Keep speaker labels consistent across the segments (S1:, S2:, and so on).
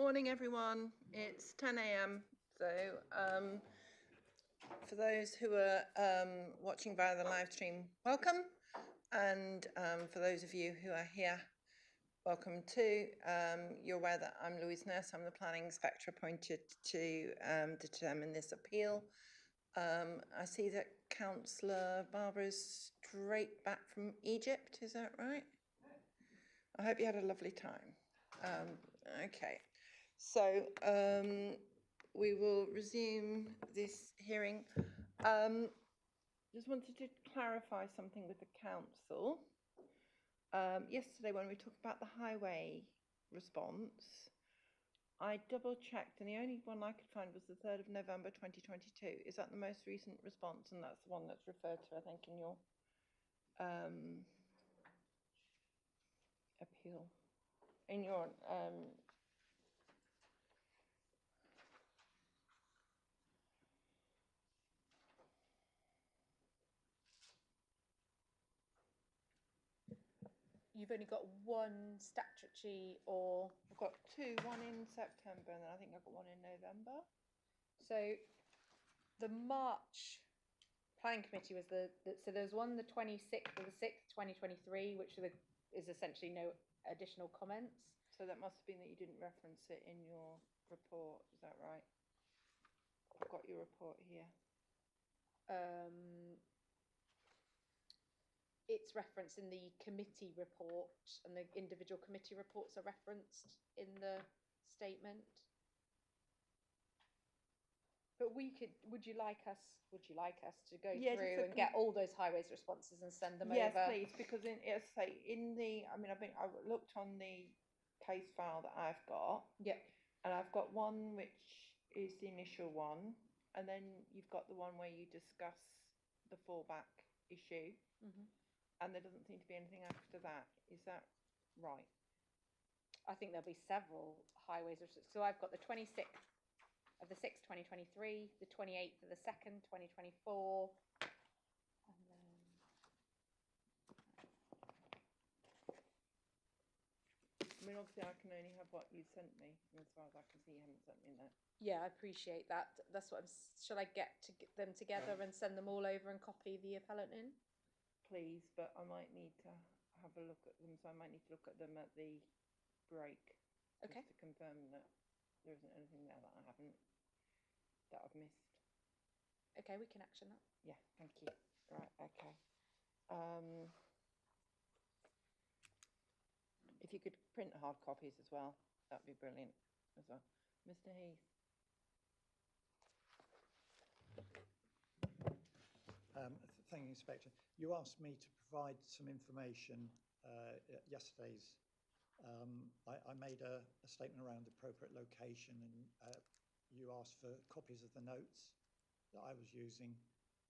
S1: Morning, everyone. It's 10 a.m. So for those who are watching via the live stream, welcome. And for those of you who are here, welcome too. You're aware that I'm Louise Nurse. I'm the planning inspector appointed to determine this appeal. I see that Councillor Barbara's straight back from Egypt. Is that right? I hope you had a lovely time. Okay. So we will resume this hearing. Just wanted to clarify something with the council. Yesterday when we talked about the highway response, I double checked and the only one I could find was the 3rd of November 2022. Is that the most recent response? And that's the one that's referred to, I think, in your appeal. In your
S2: you've only got one statutory, or
S1: I've got two, one in September and then I think I've got one in November.
S2: so the March planning committee was so there's one the 26th of the 6th 2023, which is essentially no additional comments.
S1: So that must have been that you didn't reference it in your report, is that right? I've got your report here.
S2: It's referenced in the committee report, and the individual committee reports are referenced in the statement. But would you like us to go through and get all those highways responses and send them over?
S1: Yes, please, because I've looked on the case file that I've got.
S2: Yeah.
S1: And I've got one which is the initial one, and then you've got the one where you discuss the fallback issue. Mm-hmm. And there doesn't seem to be anything after that. Is that right?
S2: I think there'll be several highways. So I've got the 26th of the 6th, 2023, the 28th of the 2nd, 2024, and
S1: then obviously I can only have what you sent me, and as far as I can see, you haven't sent me that.
S2: Yeah, I appreciate that. That's what shall I get them together and send them all over and copy the appellant in?
S1: Please, but I might need to have a look at them, so I might need to look at them at the break.
S2: Okay.
S1: Just to confirm that there isn't anything there that I've missed.
S2: Okay, we can action that.
S1: Yeah, thank you. Right, okay. If you could print hard copies as well, that'd be brilliant as well. Mr. Heath.
S3: Thank you, Inspector. You asked me to provide some information at yesterday's. I made a statement around the appropriate location, and you asked for copies of the notes that I was using,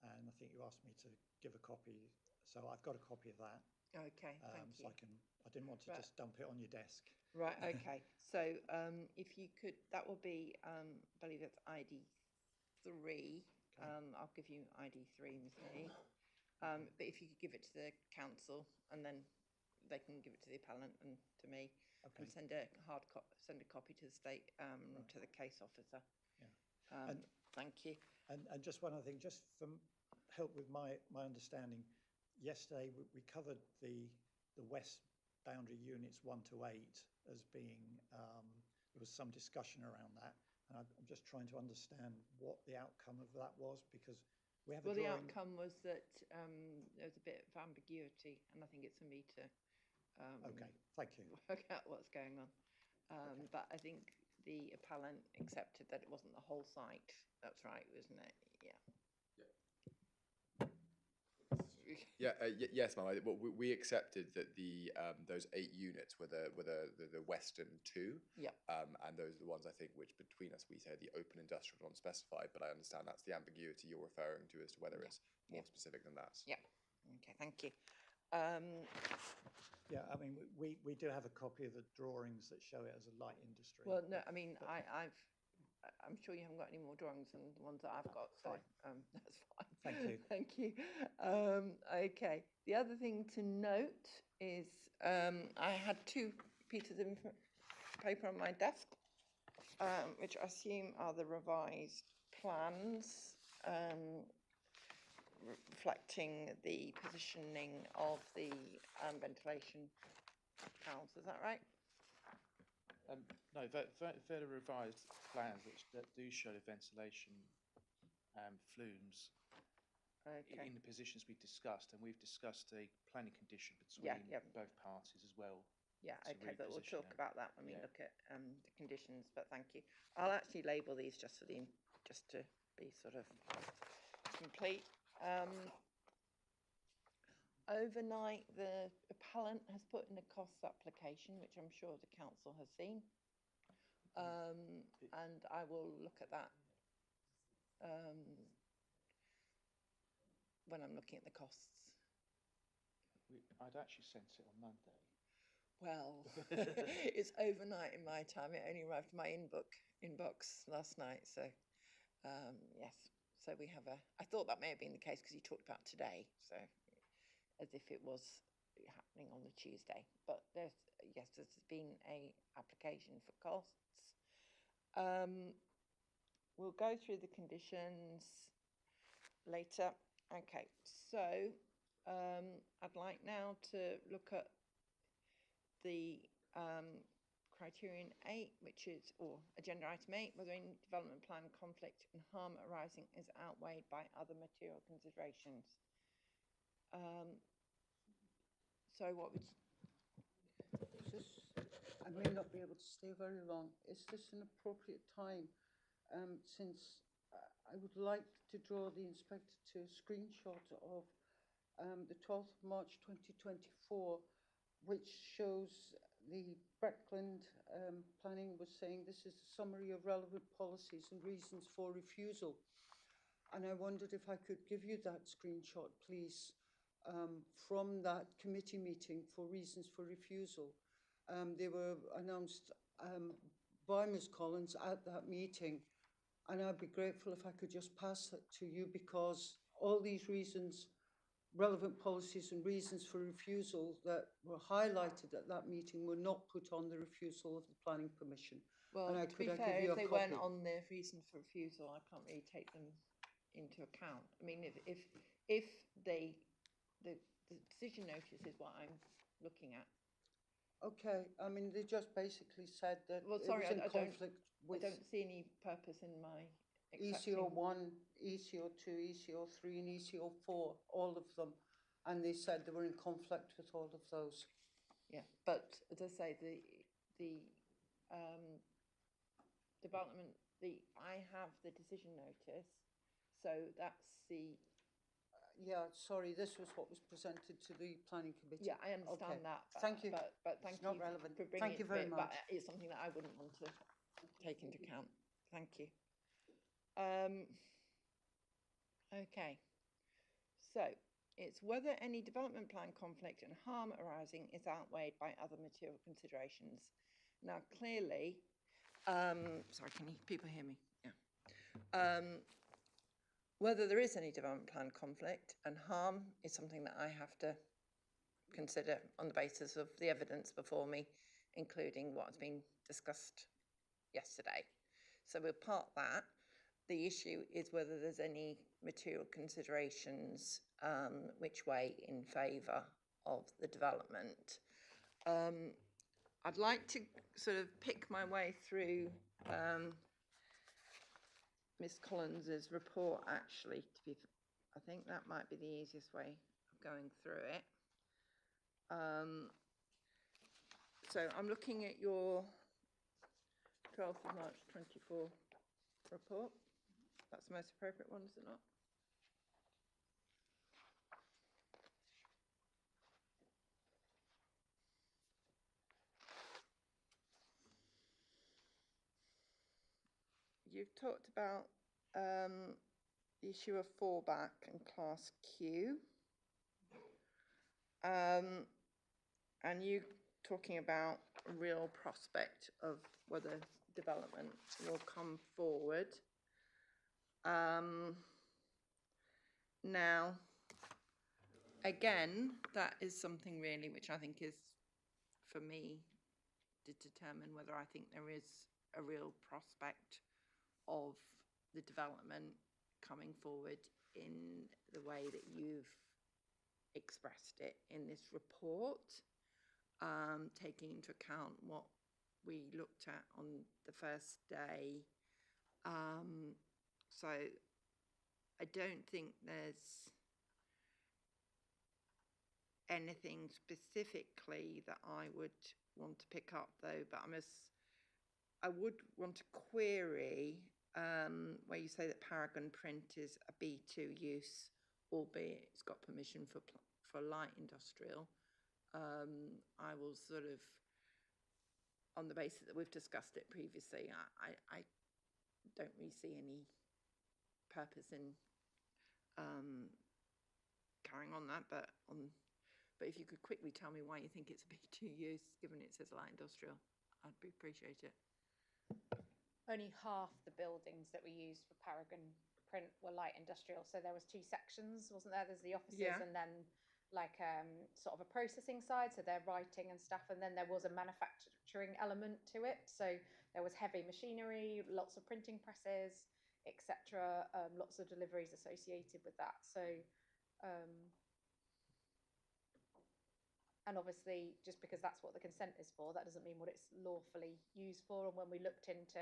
S3: and I think you asked me to give a copy. So I've got a copy of that.
S1: Okay, thank you.
S3: So I didn't want to just dump it on your desk.
S1: Right, okay. So if you could, that will be, I believe that's ID 3. Okay. I'll give you ID 3, Mr. Heath. But if you could give it to the council, and then they can give it to the appellant and to me, okay, and send a copy to the state, right, to the case officer. Yeah. And thank you.
S3: And just one other thing, just from help with my understanding, yesterday we covered the west boundary units 1 to 8 as being, there was some discussion around that, and I'm just trying to understand what the outcome of that was, because we have a drawing.
S1: Well, the outcome was that there was a bit of ambiguity, and I think it's for me to
S3: okay, thank you.
S1: Work out what's going on. Okay. But I think the appellant accepted that it wasn't the whole site. That's right, wasn't it? Yeah.
S4: Yes, ma'am. We accepted that the those 8 units were the western 2.
S1: Yeah.
S4: And those are the ones, I think, which between us we say the open industrial non-specified. But I understand that's the ambiguity you're referring to as to whether it's more specific than that.
S1: Yeah. Okay. Thank you.
S3: Yeah, I mean, we do have a copy of the drawings that show it as a light industry.
S1: Well, no, I mean, I'm sure you haven't got any more drawings than the ones that I've got, so that's fine.
S3: Thank you.
S1: Thank you. Okay. The other thing to note is I had 2 pieces of paper on my desk. which I assume are the revised plans, reflecting the positioning of the ventilation valves. Is that right?
S5: No, they're the revised plans that do show the ventilation flumes
S1: Okay.
S5: in the positions we discussed, and we've discussed a planning condition between
S1: Yeah.
S5: both parties as well.
S1: Yeah,
S5: to
S1: okay, but we'll
S5: reposition
S1: talk
S5: them.
S1: about that when we
S5: Yeah.
S1: look at the conditions, but thank you. I'll actually label these just for just to be sort of complete. Overnight, the appellant has put in a costs application, which I'm sure the council has seen. And I will look at that when I'm looking at the costs.
S5: I'd actually sent it on Monday.
S1: Well, it's overnight in my time. It only arrived in my inbox last night. So, yes. So we have I thought that may have been the case because you talked about today. So, as if it was happening on the Tuesday. But there's been a application for costs. We'll go through the conditions later. Okay. So, I'd like now to look at the criterion 8, which is, or agenda item 8, whether any development plan conflict and harm arising is outweighed by other material considerations. So what would
S6: I may not be able to stay very long. Is this an appropriate time? Since I would like to draw the inspector to a screenshot of the 12th of March 2024, which shows the Breckland planning was saying this is a summary of relevant policies and reasons for refusal. And I wondered if I could give you that screenshot, please, from that committee meeting for reasons for refusal. They were announced by Ms. Collins at that meeting, and I'd be grateful if I could just pass it to you, because all these reasons, relevant policies and reasons for refusal that were highlighted at that meeting were not put on the refusal of the planning permission.
S1: Well,
S6: and
S1: to be fair, if they weren't on their reason for refusal, I can't really take them into account. I mean, if the decision notice is what I'm looking at.
S6: Okay, I mean, they just basically said that
S1: Well, sorry,
S6: it was in conflict with
S1: I don't see any purpose in my
S6: ECO 1, ECO 2, ECO 3 and ECO 4, all of them. And they said they were in conflict with all of those.
S1: Yeah, but as I say, the development, I have the decision notice, so that's the...
S6: Yeah, sorry, this was what was presented to the planning committee.
S1: Yeah, I understand that. But,
S6: Thank you.
S1: But thank
S6: It's not
S1: you
S6: relevant.
S1: for bringing
S6: Thank you
S1: it
S6: very
S1: to it,
S6: much.
S1: but it's something that I wouldn't want to take into account. Thank you. Okay, so it's whether any development plan conflict and harm arising is outweighed by other material considerations. Now, clearly, sorry, can people hear me? Yeah. Whether there is any development plan conflict and harm is something that I have to consider on the basis of the evidence before me, including what has been discussed yesterday. So we'll park that. The issue is whether there's any material considerations which weigh in favour of the development. I'd like to sort of pick my way through Ms. Collins's report, actually. I think that might be the easiest way of going through it. So I'm looking at your 12th of March 24 report. That's the most appropriate one, is it not? You've talked about the issue of fallback and class Q. And you talking about a real prospect of whether development will come forward. Now, again, that is something really which I think is, for me, to determine whether I think there is a real prospect of the development coming forward in the way that you've expressed it in this report, taking into account what we looked at on the first day. So I don't think there's anything specifically that I would want to pick up, though, but I would want to query where you say that Paragon Print is a B2 use, albeit it's got permission for light industrial. I will sort of, on the basis that we've discussed it previously, I don't really see any purpose in carrying on that, but if you could quickly tell me why you think it's a B2 use, given it says light industrial, I'd appreciate it.
S2: Only half the buildings that we used for Paragon Print were light industrial. So there was 2 sections, wasn't there? There's the offices and then like sort of a processing side, so they're writing and stuff, and then there was a manufacturing element to it. So there was heavy machinery, lots of printing presses, etc. Lots of deliveries associated with that. So and obviously, just because that's what the consent is for, that doesn't mean what it's lawfully used for. And when we looked into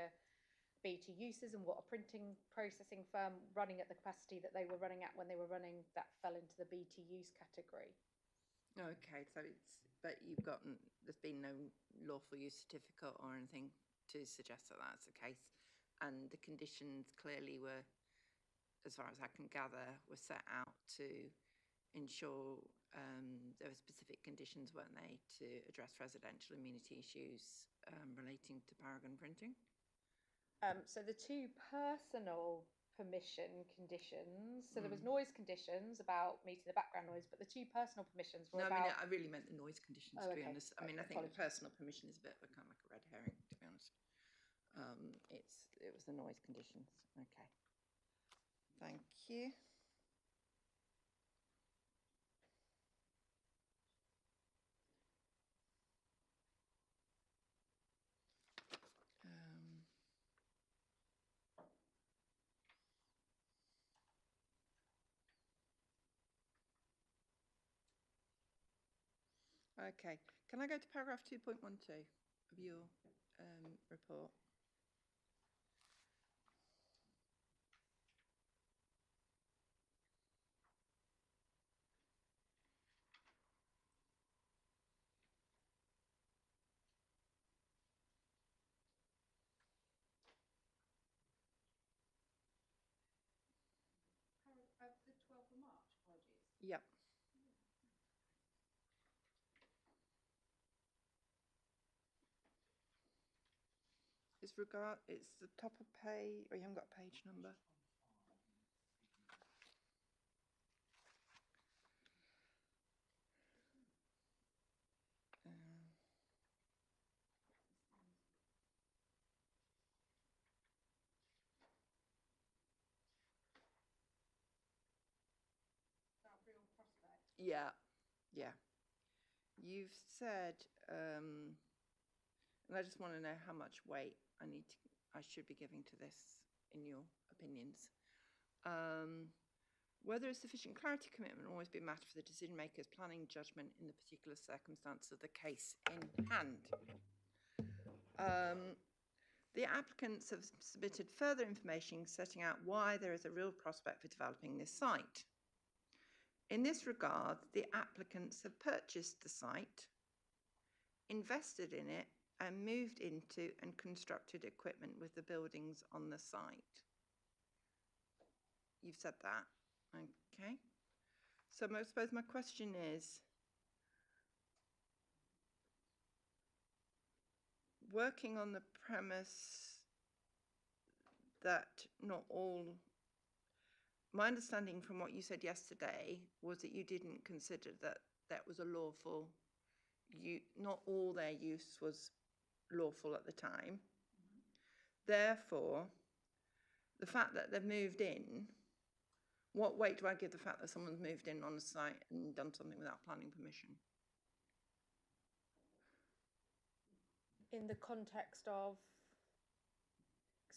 S2: B2 uses and what a printing processing firm running at the capacity that they were running at when they were running, that fell into the B2 use category.
S1: Okay, so but there's been no lawful use certificate or anything to suggest that that's the case. And the conditions clearly were, as far as I can gather, were set out to ensure there were specific conditions, weren't they, to address residential amenity issues relating to Paragon Printing?
S2: So the 2 personal permission conditions, so there was noise conditions about meeting the background noise, but the 2 personal permissions were about...
S1: I really meant the noise conditions, to be honest. I mean, I think the personal permission is a bit of a kind of like a red herring, to be honest. It was the noise conditions. Okay. Thank you. Okay, can I go to paragraph 2.12 of your report?
S2: The 12th of March, apologies.
S1: Yep. It's the top of page, or you haven't got a page number? Yeah. You've said, and I just want to know how much weight I should be giving to this, in your opinions. Whether a sufficient clarity commitment will always be a matter for the decision maker's planning judgment in the particular circumstance of the case in hand. The applicants have submitted further information setting out why there is a real prospect for developing this site. In this regard, the applicants have purchased the site, invested in it, and moved into and constructed equipment with the buildings on the site. You've said that, okay? So I suppose my question is, working on the premise that not all, my understanding from what you said yesterday was that you didn't consider that that was a lawful, not all their use was lawful at the time. Therefore, the fact that they've moved in, what weight do I give the fact that someone's moved in on a site and done something without planning permission?
S2: In the context of?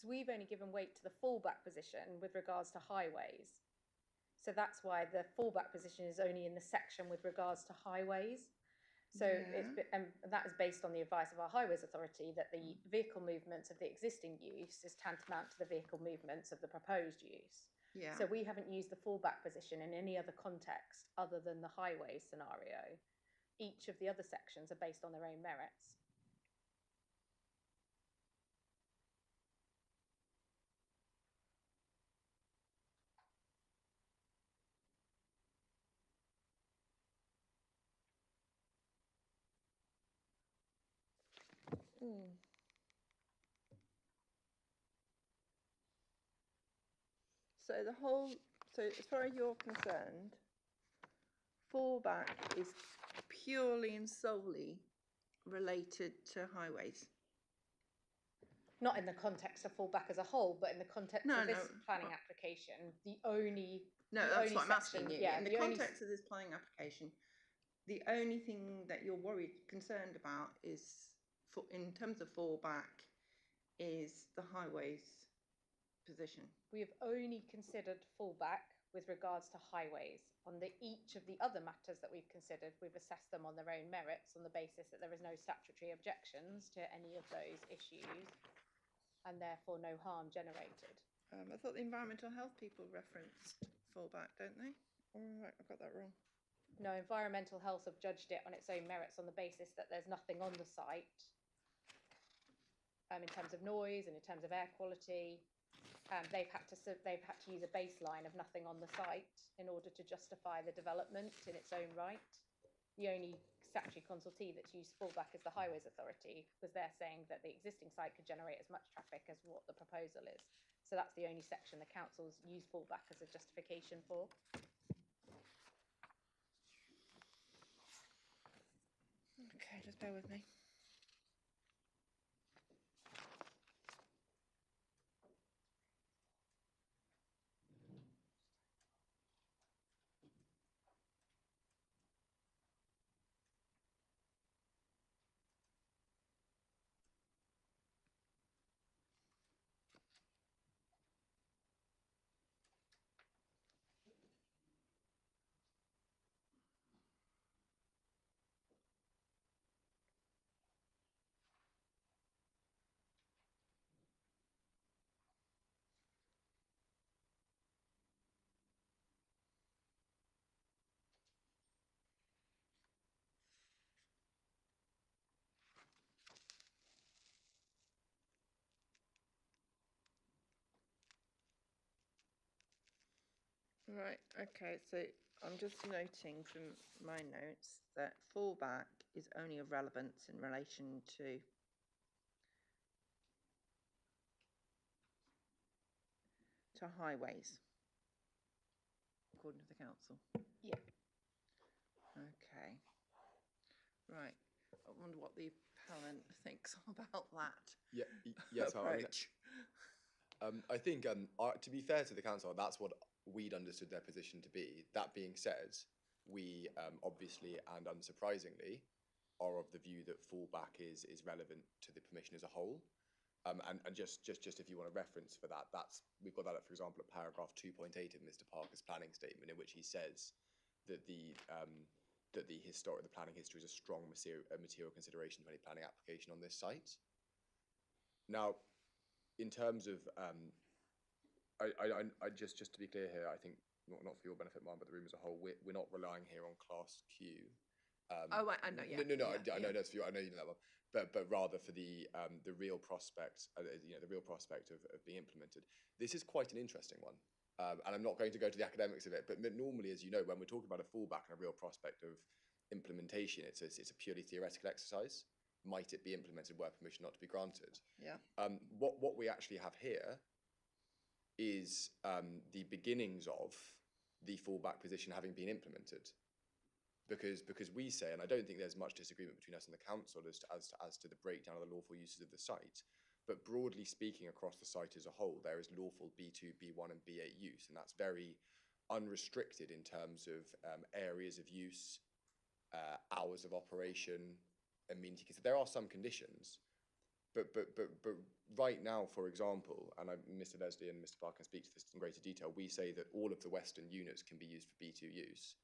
S2: because we've only given weight to the fallback position with regards to highways. So that's why the fallback position is only in the section with regards to highways. So and that is based on the advice of our Highways Authority that the vehicle movements of the existing use is tantamount to the vehicle movements of the proposed use.
S1: Yeah.
S2: So we haven't used the fallback position in any other context other than the highway scenario. Each of the other sections are based on their own merits.
S1: So as far as you're concerned, fallback is purely and solely related to highways.
S2: Not in the context of fallback as a whole, but in the context of this planning application, the only
S1: that's what I'm asking you.
S2: Yeah,
S1: in the context of this planning application, the only thing that you're concerned about is, in terms of fallback, is the highways position.
S2: We have only considered fallback with regards to highways. On each of the other matters that we've considered, we've assessed them on their own merits on the basis that there is no statutory objections to any of those issues and therefore no harm generated.
S1: I thought the environmental health people referenced fallback, don't they? All right, I've got that wrong.
S2: No, environmental health have judged it on its own merits on the basis that there's nothing on the site in terms of noise and in terms of air quality. They've had to use a baseline of nothing on the site in order to justify the development in its own right. The only statutory consultee that's used fallback is the Highways Authority, because they're saying that the existing site could generate as much traffic as what the proposal is. So that's the only section the council's used fallback as a justification for.
S1: Okay, just bear with me. Right, okay, so I'm just noting from my notes that fallback is only of relevance in relation to highways, according to the council.
S2: Yeah.
S1: Okay. Right. I wonder what the appellant thinks about that.
S4: Yes.
S1: Approach.
S4: I think, to be fair to the council, that's what we'd understood their position to be. That being said, we obviously and unsurprisingly are of the view that fallback is relevant to the permission as a whole. And just if you want a reference for that, we've got that, for example, at paragraph 2.8 of Mr. Parker's planning statement, in which he says that the planning history is a strong material consideration for any planning application on this site. Now, in terms of, I just to be clear here, I think not for your benefit, Mum, but the room as a whole, we're not relying here on Class Q.
S1: I know. Yeah.
S4: I know that's for you. I know you know that one, but rather for the real prospect, the real prospect of being implemented. This is quite an interesting one, and I'm not going to go to the academics of it. But normally, as you know, when we're talking about a fallback and a real prospect of implementation, it's a purely theoretical exercise. Might it be implemented were permission not to be granted?
S1: Yeah.
S4: What we actually have here is the beginnings of the fallback position having been implemented. Because we say, and I don't think there's much disagreement between us and the council as to the breakdown of the lawful uses of the site, but broadly speaking across the site as a whole, there is lawful B2, B1 and B8 use, and that's very unrestricted in terms of areas of use, hours of operation, amenity. Because there are some conditions, but right now, for example, Mr. Leslie and Mr. Park can speak to this in greater detail, we say that all of the Western units can be used for B2 use.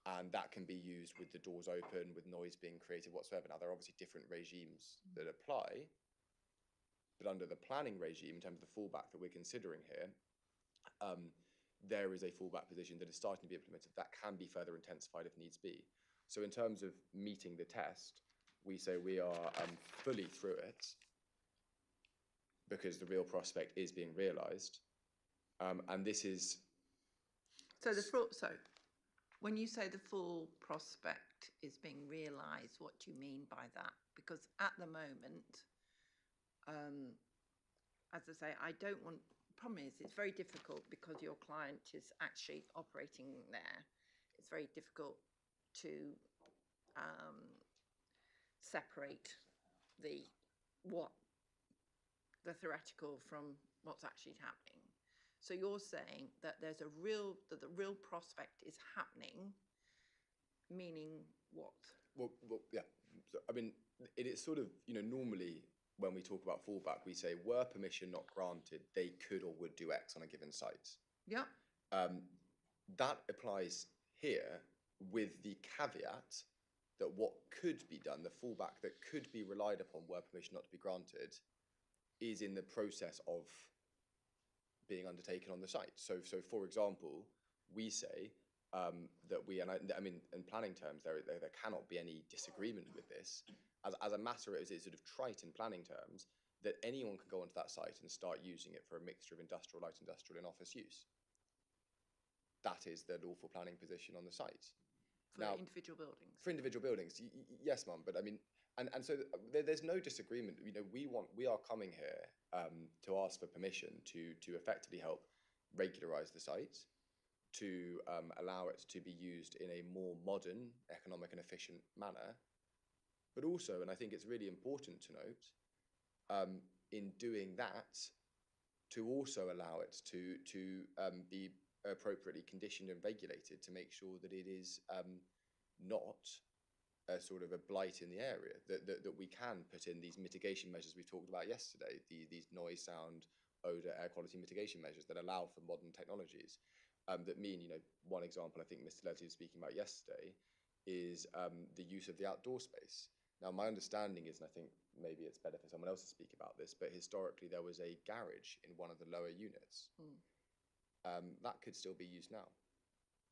S4: And that can be used with the doors open, with noise being created whatsoever. Now, there are obviously different regimes that apply, but under the planning regime, in terms of the fallback that we're considering here, there is a fallback position that is starting to be implemented that can be further intensified if needs be. So in terms of meeting the test, we say we are fully through it because the real prospect is being realised. And this is...
S1: So when you say the full prospect is being realised, what do you mean by that? Because at the moment, as I say, I don't want... Problem is, it's very difficult because your client is actually operating there. It's very difficult to separate the theoretical from what's actually happening. So you're saying that the real prospect is happening, meaning what?
S4: Well, yeah. So, I mean, it is sort of, normally when we talk about fallback, we say, were permission not granted, they could or would do X on a given site.
S1: Yeah.
S4: That applies here with the caveat that what could be done, the fallback that could be relied upon were permission not to be granted, is in the process of being undertaken on the site. So for example, we say that I mean, in planning terms, there cannot be any disagreement with this. As a matter of, it's sort of trite in planning terms, that anyone can go onto that site and start using it for a mixture of industrial, light industrial, and office use. That is the lawful planning position on the site.
S1: For individual buildings.
S4: For individual buildings, yes, Mum. But I mean, and so there's no disagreement. We are coming here to ask for permission to effectively help regularise the site, to allow it to be used in a more modern, economic and efficient manner. But also, and I think it's really important to note, in doing that, to also allow it to be appropriately conditioned and regulated to make sure that it is not a sort of a blight in the area, that we can put in these mitigation measures we talked about yesterday, these noise, sound, odour, air quality mitigation measures that allow for modern technologies, that mean, one example I think Mr. Leslie was speaking about yesterday is the use of the outdoor space. Now, my understanding is, and I think maybe it's better for someone else to speak about this, but historically there was a garage in one of the lower units. That could still be used now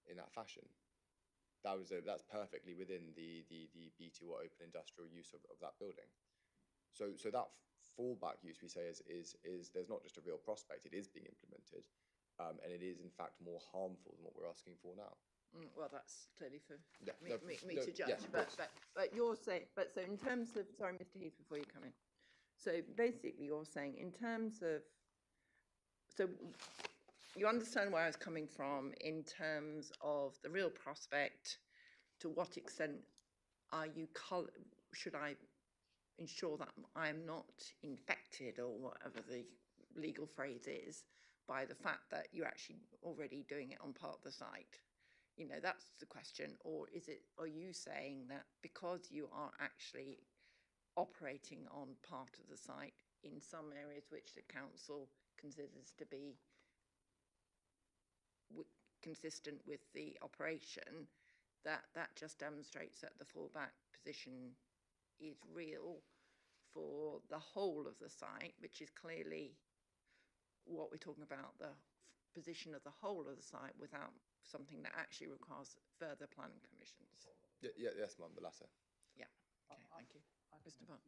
S4: in that fashion. That's perfectly within the B2 or open industrial use of that building. So that fallback use, we say, is there's not just a real prospect, it is being implemented, and it is in fact more harmful than what we're asking for now.
S1: Well, that's clearly for
S4: me
S1: to judge. But you're saying, so in terms of, sorry, Mr. Heath, before you come in. So basically, you're saying in terms of, so you understand where I was coming from in terms of the real prospect. To what extent should I ensure that I am not infected, or whatever the legal phrase is, by the fact that you're actually already doing it on part of the site? That's the question. Or are you saying that because you are actually operating on part of the site in some areas which the council considers to be consistent with the operation, that just demonstrates that the fallback position is real for the whole of the site, which is clearly what we're talking about, the position of the whole of the site without something that actually requires further planning permissions.
S4: Yes, Mum, the latter.
S1: Yeah, okay, thank you. Mr. Bott,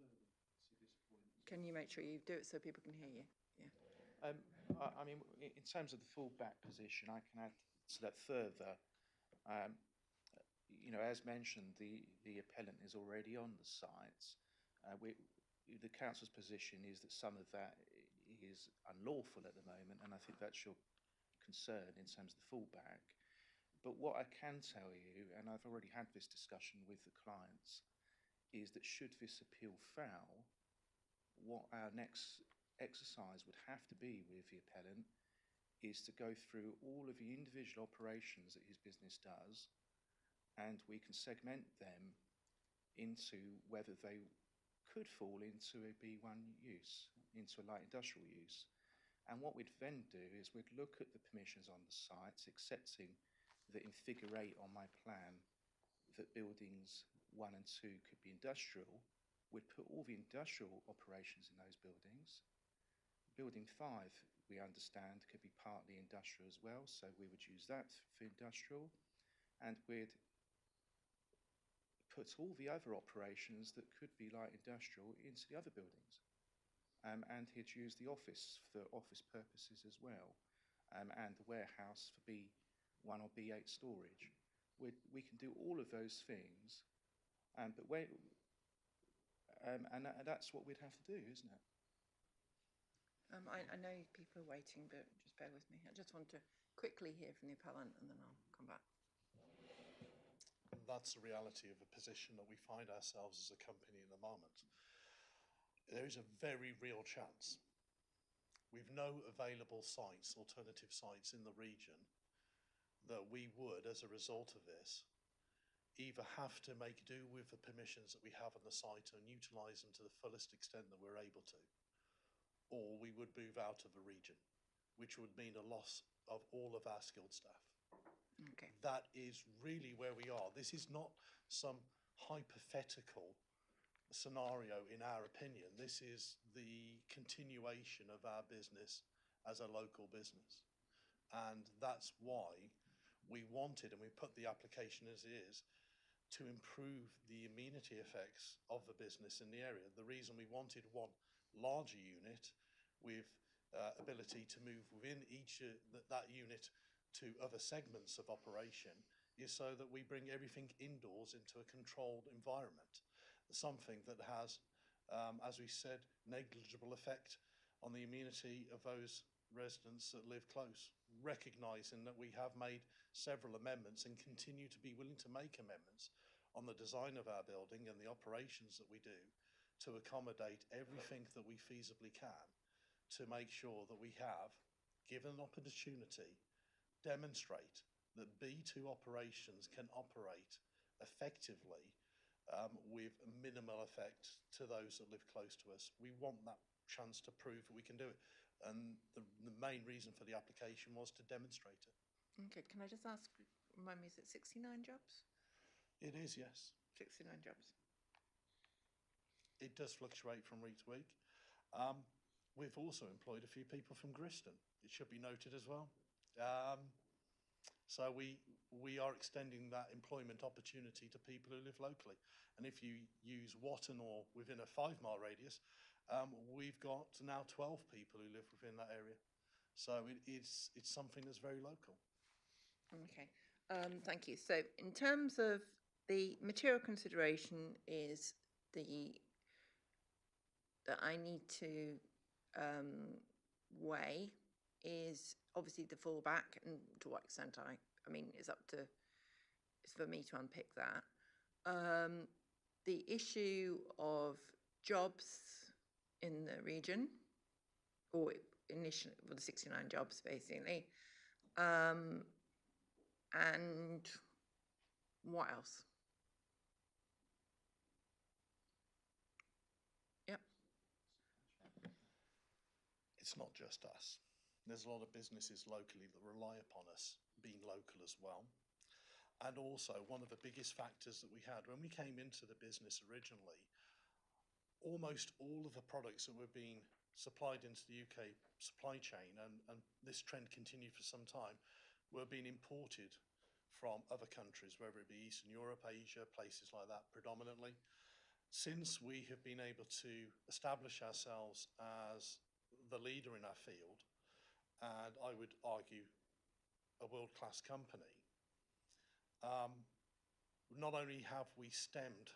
S1: can you make sure you do it so people can hear you? Yeah.
S5: I mean, in terms of the fallback position, I can add to that further. As mentioned, the appellant is already on the site. The council's position is that some of that is unlawful at the moment, and I think that's your concern in terms of the fallback. But what I can tell you, and I've already had this discussion with the clients, is that should this appeal fail, what our next exercise would have to be with the appellant is to go through all of the individual operations that his business does, and we can segment them into whether they could fall into a B1 use. into a light industrial use. And what we'd then do is we'd look at the permissions on the sites, accepting that in figure 8 on my plan, that buildings 1 and 2 could be industrial. We'd put all the industrial operations in those buildings. Building 5, we understand, could be partly industrial as well, so we would use that for industrial. And we'd put all the other operations that could be light industrial into the other buildings. And he'd use the office for office purposes as well, and the warehouse for B1 or B8 storage. We can do all of those things, but that's what we'd have to do, isn't it?
S1: I know people are waiting, but just bear with me. I just want to quickly hear from the appellant and then I'll come back.
S7: That's the reality of a position that we find ourselves as a company in the moment. There is a very real chance, with no available sites, alternative sites in the region, that we would, as a result of this, either have to make do with the permissions that we have on the site and utilise them to the fullest extent that we're able to, or we would move out of the region, which would mean a loss of all of our skilled staff.
S1: Okay.
S7: That is really where we are. This is not some hypothetical scenario in our opinion. This is the continuation of our business as a local business. And that's why we wanted, and we put the application as is, to improve the amenity effects of the business in the area. The reason we wanted one larger unit with ability to move within each that unit to other segments of operation is so that we bring everything indoors into a controlled environment, something that has, as we said, negligible effect on the amenity of those residents that live close, recognising that we have made several amendments and continue to be willing to make amendments on the design of our building and the operations that we do to accommodate everything that we feasibly can to make sure that we have, given an opportunity, demonstrate that B2 operations can operate effectively with minimal effect to those that live close to us. We want that chance to prove that we can do it. And the main reason for the application was to demonstrate it.
S1: Okay, can I just ask, remind me, is it 69 jobs?
S7: It is, yes.
S1: 69 jobs.
S7: It does fluctuate from week to week. We've also employed a few people from Griston. It should be noted as well. So we are extending that employment opportunity to people who live locally. And if you use Watton or within a 5-mile radius, we've got now 12 people who live within that area. So it's something that's very local.
S1: Okay, thank you. So in terms of the material consideration is that I need to weigh is obviously the fallback, and to what extent I mean, it's for me to unpick that. The issue of jobs in the region, or initially, well, the 69 jobs basically, and what else? Yep.
S7: It's not just us. There's a lot of businesses locally that rely upon us being local as well. And also, one of the biggest factors that we had when we came into the business originally, almost all of the products that were being supplied into the UK supply chain, and this trend continued for some time, were being imported from other countries, whether it be Eastern Europe, Asia, places like that predominantly. Since we have been able to establish ourselves as the leader in our field, and I would argue a world-class company, not only have we stemmed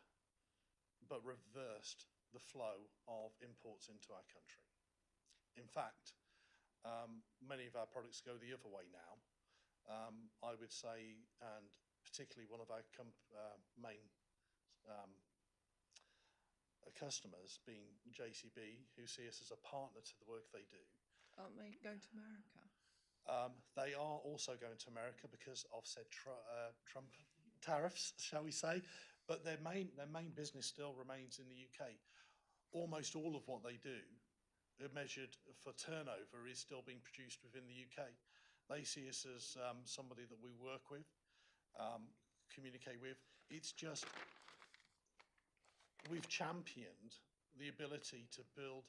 S7: but reversed the flow of imports into our country. In fact, many of our products go the other way now. I would say, and particularly one of our main customers being JCB, who see us as a partner to the work they do.
S1: Aren't they going to America?
S7: They are also going to America because of said Trump tariffs, shall we say, but their main business still remains in the UK. Almost all of what they do measured for turnover is still being produced within the UK. They see us as somebody that we work with, communicate with. It's just we've championed the ability to build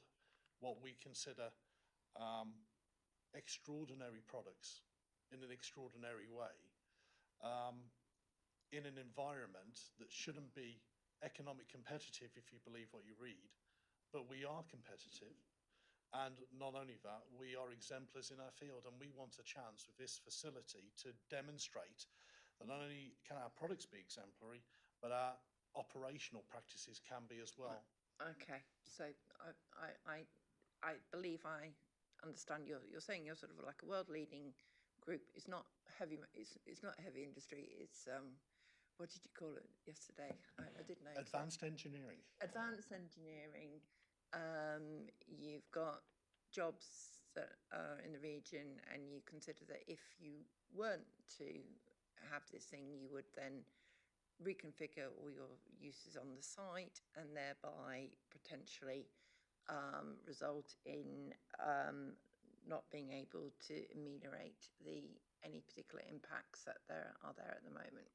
S7: what we consider extraordinary products in an extraordinary way, in an environment that shouldn't be economic competitive if you believe what you read, but we are competitive. And not only that, we are exemplars in our field, and we want a chance with this facility to demonstrate that not only can our products be exemplary, but our operational practices can be as well.
S1: Okay, so I believe I understand you're saying you're sort of like a world leading group. It's not heavy. It's not heavy industry. It's what did you call it yesterday? I didn't know.
S7: Advanced engineering.
S1: Advanced engineering. You've got jobs that are in the region, and you consider that if you weren't to have this thing, you would then reconfigure all your uses on the site and thereby potentially result in not being able to ameliorate any particular impacts that there are there at the moment.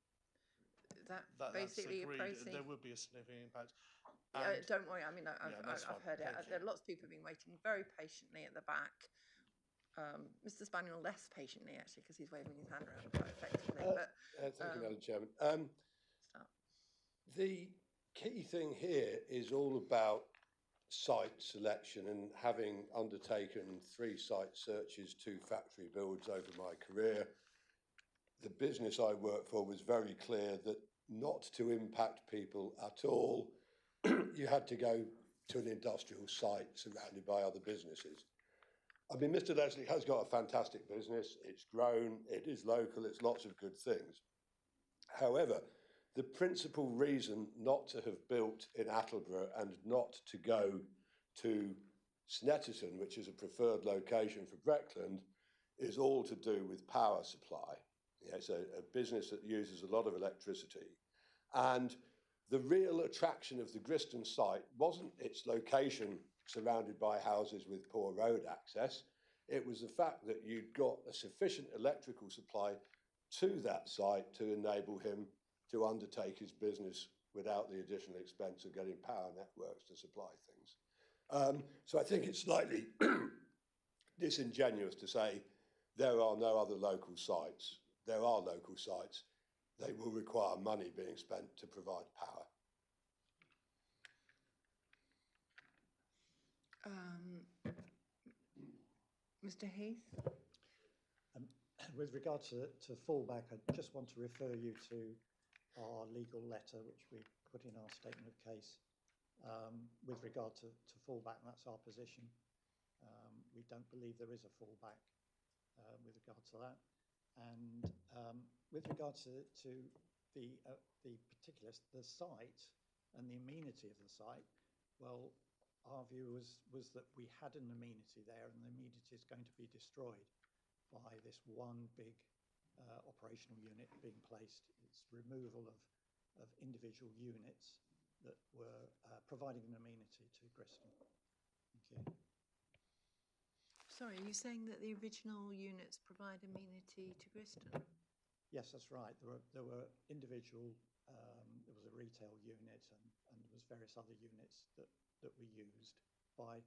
S1: Is that basically
S7: that's agreed.
S1: approaching?
S7: There would be a significant impact.
S1: Don't worry. I mean, I've
S7: fine.
S1: heard it.
S7: Thank
S1: There
S7: you.
S1: are lots of people who've been waiting very patiently at the back. Mr. Spaniel less patiently, actually, because he's waving his hand around quite effectively.
S8: Thank you, Madam Chairman.
S1: Start.
S8: The key thing here is all about site selection, and having undertaken 3 site searches, 2 factory builds over my career, the business I worked for was very clear that not to impact people at all, you had to go to an industrial site surrounded by other businesses. I mean, Mr. Leslie has got a fantastic business. It's grown, it is local, it's lots of good things. However, the principal reason not to have built in Attleborough and not to go to Snetterton, which is a preferred location for Breckland, is all to do with power supply. Yeah, it's a business that uses a lot of electricity. And the real attraction of the Griston site wasn't its location surrounded by houses with poor road access. It was the fact that you'd got a sufficient electrical supply to that site to enable him to undertake his business without the additional expense of getting power networks to supply things. So I think it's slightly disingenuous to say there are no other local sites. There are local sites. They will require money being spent to provide power.
S1: Mr. Heath?
S3: With regard to fallback, I just want to refer you to our legal letter, which we put in our statement of case. With regard to fallback, that's our position. We don't believe there is a fallback with regard to that. And with regard to the particulars, the site and the amenity of the site, well, our view was that we had an amenity there, and the amenity is going to be destroyed by this one big operational unit being placed. It's removal of individual units that were providing an amenity to Griston. Thank you.
S1: Sorry, are you saying that the original units provide amenity to Griston?
S3: Yes, that's right. There were individual, there was a retail unit, and there was various other units that were used by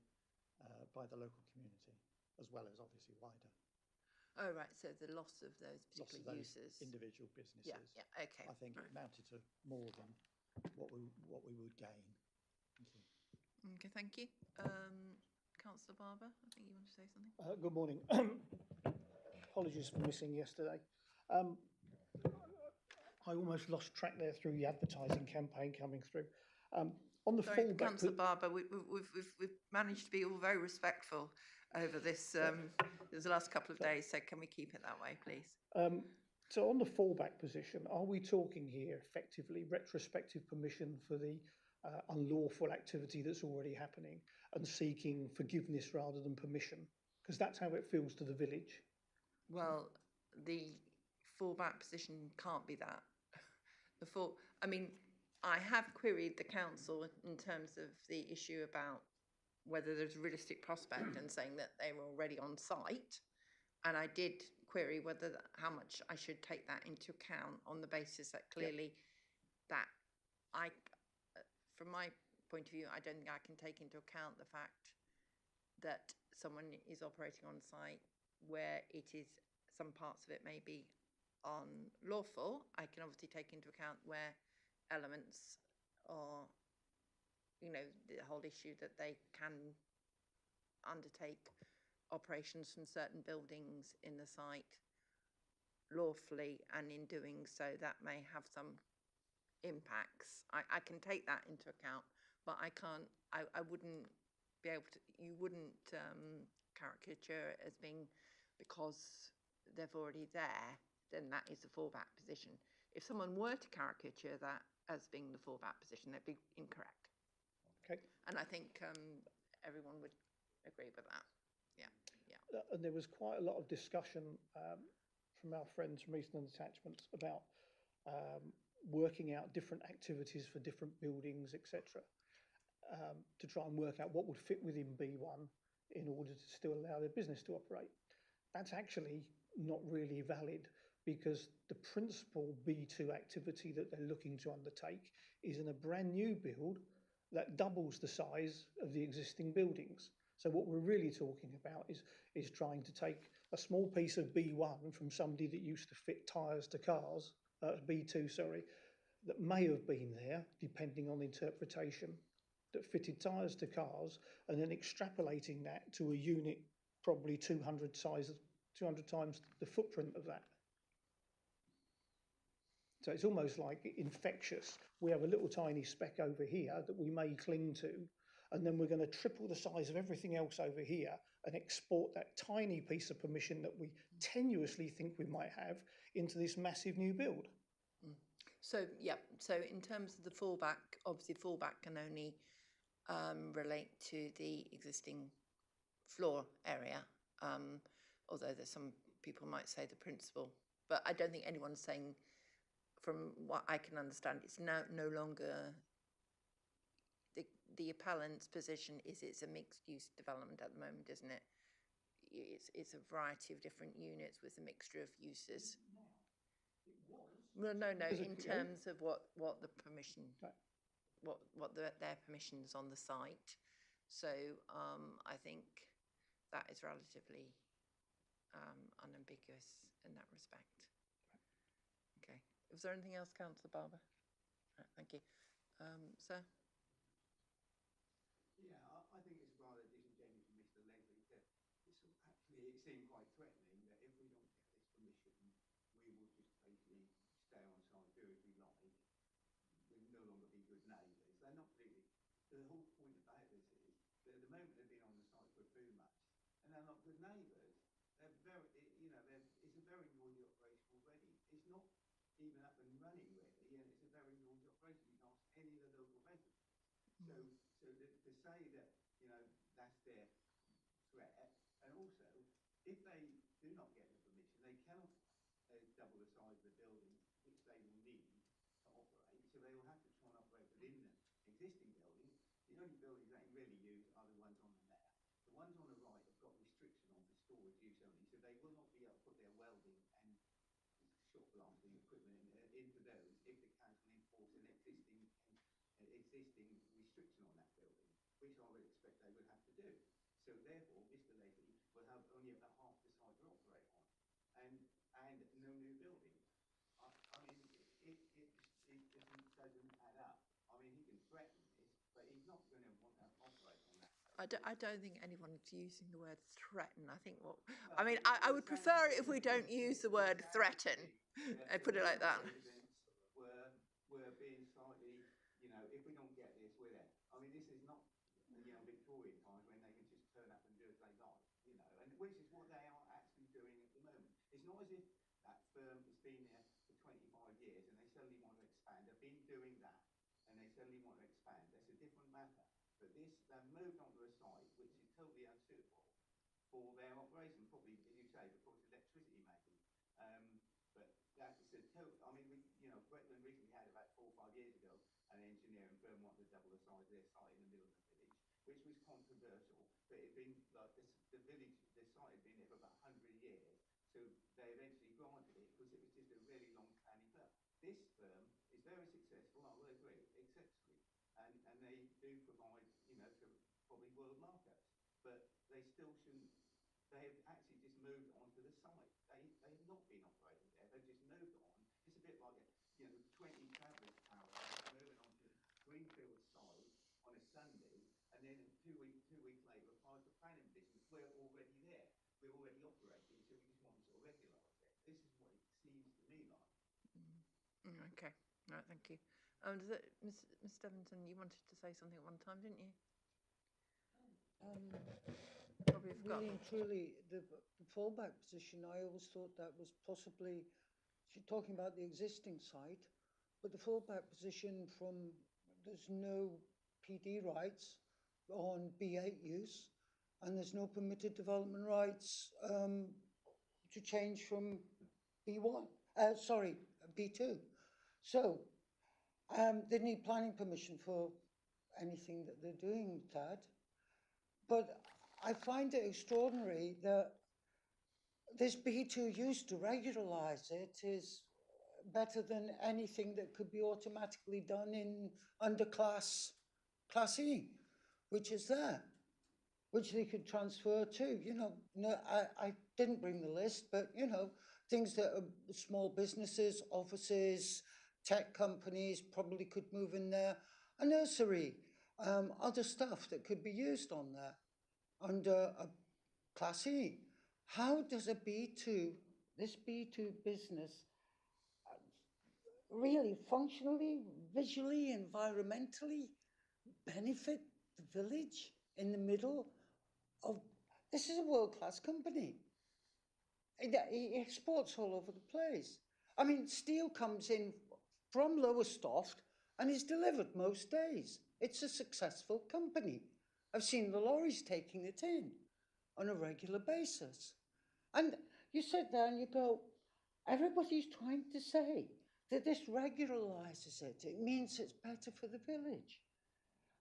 S3: the local community, as well as obviously wider.
S1: Oh, right. So the loss of those particular uses.
S3: Individual businesses.
S1: Yeah. Okay.
S3: I think it amounted to more than what we would gain. Thank you.
S1: Okay. Thank you. Councillor Barber, I think you want to say something.
S9: Good morning. Apologies for missing yesterday. I almost lost track there through the advertising campaign coming through. On the
S1: Sorry,
S9: fallback,
S1: Councillor Barber, we've managed to be all very respectful over this the last couple of days, so can we keep it that way, please?
S9: So on the fallback position, are we talking here effectively retrospective permission for the unlawful activity that's already happening and seeking forgiveness rather than permission? Because that's how it feels to the village.
S1: Well, the fallback position can't be that. I mean, I have queried the council in terms of the issue about whether there's a realistic prospect and saying that they were already on site. And I did query whether how much I should take that into account on the basis that clearly that from my point of view, I don't think I can take into account the fact that someone is operating on site where it is, some parts of it may be unlawful. I can obviously take into account where elements are, you know, the whole issue that they can undertake operations from certain buildings in the site lawfully, and in doing so that may have some impacts. I can take that into account, but I can't, I wouldn't be able to, you wouldn't caricature it as being because they're already there, then that is the fallback position. If someone were to caricature that as being the fallback position, they'd be incorrect.
S9: Okay.
S1: And I think everyone would agree with that. Yeah.
S9: And there was quite a lot of discussion from our friends from Eastern Attachments about working out different activities for different buildings, etc., to try and work out what would fit within B1 in order to still allow their business to operate. That's actually not really valid, because the principal B2 activity that they're looking to undertake is in a brand new build that doubles the size of the existing buildings. So what we're really talking about is trying to take a small piece of B1 from somebody that used to fit tyres to cars, B2, sorry, that may have been there, depending on interpretation, that fitted tyres to cars, and then extrapolating that to a unit probably 200 times the footprint of that. So it's almost like infectious. We have a little tiny speck over here that we may cling to, and then we're going to triple the size of everything else over here and export that tiny piece of permission that we tenuously think we might have into this massive new build.
S1: So, yeah, so in terms of the fallback, obviously fallback can only relate to the existing floor area, although there's some people might say the principal, but I don't think anyone's saying, from what I can understand, it's now no longer, the appellant's position is it's a mixed-use development at the moment, isn't it? It's a variety of different units with a mixture of uses. Well, no, in terms of what the permission, what their permissions on the site. So I think that is relatively unambiguous in that respect. Okay. Was there anything else, Councillor Barber? Right, thank you. Sir?
S10: Yeah, I think it's rather disingenuous from Mr. Leslie to actually, it seemed quite threatening that if we don't get this permission, we will just basically stay on site, do as we like. We'll no longer be good neighbours. They're not really. The whole point about this is that at the moment they've been on the site for a few months, and they're not good neighbours. They're very, you know, it's a very noisy operation already. It's not even up and running really, and it's a very noisy operation. You can ask any of the local residents. So to say that, you know, that's their threat, and also if they do not get the permission, they cannot double the size of the building which they will need to operate. So they will have to try and operate within the existing building. The only buildings they can really use are the ones on the left. The ones on the right have got restriction on for storage use only, so they will not be able to put their welding and shot blasting equipment into those if the council enforce an existing restriction on that building, which I would expect they would have to do. So therefore, Mr. Leslie will have only about half the site to operate on, and no new building. I mean, it just doesn't add up. I mean, he can threaten this, but he's not going to want to operate on that.
S1: I don't think anyone's using the word threaten. I think I mean, I would prefer it if we don't use the word threaten. I put it like that.
S10: We're being slightly, you know, if we don't get this, we're there. I mean, this is not, you know, Victorian times when they can just turn up and do as they like, you know, and which is what they are actually doing at the moment. It's not as if that firm has been there for 25 years and they suddenly want to expand. They've been doing that and they suddenly want to expand. That's a different matter. But this, they've moved onto a site which is totally unsuitable for their operation, probably, as you say, because of electricity maybe. But that's a total, I mean, you know, Breckland recently had about 4 or 5 years ago an engineering firm wanted to double the size of their site in the middle of the village, which was controversial, but it had been like this, the village, the site had been there for about 100 years, so they eventually granted it because it was just a really long planning firm. This firm is very successful, I will agree, exceptionally, and they do provide, you know, for probably world markets, but they still shouldn't. They have actually just moved on to the site. They have not been operating there. They've just moved on. It's a bit like a, you know, 20 Travelers Paradise moving on to Greenfield site on a Sunday, and then 2 weeks later applied for planning permission. We're already there. We're already operating, so we just want to sort of regulate it. This is what it seems to me like.
S1: Okay, right, thank you. Miss Stevenson, you wanted to say something at one time, didn't you? Probably forgot.
S6: Really and truly, the fallback position, I always thought that was possibly, she's talking about the existing site, but the fallback position from, there's no PD rights on B8 use, and there's no permitted development rights to change from B1, B2. So they need planning permission for anything that they're doing with that. But I find it extraordinary that this B2 use to regularize it is better than anything that could be automatically done in under Class E, which is there, which they could transfer to. You know, no, I didn't bring the list, but you know, things that are small businesses, offices, tech companies probably could move in there. A nursery, other stuff that could be used on there under a Class E. How does a B2, this B2 business, really functionally, visually, environmentally benefit the village in the middle of, this is a world-class company. It exports all over the place. I mean, steel comes in from Lowestoft and is delivered most days. It's a successful company. I've seen the lorries taking it in on a regular basis. And you sit there and you go, everybody's trying to say that this regularizes it. It means it's better for the village.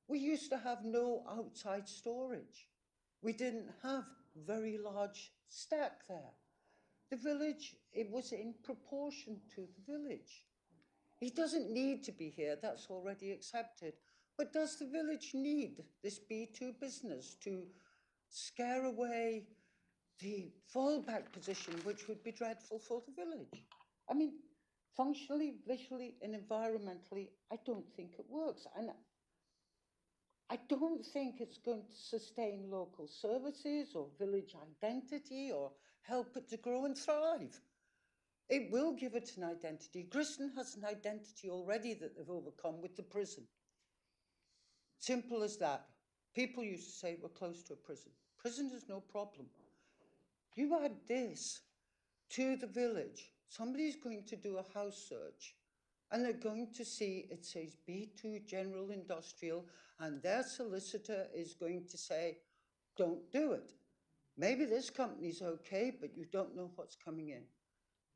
S6: We used to have no outside storage. We didn't have very large stack there. The village, it was in proportion to the village. He doesn't need to be here, that's already accepted. But does the village need this B2 business to scare away the fallback position, which would be dreadful for the village? I mean, functionally, visually, and environmentally, I don't think it works. And I don't think it's going to sustain local services or village identity or help it to grow and thrive. It will give it an identity. Griston has an identity already that they've overcome with the prison. Simple as that. People used to say we're close to a prison. Prison is no problem. You add this to the village, somebody's going to do a house search and they're going to see it says B2 General Industrial, and their solicitor is going to say, don't do it. Maybe this company's okay, but you don't know what's coming in.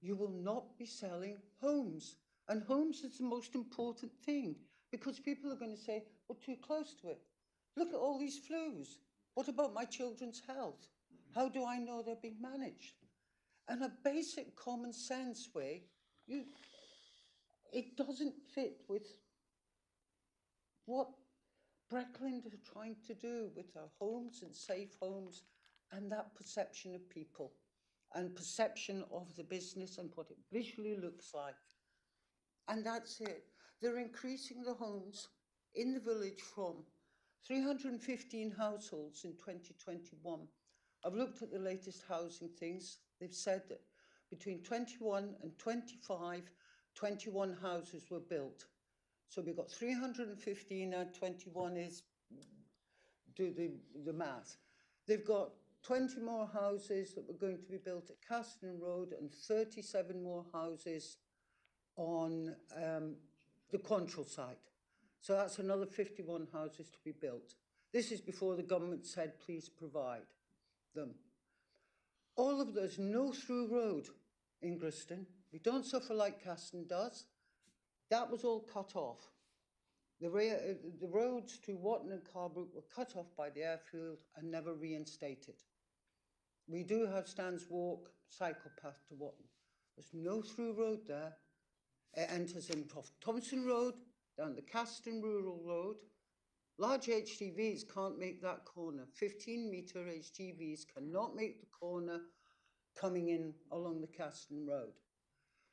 S6: You will not be selling homes. And homes is the most important thing because people are going to say, we're too close to it. Look at all these flus. What about my children's health? How do I know they're being managed? And a basic common sense way, it doesn't fit with what Breckland are trying to do with our homes and safe homes and that perception of people and perception of the business and what it visually looks like. And that's it. They're increasing the homes in the village from 315 households in 2021. I've looked at the latest housing things. They've said that between 21 and 25, 21 houses were built. So we've got 315 and 21 is, do the math. They've got 20 more houses that were going to be built at Caston Road and 37 more houses on the Quantrill site. So that's another 51 houses to be built. This is before the government said, please provide them. All of those, no through road in Griston. We don't suffer like Caston does. That was all cut off. The roads to Watton and Carbrook were cut off by the airfield and never reinstated. We do have Stan's Walk cycle path to Watton. There's no through road there. It enters in off Thompson Road, down the Caston Rural Road. Large HGVs can't make that corner. 15-metre HGVs cannot make the corner coming in along the Caston Road.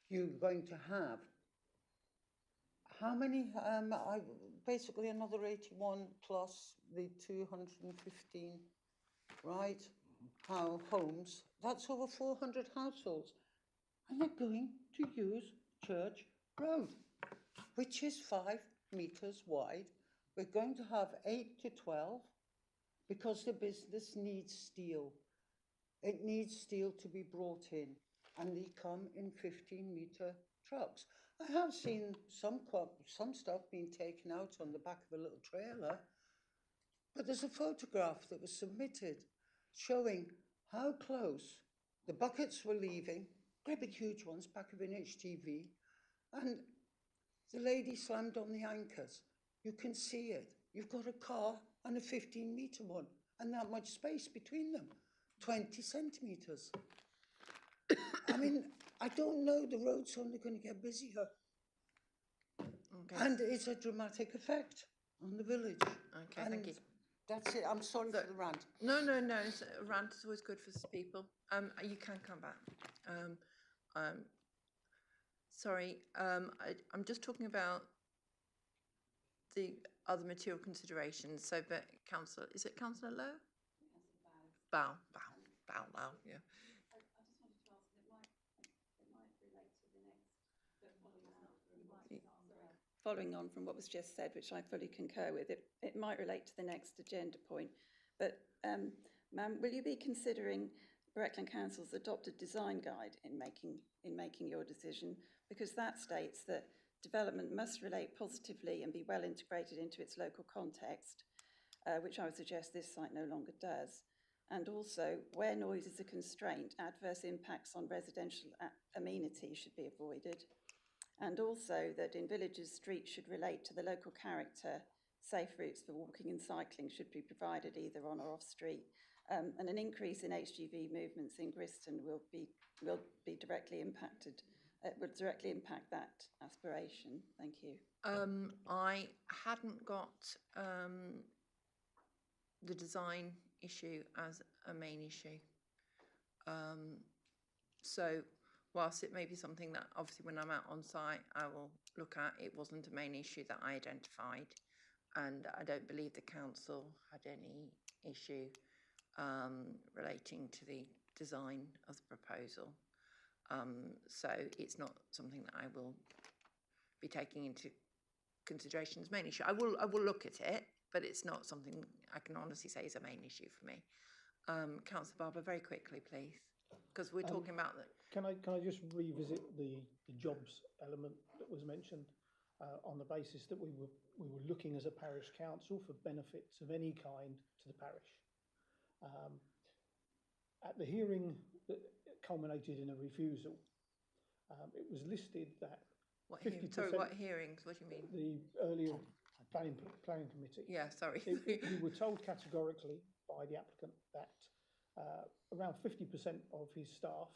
S6: You're going to have how many? Basically another 81 plus the 215, right? Homes. That's over 400 households. And they're going to use Church Road, which is 5 metres wide. We're going to have 8 to 12 because the business needs steel. It needs steel to be brought in, and they come in 15-metre trucks. I have seen some stuff being taken out on the back of a little trailer, but there's a photograph that was submitted showing how close the buckets were leaving, great big huge ones, back of an HGV, and the lady slammed on the anchors. You can see it. You've got a car and a 15-metre one, and that much space between them, 20 centimetres. I mean, I don't know, the road's only going to get busier. Okay. And it's a dramatic effect on the village.
S1: Okay, thank you.
S6: That's it. I'm sorry for the rant.
S1: No. A rant is always good for people. You can come back. Sorry. I'm just talking about the other material considerations. So, but is it Councillor Lowe? Bow. Yeah.
S11: I just wanted to ask, it might relate to the next, but following on from what was just said, which I fully concur with, it might relate to the next agenda point. But, ma'am, will you be considering Breckland Council's adopted design guide in making your decision? Because that states that development must relate positively and be well integrated into its local context, which I would suggest this site no longer does. And also, where noise is a constraint, adverse impacts on residential amenities should be avoided. And also that in villages, streets should relate to the local character. Safe routes for walking and cycling should be provided either on or off street. And an increase in HGV movements in Griston will be directly impacted. Would directly impact that aspiration. Thank you.
S1: I hadn't got the design issue as a main issue. So whilst it may be something that obviously when I'm out on site I will look at, it wasn't a main issue that I identified, and I don't believe the council had any issue relating to the design of the proposal. So it's not something that I will be taking into consideration as main issue. I will look at it, but it's not something I can honestly say is a main issue for me. Councillor Barber, very quickly, please, because we're talking about the.
S9: Can I just revisit the jobs element that was mentioned on the basis that we were looking as a parish council for benefits of any kind to the parish. At the hearing that culminated in a refusal, it was listed that
S1: What hearings? What do you mean?
S9: The earlier planning committee.
S1: Yeah, sorry.
S9: We were told categorically by the applicant that around 50% of his staff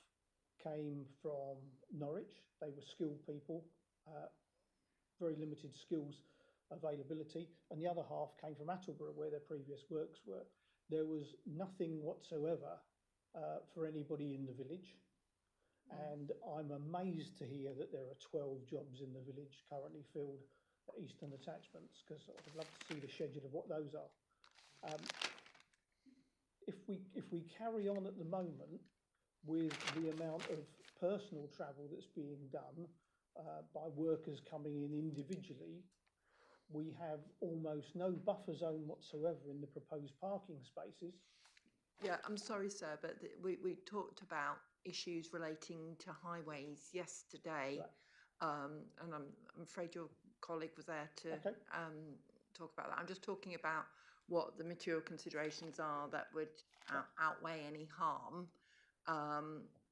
S9: came from Norwich. They were skilled people, very limited skills availability, and the other half came from Attleborough, where their previous works were. There was nothing whatsoever for anybody in the village. And I'm amazed to hear that there are 12 jobs in the village currently filled at Eastern Attachments, because I'd love to see the schedule of what those are. If we carry on at the moment with the amount of personal travel that's being done by workers coming in individually, we have almost no buffer zone whatsoever in the proposed parking spaces.
S1: Yeah, I'm sorry, sir, but we talked about issues relating to highways yesterday, right. And I'm afraid your colleague was there to talk about that. I'm just talking about what the material considerations are that would outweigh any harm.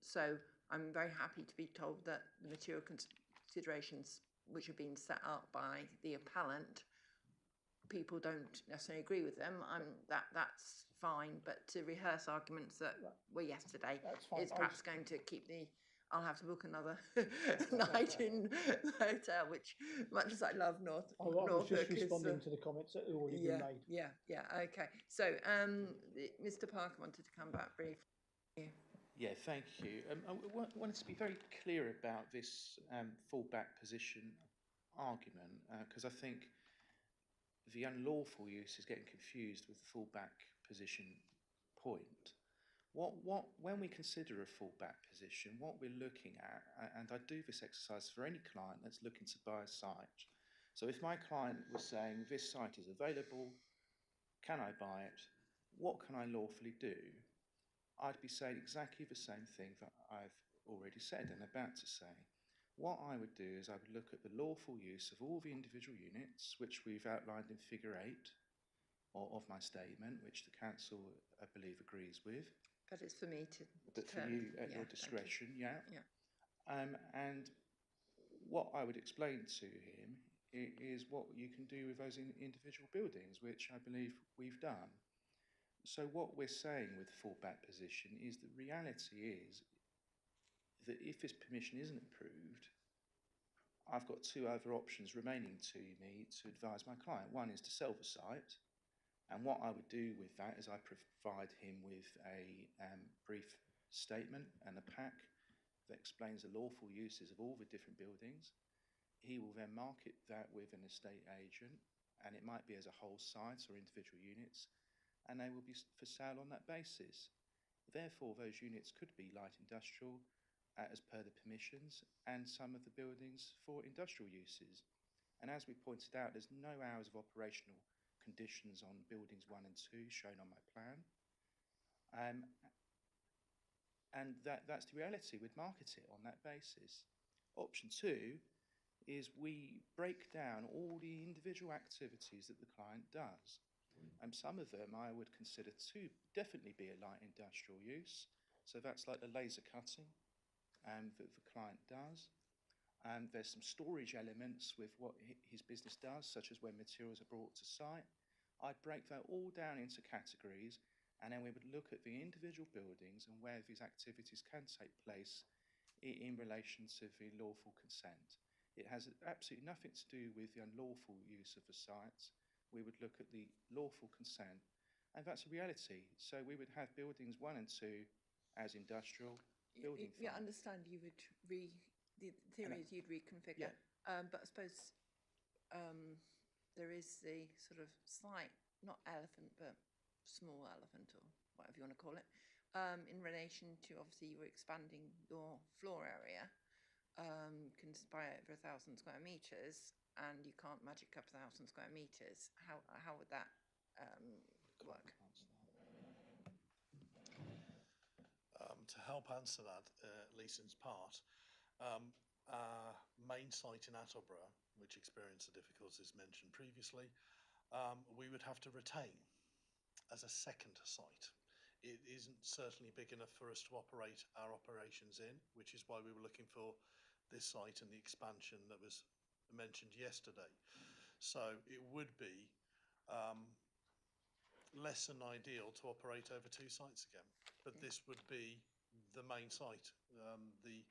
S1: So I'm very happy to be told that the material considerations which have been set up by the appellant people don't necessarily agree with them, that's fine. But to rehearse arguments that were yesterday
S9: That's fine.
S1: is perhaps going to keep the. I'll have to book another night in the hotel, which, much as I love
S9: I was just
S1: Norfolk,
S9: responding to the comments that had already been made.
S1: Yeah. Okay. So, Mr. Parker wanted to come back briefly.
S5: Yeah, thank you. I wanted to be very clear about this fallback position argument, because I think the unlawful use is getting confused with the fallback position point. When we consider a fallback position, what we're looking at, and I do this exercise for any client that's looking to buy a site. So if my client was saying, this site is available, can I buy it? What can I lawfully do? I'd be saying exactly the same thing that I've already said and about to say. What I would do is I would look at the lawful use of all the individual units, which we've outlined in figure 8 of my statement, which the council, I believe, agrees with.
S1: But it's for me to
S5: But for you, at your discretion, yeah. And what I would explain to him is what you can do with those individual buildings, which I believe we've done. So what we're saying with the fallback position is the reality is that if this permission isn't approved, I've got two other options remaining to me to advise my client. One is to sell the site, and what I would do with that is I provide him with a brief statement and a pack that explains the lawful uses of all the different buildings. He will then market that with an estate agent, and it might be as a whole site or individual units, and they will be for sale on that basis. Therefore, those units could be light industrial as per the permissions, and some of the buildings for industrial uses. And as we pointed out, there's no hours of operational conditions on buildings 1 and 2 shown on my plan. And that's the reality. We'd market it on that basis. Option 2 is we break down all the individual activities that the client does. And some of them I would consider to definitely be a light industrial use. So that's like the laser cutting that the client does. There's some storage elements with what his business does, such as when materials are brought to site. I'd break that all down into categories, and then we would look at the individual buildings and where these activities can take place in relation to the lawful consent. It has absolutely nothing to do with the unlawful use of the sites. We would look at the lawful consent, and that's a reality. So we would have buildings 1 and 2 as industrial, building 5.
S1: Yeah, I understand you would the theory is you'd reconfigure. But I suppose there is the sort of slight, not elephant, but small elephant, or whatever you want to call it, in relation to, obviously, you were expanding your floor area by over 1,000 square meters, and you can't magic up 1,000 square meters. How would that work?
S7: To help answer that, Leeson's part, our main site in Attleborough, which experienced the difficulties mentioned previously, we would have to retain as a second site. It isn't certainly big enough for us to operate our operations in, which is why we were looking for this site and the expansion that was mentioned yesterday. So it would be less than ideal to operate over 2 sites again, but this would be the main site. The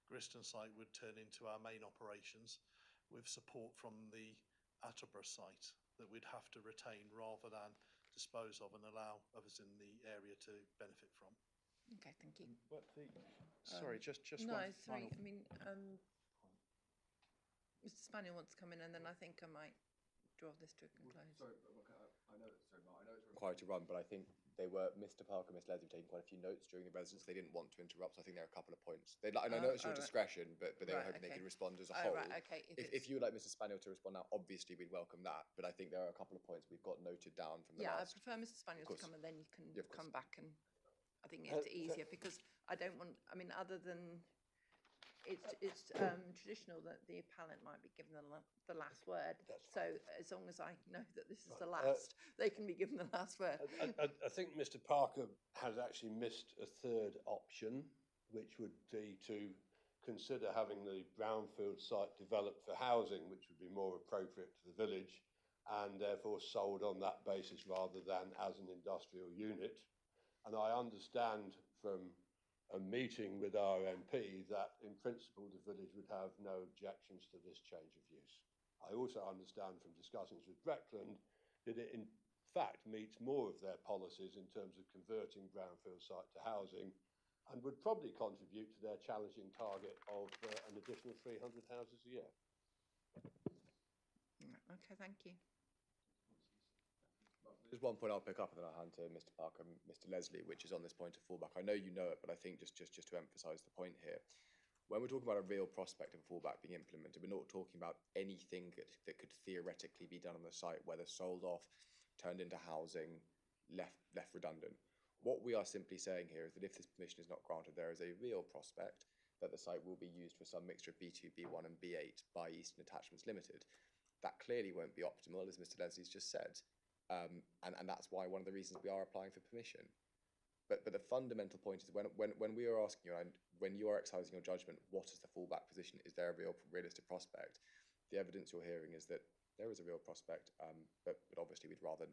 S7: Griston site would turn into our main operations with support from the Attleborough site that we'd have to retain rather than dispose of and allow others in the area to benefit from.
S1: Okay, thank you.
S5: But sorry, just
S1: no,
S5: one
S1: sorry.
S5: final
S1: I mean, Mr. Spaniel wants to come in, and then I think I might draw this to a conclusion.
S4: Sorry, I know it's required to run, but I think Mr. Parker and Miss Leslie were taking quite a few notes during the residence. They didn't want to interrupt, so I think there are a couple of points. And I know it's your discretion, but they were hoping they could respond as a whole.
S1: Right, okay.
S4: If you would like Mr. Spaniel to respond now, obviously we'd welcome that, but I think there are a couple of points we've got noted down from the last.
S1: I prefer Mr. Spaniel to come, and then you can come back, and I think it's easier, because I don't want, I mean, other than it's traditional that the appellant might be given the last word. So as long as I know that this is the last, they can be given the last word.
S8: I think Mr. Parker has actually missed a third option, which would be to consider having the brownfield site developed for housing, which would be more appropriate to the village, and therefore sold on that basis rather than as an industrial unit. And I understand from a meeting with our MP that in principle the village would have no objections to this change of use. I also understand from discussions with Breckland that it in fact meets more of their policies in terms of converting brownfield site to housing, and would probably contribute to their challenging target of an additional 300 houses a year.
S1: Okay, thank you.
S4: There's one point I'll pick up and then I'll hand to Mr. Parker and Mr. Leslie, which is on this point of fallback. I know you know it, but I think just to emphasise the point here, when we're talking about a real prospect of fallback being implemented, we're not talking about anything that could theoretically be done on the site, whether sold off, turned into housing, left redundant. What we are simply saying here is that if this permission is not granted, there is a real prospect that the site will be used for some mixture of B2, B1 and B8 by Eastern Attachments Limited. That clearly won't be optimal, as Mr. Leslie's just said. And that's why one of the reasons we are applying for permission. But the fundamental point is when we are asking you, and when you are exercising your judgment, what is the fallback position? Is there a realistic prospect? The evidence you're hearing is that there is a real prospect, but obviously we'd rather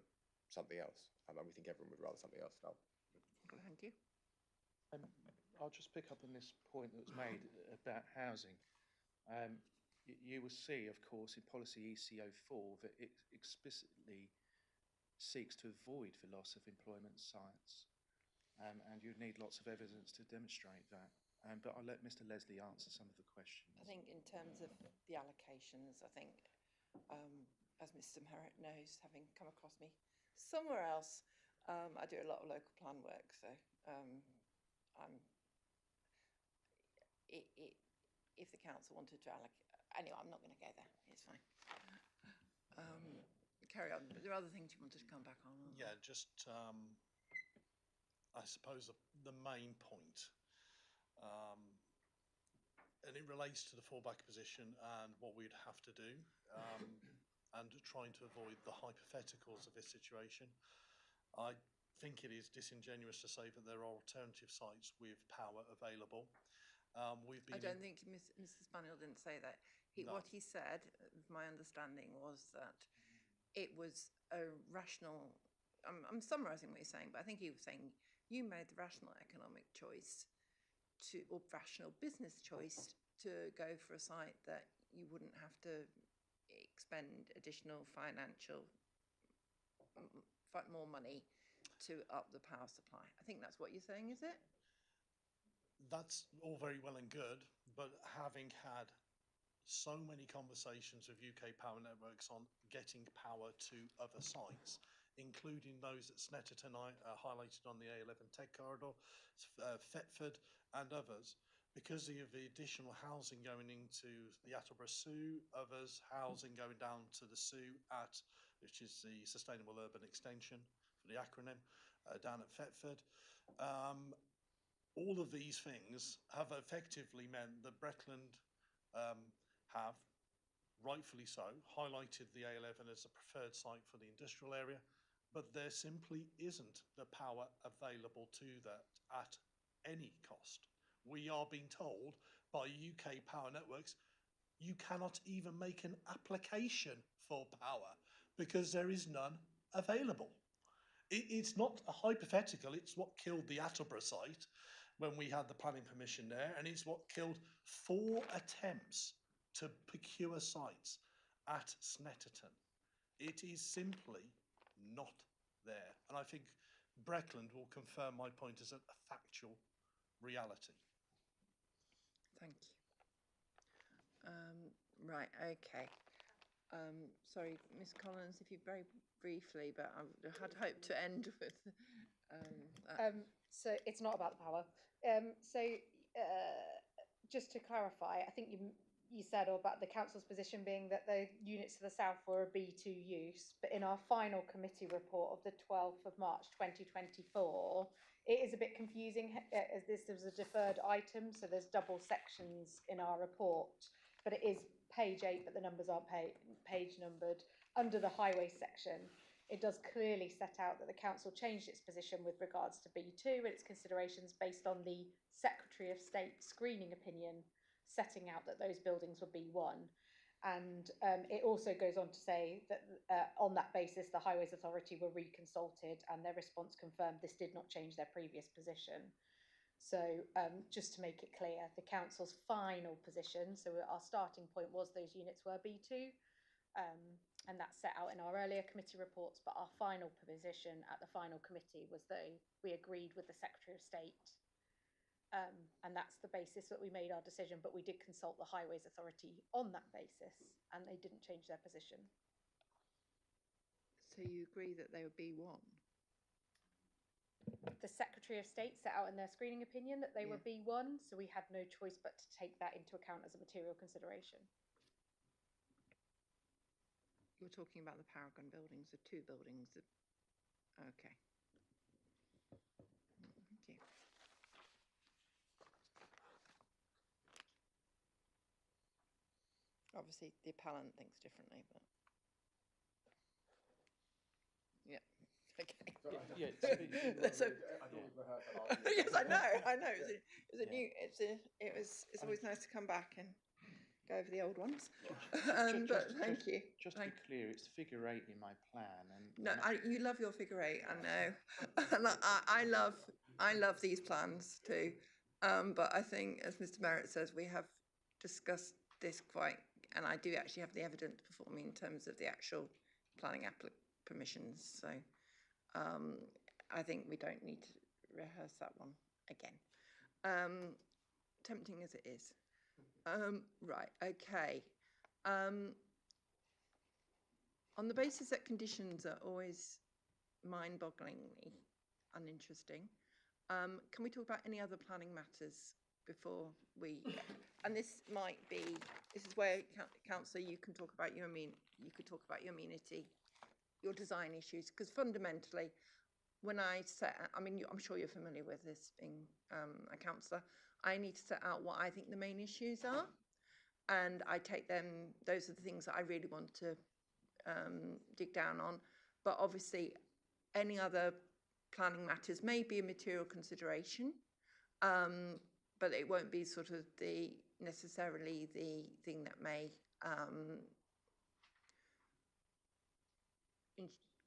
S4: something else. And we think everyone would rather something else now.
S1: Thank you.
S5: I'll just pick up on this point that was made about housing. You will see, of course, in policy EC04 that it explicitly seeks to avoid the loss of employment sites. And you'd need lots of evidence to demonstrate that. But I'll let Mr. Leslie answer some of the questions.
S1: I think in terms of the allocations, I think, as Mr. Merritt knows, having come across me somewhere else, I do a lot of local plan work, so if the council wanted to allocate, anyway, I'm not going to go there, it's fine. Carry on, but there are other things you wanted to come back on.
S7: Yeah, just, I suppose the main point, and it relates to the fallback position and what we'd have to do, and trying to avoid the hypotheticals of this situation. I think it is disingenuous to say that there are alternative sites with power available.
S1: I don't think Mr. Spaniel didn't say that.
S7: No.
S1: What he said, my understanding was that it was a rational, I'm summarising what you're saying, but I think he was saying you made the rational economic choice or rational business choice to go for a site that you wouldn't have to expend additional more money to up the power supply. I think that's what you're saying, is it?
S7: That's all very well and good, but having had so many conversations with UK Power Networks on getting power to other sites, including those at Snetterton, highlighted on the A11 Tech Corridor, Thetford and others, because of the additional housing going into the Attleborough Soo, others housing going down to the Soo which is the Sustainable Urban Extension for the acronym, down at Thetford. All of these things have effectively meant that Breckland have, rightfully so, highlighted the A11 as a preferred site for the industrial area, but there simply isn't the power available to that at any cost. We are being told by UK Power Networks, you cannot even make an application for power because there is none available. It's not a hypothetical, it's what killed the Attleborough site when we had the planning permission there, and it's what killed 4 attempts to procure sites at Snetterton. It is simply not there. And I think Breckland will confirm my point as a factual reality.
S1: Thank you. Right, okay. Sorry, Ms. Collins, if you very briefly, but I had hoped to end with
S2: So it's not about the power. Just to clarify, I think you said about the council's position being that the units to the south were a B2 use, but in our final committee report of the 12th of March 2024, it is a bit confusing as this was a deferred item, so there's double sections in our report, but it is page 8, but the numbers aren't page numbered. Under the highway section, it does clearly set out that the council changed its position with regards to B2 and its considerations based on the Secretary of State screening opinion setting out that those buildings were B1. And it also goes on to say that on that basis, the Highways Authority were reconsulted and their response confirmed this did not change their previous position. So just to make it clear, the council's final position, so our starting point was those units were B2, and that's set out in our earlier committee reports, but our final position at the final committee was that we agreed with the Secretary of State, and that's the basis that we made our decision, but we did consult the Highways Authority on that basis, and they didn't change their position.
S1: So you agree that they were B1?
S2: The Secretary of State set out in their screening opinion that they were B1, so we had no choice but to take that into account as a material consideration.
S1: You're talking about the Paragon buildings, the two buildings. Okay. Thank you. Obviously, the appellant thinks differently, but yeah. Okay.
S5: Yeah,
S1: So, yes, I know. It's always nice to come back and go over the old ones. But thank you.
S5: Just to be clear, it's figure 8 in my plan, and
S1: no, you love your figure 8. I know, and I love these plans too. But I think, as Mr. Merritt says, we have discussed this quite, and I do actually have the evidence before me in terms of the actual planning permissions. So. I think we don't need to rehearse that one again. Tempting as it is. Right, okay. On the basis that conditions are always mind-bogglingly uninteresting, can we talk about any other planning matters before we, and this is where, Councillor, you can talk about your amenity, your design issues, because fundamentally, when I I'm sure you're familiar with this being a councillor, I need to set out what I think the main issues are, and I take them, those are the things that I really want to dig down on, but obviously any other planning matters may be a material consideration, but it won't be sort of necessarily the thing that may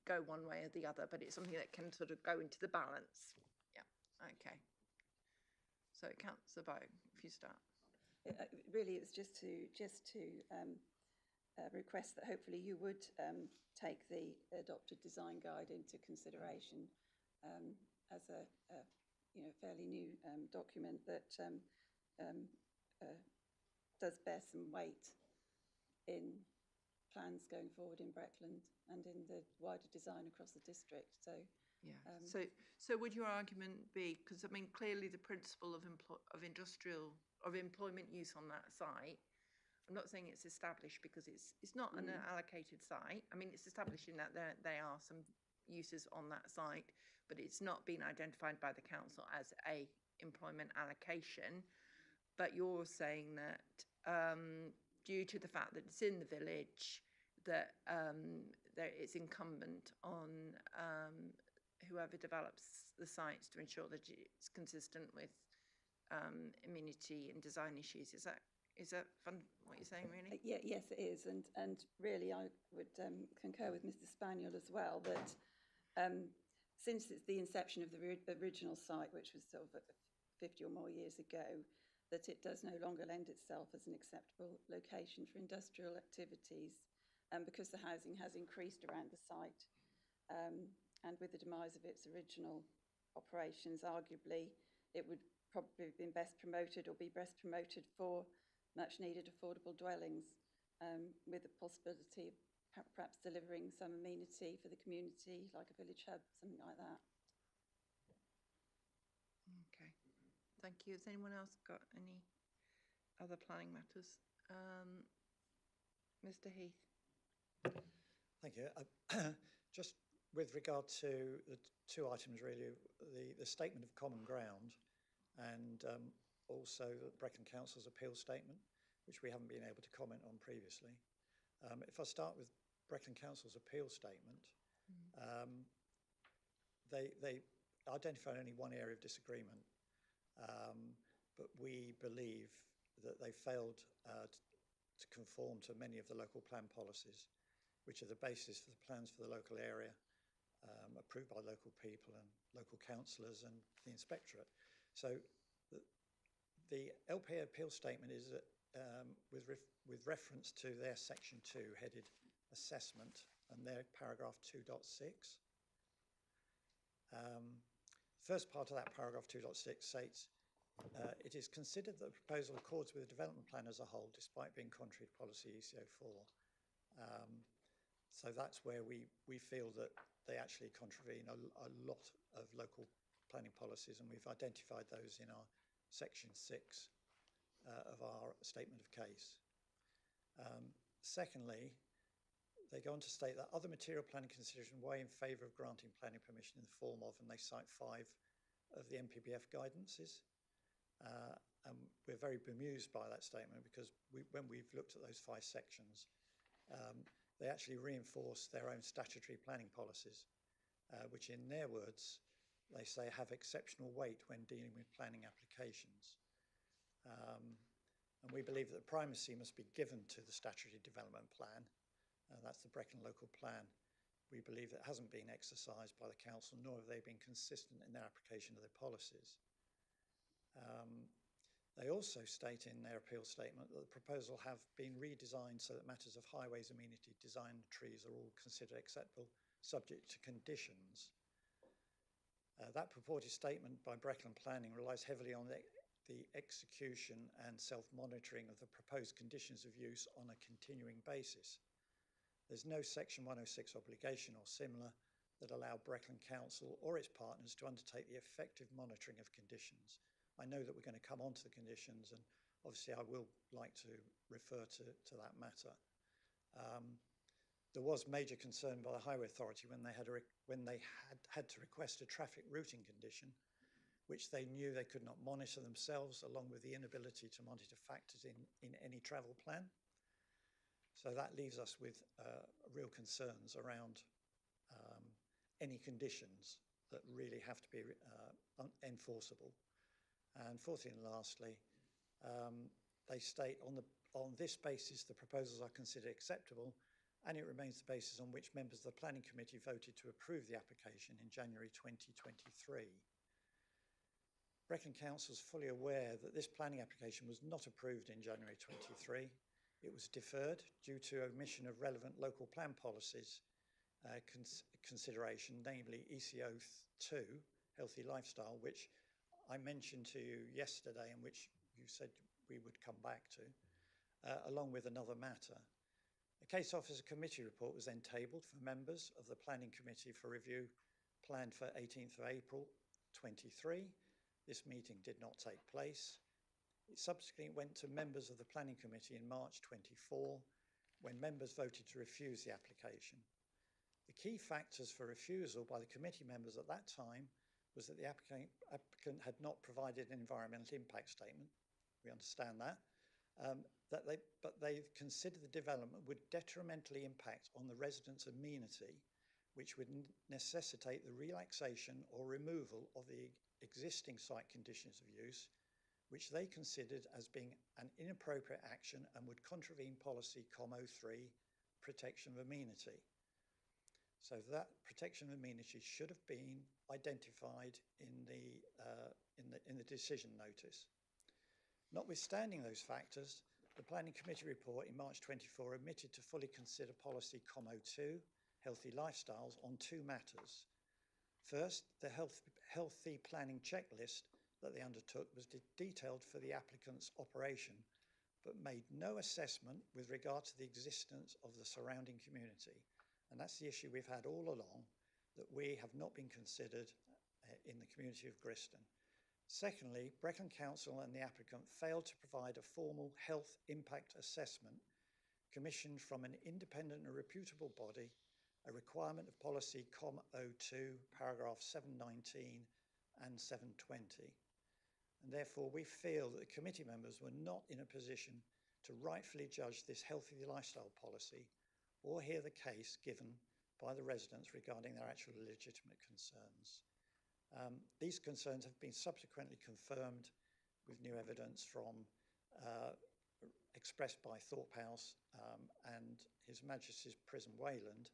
S1: go one way or the other, but it's something that can sort of go into the balance. Yeah, okay. So Councillor Bow, if you start.
S11: Really, it's just to request that hopefully you would take the adopted design guide into consideration as a fairly new document that does bear some weight in plans going forward in Breckland and in the wider design across the district. So
S1: yeah. So would your argument be, because I mean clearly the principle of employment use on that site, I'm not saying it's established because it's not an allocated site. I mean it's established in that there are some uses on that site, but it's not been identified by the council as a employment allocation. But you're saying that due to the fact that it's in the village, that it's incumbent on whoever develops the sites to ensure that it's consistent with amenity and design issues. Is that what you're saying, really?
S11: Yeah, yes, it is, and really, I would concur with Mr. Spaniel as well that since it's the inception of the original site, which was sort of 50 or more years ago, that it does no longer lend itself as an acceptable location for industrial activities, because the housing has increased around the site, and with the demise of its original operations, arguably it would probably have been best promoted for much needed affordable dwellings, with the possibility of perhaps delivering some amenity for the community, like a village hub, something like that.
S1: Okay, thank you. Has anyone else got any other planning matters? Mr. Heath.
S3: Thank you. Just with regard to the two items, really, the statement of common ground and also the Breckland Council's appeal statement, which we haven't been able to comment on previously. If I start with Breckland Council's appeal statement, they identified only one area of disagreement, but we believe that they failed to conform to many of the local plan policies, which are the basis for the plans for the local area, approved by local people and local councillors and the inspectorate. So the LPA appeal statement is that, with reference to their section 2 headed assessment and their paragraph 2.6. First part of that paragraph 2.6 states, it is considered that the proposal accords with the development plan as a whole, despite being contrary to policy ECO4. So that's where we feel that they actually contravene a lot of local planning policies, and we've identified those in our section 6 of our statement of case. Secondly, they go on to state that other material planning considerations weigh in favour of granting planning permission in the form of, and they cite 5 of the MPBF guidances. And we're very bemused by that statement because when we've looked at those 5 sections, they actually reinforce their own statutory planning policies, which in their words, they say have exceptional weight when dealing with planning applications. And we believe that primacy must be given to the statutory development plan. That's the Breckland local plan. We believe that hasn't been exercised by the council, nor have they been consistent in their application of their policies. They also state in their appeal statement that the proposal have been redesigned so that matters of highways, amenity, design, trees are all considered acceptable, subject to conditions. That purported statement by Breckland Planning relies heavily on the execution and self-monitoring of the proposed conditions of use on a continuing basis. There's no Section 106 obligation or similar that allow Breckland Council or its partners to undertake the effective monitoring of conditions. I know that we're going to come on to the conditions, and obviously I will like to refer to that matter. There was major concern by the Highway Authority when they had to request a traffic routing condition, which they knew they could not monitor themselves, along with the inability to monitor factors in any travel plan. So that leaves us with real concerns around any conditions that really have to be enforceable. And fourthly and lastly, they state on this basis the proposals are considered acceptable, and it remains the basis on which members of the Planning Committee voted to approve the application in January 2023. Breckland Council is fully aware that this planning application was not approved in January 23. It was deferred due to omission of relevant local plan policies consideration, namely ECO2, Healthy Lifestyle, which I mentioned to you yesterday and which you said we would come back to, along with another matter. A case officer committee report was then tabled for members of the Planning Committee for review, planned for 18th of April 23. This meeting did not take place. It subsequently went to members of the Planning Committee in March 24, when members voted to refuse the application. The key factors for refusal by the committee members at that time was that the applicant had not provided an environmental impact statement. We understand that. But they considered the development would detrimentally impact on the residents' amenity, which would necessitate the relaxation or removal of the existing site conditions of use, which they considered as being an inappropriate action and would contravene policy COM03, protection of amenity. So that protection of amenity should have been identified in the decision notice. Notwithstanding those factors, the Planning Committee report in March 24 omitted to fully consider policy COM02, healthy lifestyles, on 2 matters. First, the healthy planning checklist that they undertook was detailed for the applicant's operation, but made no assessment with regard to the existence of the surrounding community. And that's the issue we've had all along, that we have not been considered in the community of Griston. Secondly, Breckland Council and the applicant failed to provide a formal health impact assessment commissioned from an independent and reputable body, a requirement of policy COM02, paragraph 719 and 720. And therefore, we feel that the committee members were not in a position to rightfully judge this healthy lifestyle policy or hear the case given by the residents regarding their actual legitimate concerns. These concerns have been subsequently confirmed with new evidence from expressed by Thorpe House and His Majesty's Prison Wayland,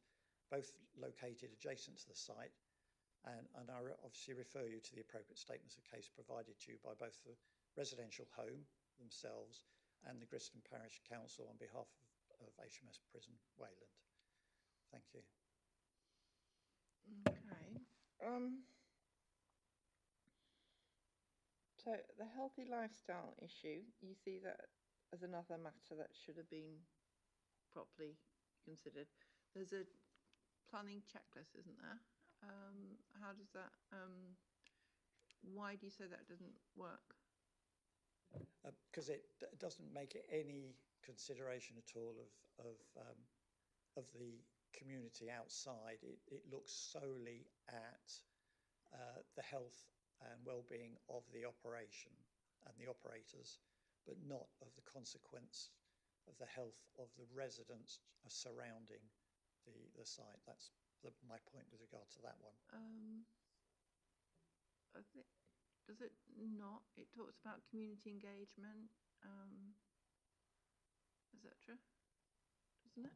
S3: both located adjacent to the site. And I obviously refer you to the appropriate statements of case provided to you by both the residential home themselves and the Griston Parish Council on behalf of HMS Prison Wayland. Thank you.
S1: Okay. So the healthy lifestyle issue, you see that as another matter that should have been properly considered. There's a planning checklist, isn't there? How does that, why do you say that doesn't work?
S3: Because it doesn't make any consideration at all of the community outside. It looks solely at the health and well-being of the operation and the operators, but not of the consequence of the health of the residents surrounding the site. That's my point with regard to that one.
S1: I think, does it not? It talks about community engagement, etc. Doesn't it?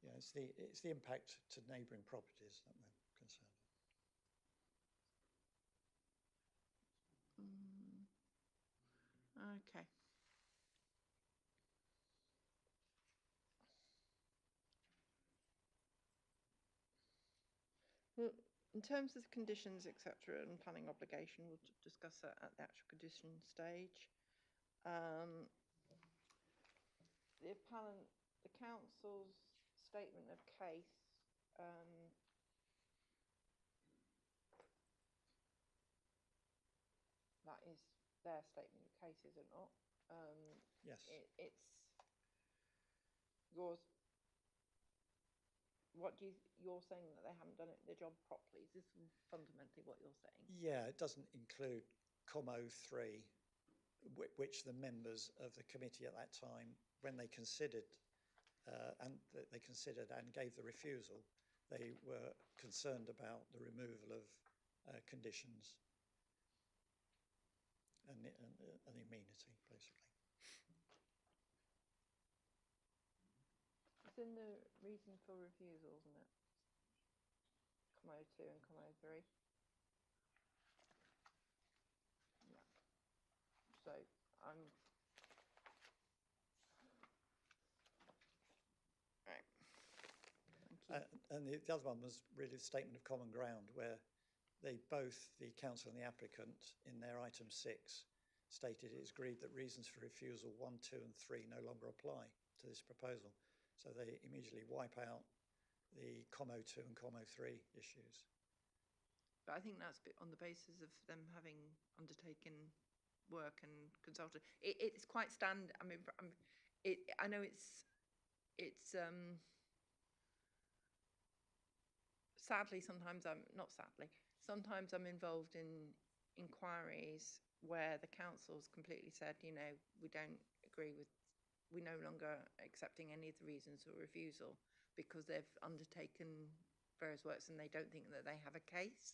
S3: Yeah, it's the impact to neighbouring properties that we're concerned with.
S1: Okay. Well, in terms of conditions, etc., and planning obligation, we'll discuss that at the actual condition stage. The council's statement of case. That is their statement of case, is it not?
S3: Yes.
S1: It's yours. What you're saying that they haven't done their job properly? Is this fundamentally what you're saying?
S3: Yeah, it doesn't include COM 03, which the members of the committee at that time, when they considered and gave the refusal, they were concerned about the removal of conditions and immunity, basically.
S1: It's in the reason for refusal, isn't it? COM 02 and COM 03. Yeah. So I'm. Right. Thank you.
S3: And the other one was really the statement of common ground, where they both, the council and the applicant, in their item 6, stated it is agreed that reasons for refusal 1, 2 and 3 no longer apply to this proposal. So they immediately wipe out the COM 02 and COM 03 issues.
S1: But I think that's on the basis of them having undertaken work and consulted. It's quite standard. I mean, I know it's sadly sometimes sometimes I'm involved in inquiries where the council's completely said, you know, we don't agree with, we're no longer accepting any of the reasons for refusal because they've undertaken various works and they don't think that they have a case.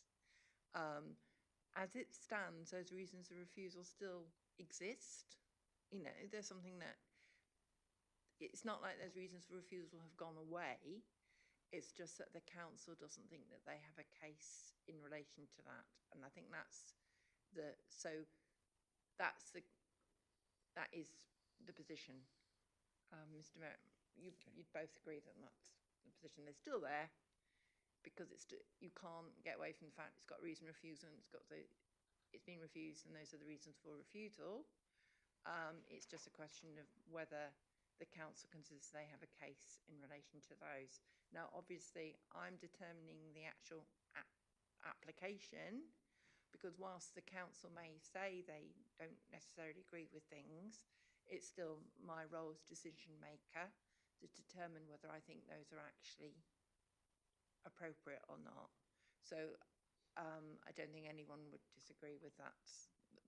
S1: As it stands, those reasons of refusal still exist. You know, there's something that, it's not like those reasons for refusal have gone away. It's just that the council doesn't think that they have a case in relation to that. And I think that is the position. Mr. Mayor, you'd both agree that that's the position. They're still there because you can't get away from the fact it's got reason refusal and it's been refused and those are the reasons for refusal. It's just a question of whether the council considers they have a case in relation to those. Now, obviously, I'm determining the actual application because whilst the council may say they don't necessarily agree with things, it's still my role as decision maker to determine whether I think those are actually appropriate or not. So I don't think anyone would disagree with that.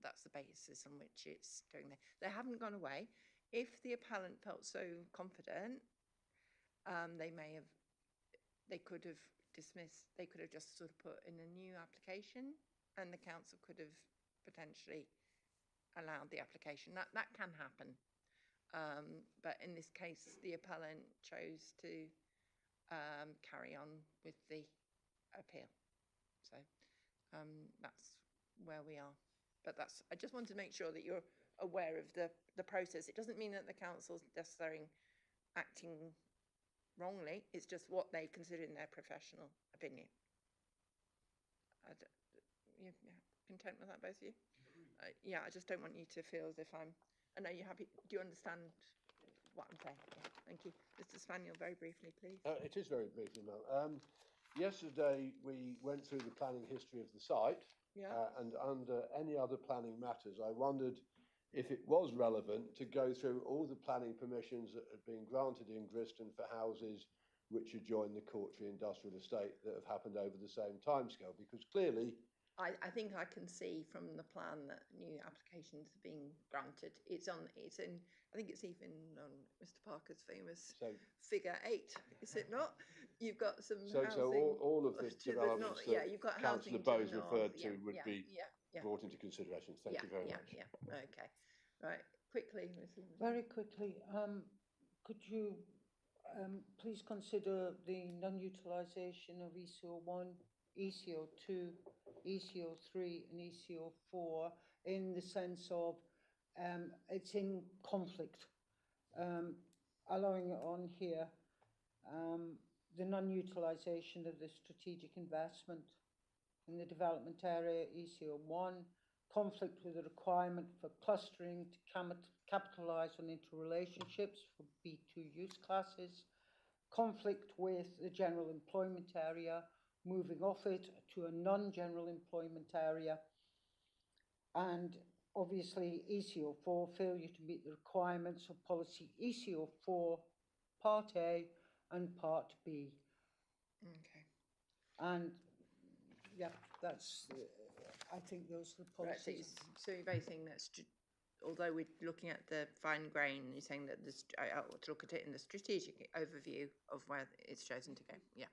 S1: That's the basis on which it's going there. They haven't gone away. If the appellant felt so confident, they could have dismissed, they could have just sort of put in a new application and the council could have potentially allowed the application. That can happen. But in this case, the appellant chose to carry on with the appeal. So that's where we are. But I just want to make sure that you're aware of the process. It doesn't mean that the council's necessarily acting wrongly. It's just what they consider in their professional opinion. You content with that, both of you? Yeah, I just don't want you to feel as if I know you're happy. Do you understand what I'm saying? Yeah, thank you. Mr. Spaniel, very briefly, please.
S8: It is very briefly, Mel. Yesterday, we went through the planning history of the site.
S1: Yeah.
S8: And under any other planning matters, I wondered if it was relevant to go through all the planning permissions that have been granted in Griston for houses which adjoin the Courtry Industrial Estate that have happened over the same timescale, because clearly...
S1: I think I can see from the plan that new applications are being granted. It's in, I think it's even on Mr. Parker's famous figure 8, is it not? You've got some housing.
S8: So all of the developments that
S1: you've got
S8: Councillor Bowes referred to would be brought into consideration. Thank you very much.
S1: Yeah, okay. Right, quickly, Ms. Limbs.
S6: Very quickly, could you please consider the non-utilisation of ECO1, ECO2, ECO3 and ECO4 in the sense of it's in conflict. Allowing it on here, the non-utilisation of the strategic investment in the development area, ECO1, conflict with the requirement for clustering to capitalise on interrelationships for B2 use classes, conflict with the general employment area, moving off it to a non-general employment area, and obviously ECO4, failure to meet the requirements of policy ECO4 Part A and Part B.
S1: Okay.
S6: And yeah, that's, I think those are the policies.
S1: Right, so you're basing that, although we're looking at the fine grain, you're saying that I ought to look at it in the strategic overview of where it's chosen to go. Yeah,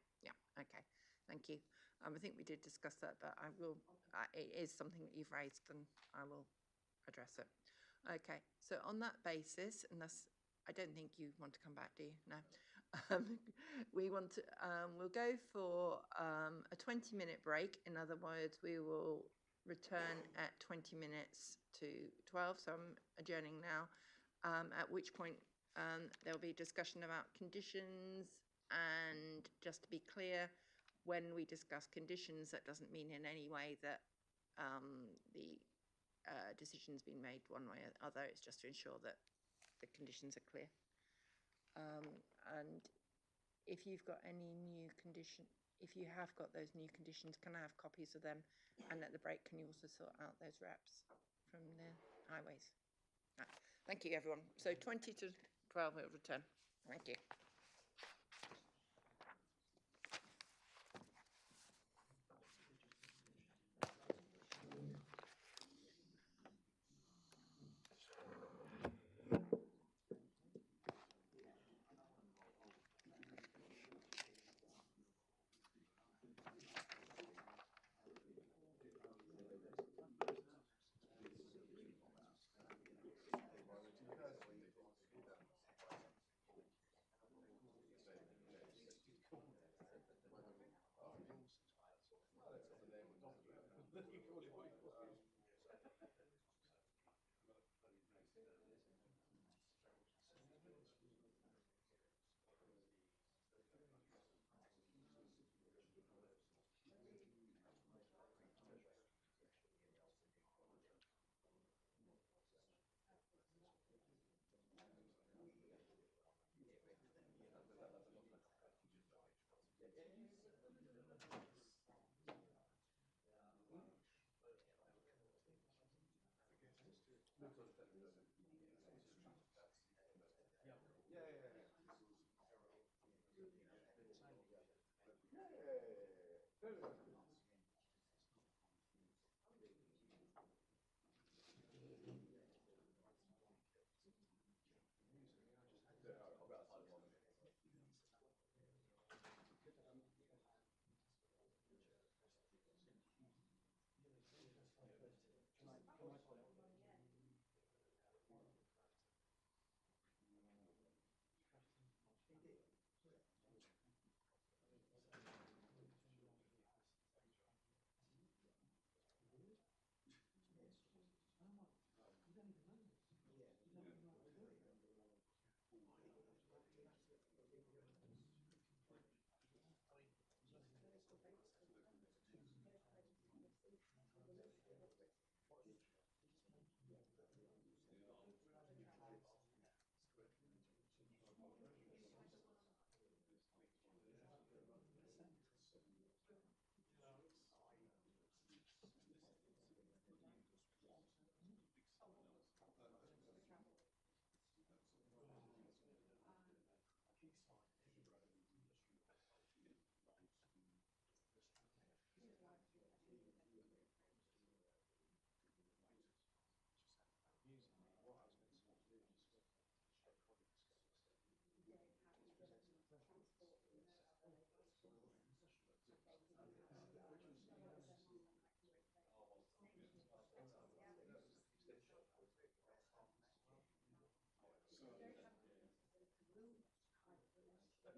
S1: okay. Thank you. I think we did discuss that, but it is something that you've raised and I will address it. Okay, so on that basis, unless, I don't think you want to come back, do you? No. We'll go for a 20-minute break. In other words, we will return at 20 minutes to 12, so I'm adjourning now, at which point there'll be a discussion about conditions. And just to be clear, when we discuss conditions, that doesn't mean in any way that the decision's been made one way or the other. It's just to ensure that the conditions are clear. And if you've got any new condition, if you have got those new conditions, can I have copies of them? And at the break, can you also sort out those reps from the highways? Right. Thank you, everyone. So 20 to 12, we'll return. Thank you.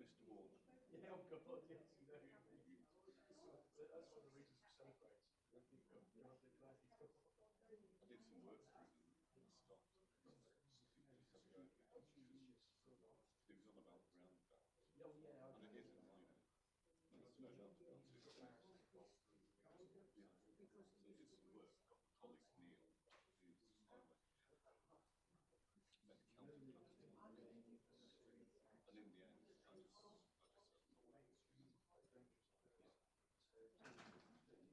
S10: Mr. Warner.
S9: Yeah, oh God, yes, you know who you mean. That's one of the reasons we celebrate.
S10: I did some work for him and stopped. Just have a go at it. It was on about the roundabout.
S9: Oh yeah,
S10: And it is a minor. No, not too. Yeah. So I did some work, got my colleague Neil, who's highway engineer, met the council manager, and in the end, I just said,
S9: yeah, we just got into recess in March. Yeah, yeah, they're making things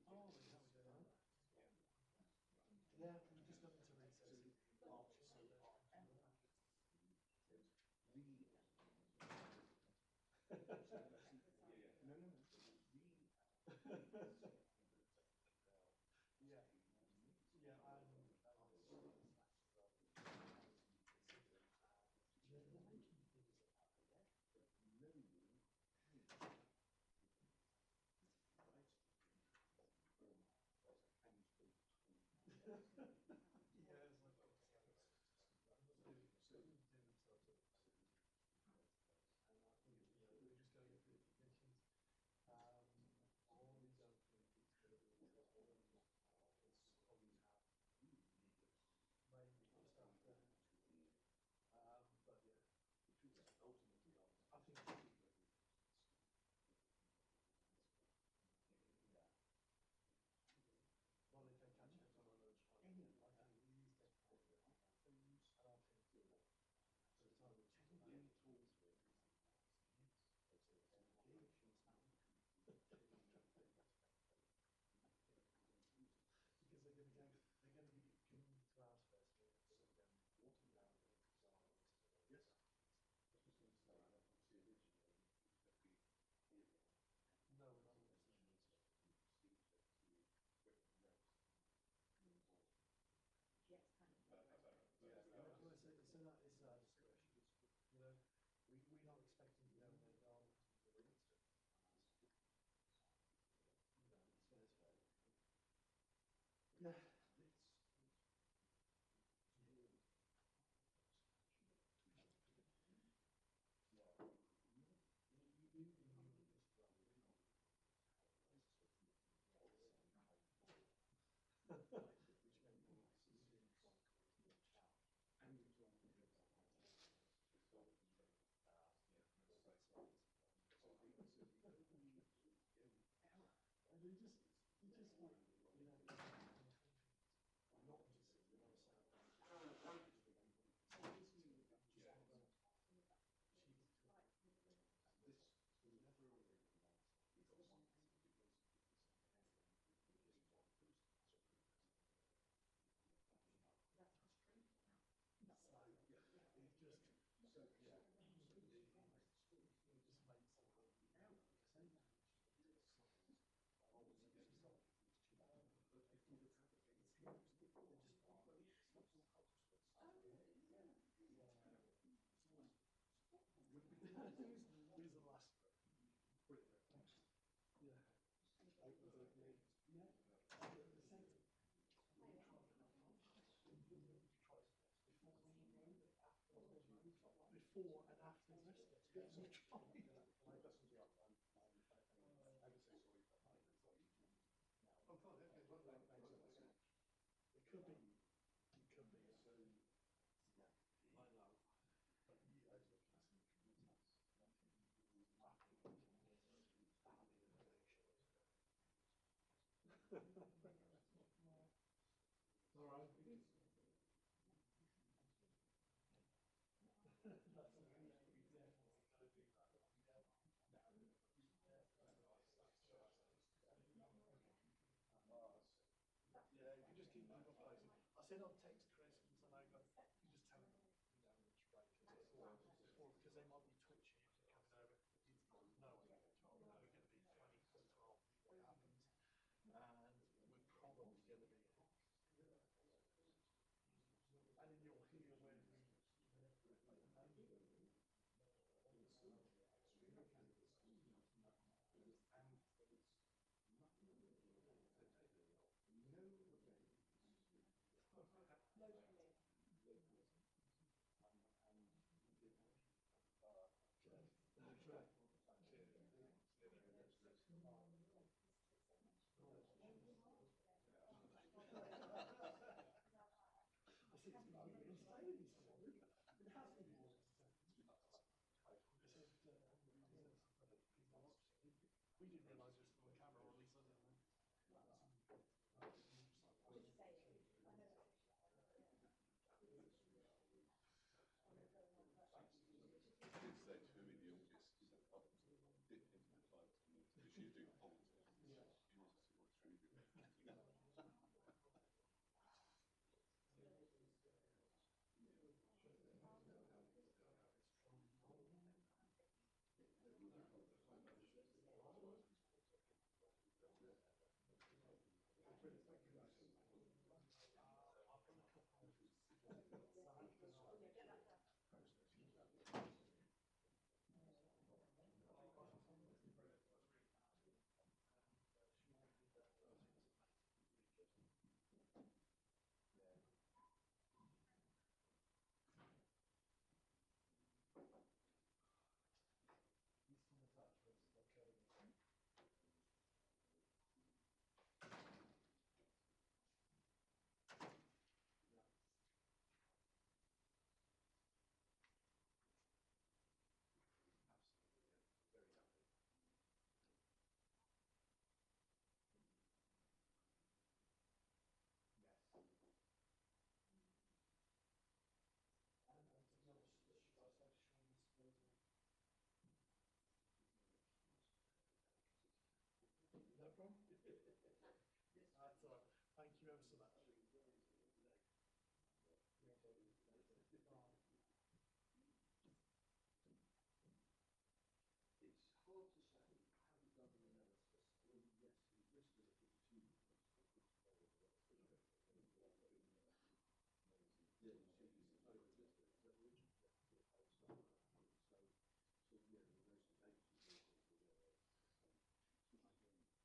S9: yeah, it's like so do themselves up. And I think we're just going through the conditions. I don't think it's going to be as warm as probably have maybe just after. But yeah, ultimately, I think. Yeah. Well, if they catch it on a lunchtime, I think it is definitely. And I think by the time we talk about it, because they're going to be coming to ours first, and then sit down and design it.
S10: yes. I was just going to say that obviously originally
S9: No, we're not. It's our discretion. You know, we're not expecting to go in there dark until the winter. You know, it's fair. Yeah. Which meant we and they just like, you know, not just want to sound so it just yeah, it just makes it who's the last brilliant yeah yeah before and after the rest of it. Oh, fine, okay, it could be, it could be. Yeah, I know. But you guys look at some committees. All right. Yeah, if you just keep them posted. I sent on text Chris and said, I got, you just tell him, you know, lunch break or because they might be twitchy if they're coming over. You've got no idea, Tom. We're going to be 20 to 12 what happens. And we're probably going to be, and then you'll hear when we,
S7: Thank you ever so much.
S8: It's hard to say. I haven't done the analysis. I mean, yes, in Bristol it took 2 years. Yeah, you see, this is over Lisbon. So originally you have to get post up. So yeah, in most cases,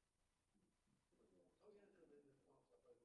S7: Oh yeah, no, the parts are both.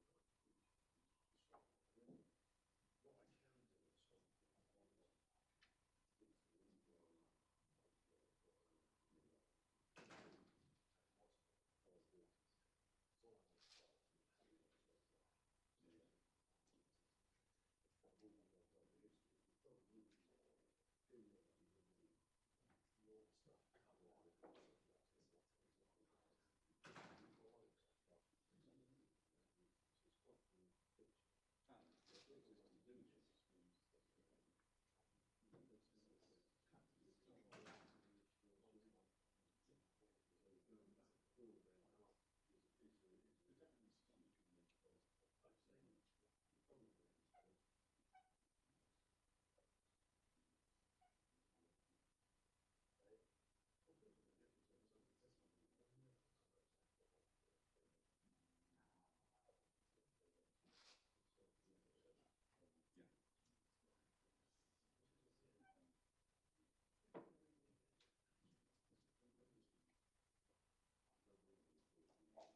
S7: What I can do is stop.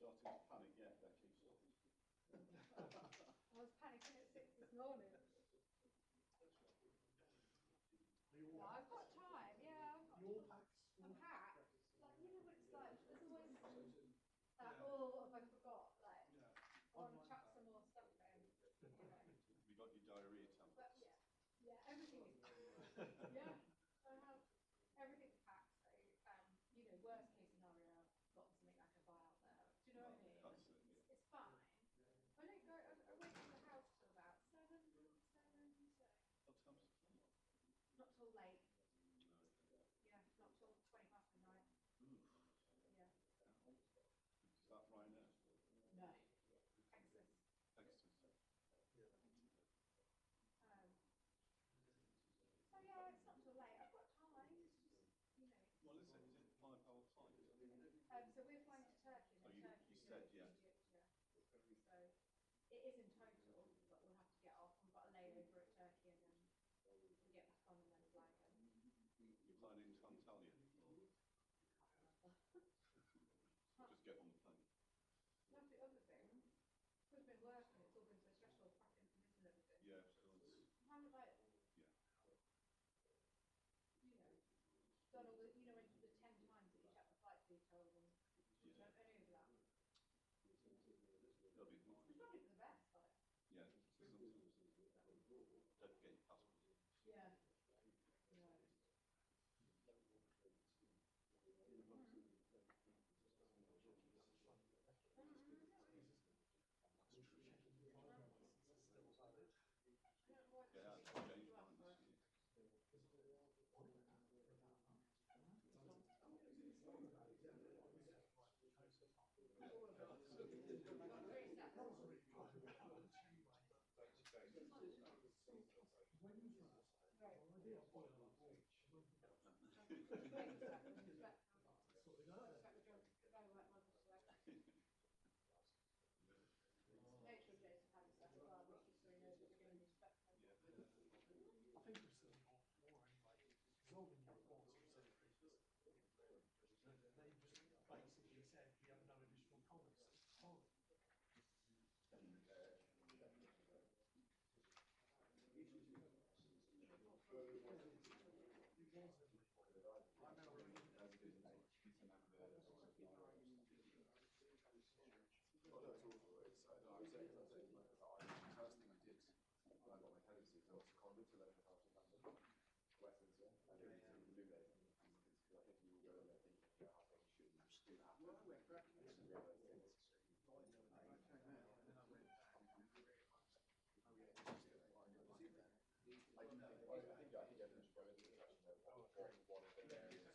S8: You're starting to panic, yeah, Becky.
S2: I was panicking at 6 this morning. No, I've got time. Yeah, I've got.
S7: Your packs.
S2: I'm packed. Like, you know what it's like. There's always that. Oh, have I forgot? Like, I want to chuck some more stuff in. You know.
S8: Have you got your diarrhea tablets?
S2: But yeah, everything is packed. Yeah, I have everything's packed. So, you know, worst case scenario, I've got something I can buy out there. Do you know what I mean?
S8: Absolutely.
S2: It's fine. I don't go. I won't leave the house till about 7.
S8: What time's the flight?
S2: Not till late.
S8: No.
S2: Yeah, not till 20 past midnight.
S8: Oof.
S2: Yeah.
S8: Is that Ryanair?
S2: No. Texas.
S8: Texas.
S7: Yeah.
S2: So yeah, it's not till late. I've got time. It's just, you know.
S8: Well, is it? Is it a 5-hour flight?
S2: So we're flying to Turkey, and then Turkey
S8: you said,
S2: to
S8: yeah.
S2: Egypt, yeah. So it is in total, but we'll have to get off. We've got a layover at Turkey, and then we get back on and then fly again.
S8: You're flying into Antalya? Just get on the plane.
S2: That's the other thing. Because we've been working, it's all been so stressful, packing for this and everything.
S8: Yeah, of course.
S2: How would I,
S8: Yeah.
S2: you know, done all the, you know, when the 10 times that you check the flight details and
S8: Yeah.
S2: any of that.
S8: They'll be fine.
S2: It's probably for the best, like.
S8: Yeah. Don't forget your passport.
S2: Yeah. No.
S8: Yeah, it's changed mine this year.
S2: Make sure Jason has stuff as well, just so he knows that we're going to respect him.
S7: I think we've seen it all before anyway. Because all the new reports have said previously. They just basically said we have no additional comments. Fine.
S4: Well, no, it's awful. It's, I was saying, the first thing I did when I got my tenancy, I went to conduit to learn how to handle Westminster. I did it through Blue Day. Because I think you will go in there thinking, you know, how things should happen.
S10: Well, I went back and
S4: And realise things. I think everyone should go into it and actually know what are the areas.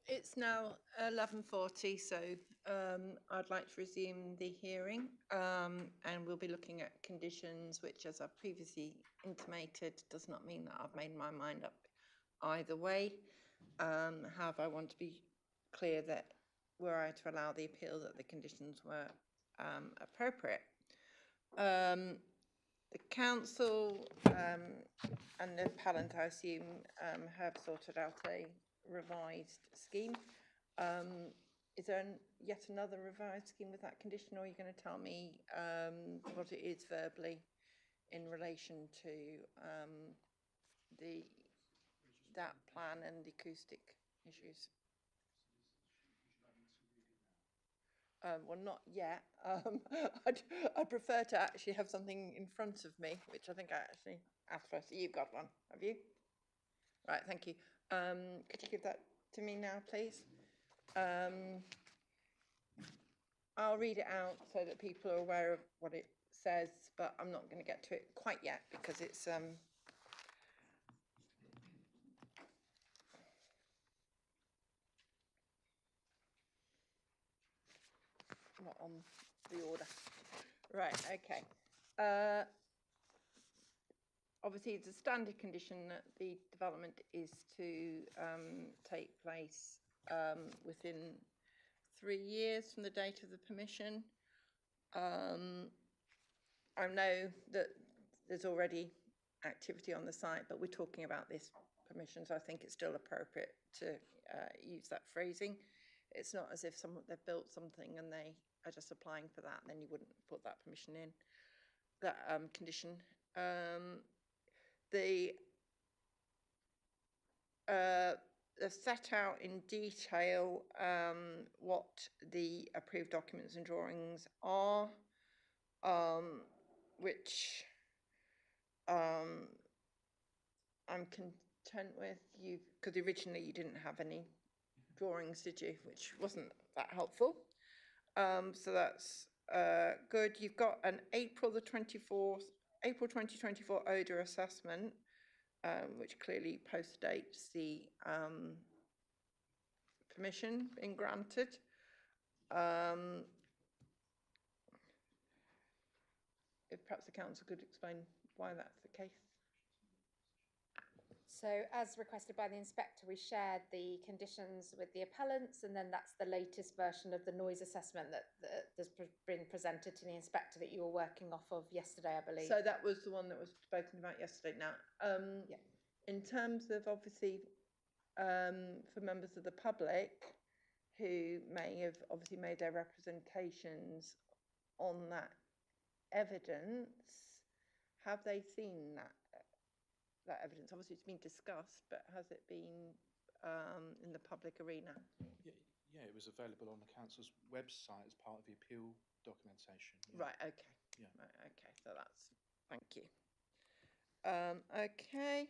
S1: It's now 11:40, so I'd like to resume the hearing, and we'll be looking at conditions, which, as I've previously intimated, does not mean that I've made my mind up either way. However, I want to be clear that were I to allow the appeal, that the conditions were appropriate. The council and the appellant, I assume, have sorted out a revised scheme. Is there yet another revised scheme with that condition, or are you going to tell me what it is verbally in relation to that plan and the acoustic issues? Well, not yet. I'd prefer to actually have something in front of me, which I think I actually asked for. So you've got one, have you? Right, thank you. Could you give that to me now, please? I'll read it out so that people are aware of what it says, but I'm not going to get to it quite yet because it's not on the order. Right, okay. Obviously, it's a standard condition that the development is to take place within 3 years from the date of the permission. I know that there's already activity on the site, but we're talking about this permission, so I think it's still appropriate to use that phrasing. It's not as if they've built something and they are just applying for that, and then you wouldn't put that permission in, that condition. They're set out in detail what the approved documents and drawings are, which I'm content with. Because originally you didn't have any drawings, did you? Which wasn't that helpful. So that's good. You've got an April 2024 odour assessment, which clearly postdates the permission being granted. If perhaps the council could explain why that's the case.
S2: So as requested by the inspector, we shared the conditions with the appellants, and then that's the latest version of the noise assessment that has been presented to the inspector that you were working off of yesterday, I believe.
S1: So that was the one that was spoken about yesterday. Now,
S2: yeah.
S1: In terms of obviously for members of the public who may have obviously made their representations on that evidence, have they seen that evidence? Obviously, it's been discussed, but has it been in the public arena?
S5: Yeah, it was available on the council's website as part of the appeal documentation. Yeah.
S1: Right. Okay.
S5: Yeah.
S1: Right, okay. So that's. Thank you. Okay.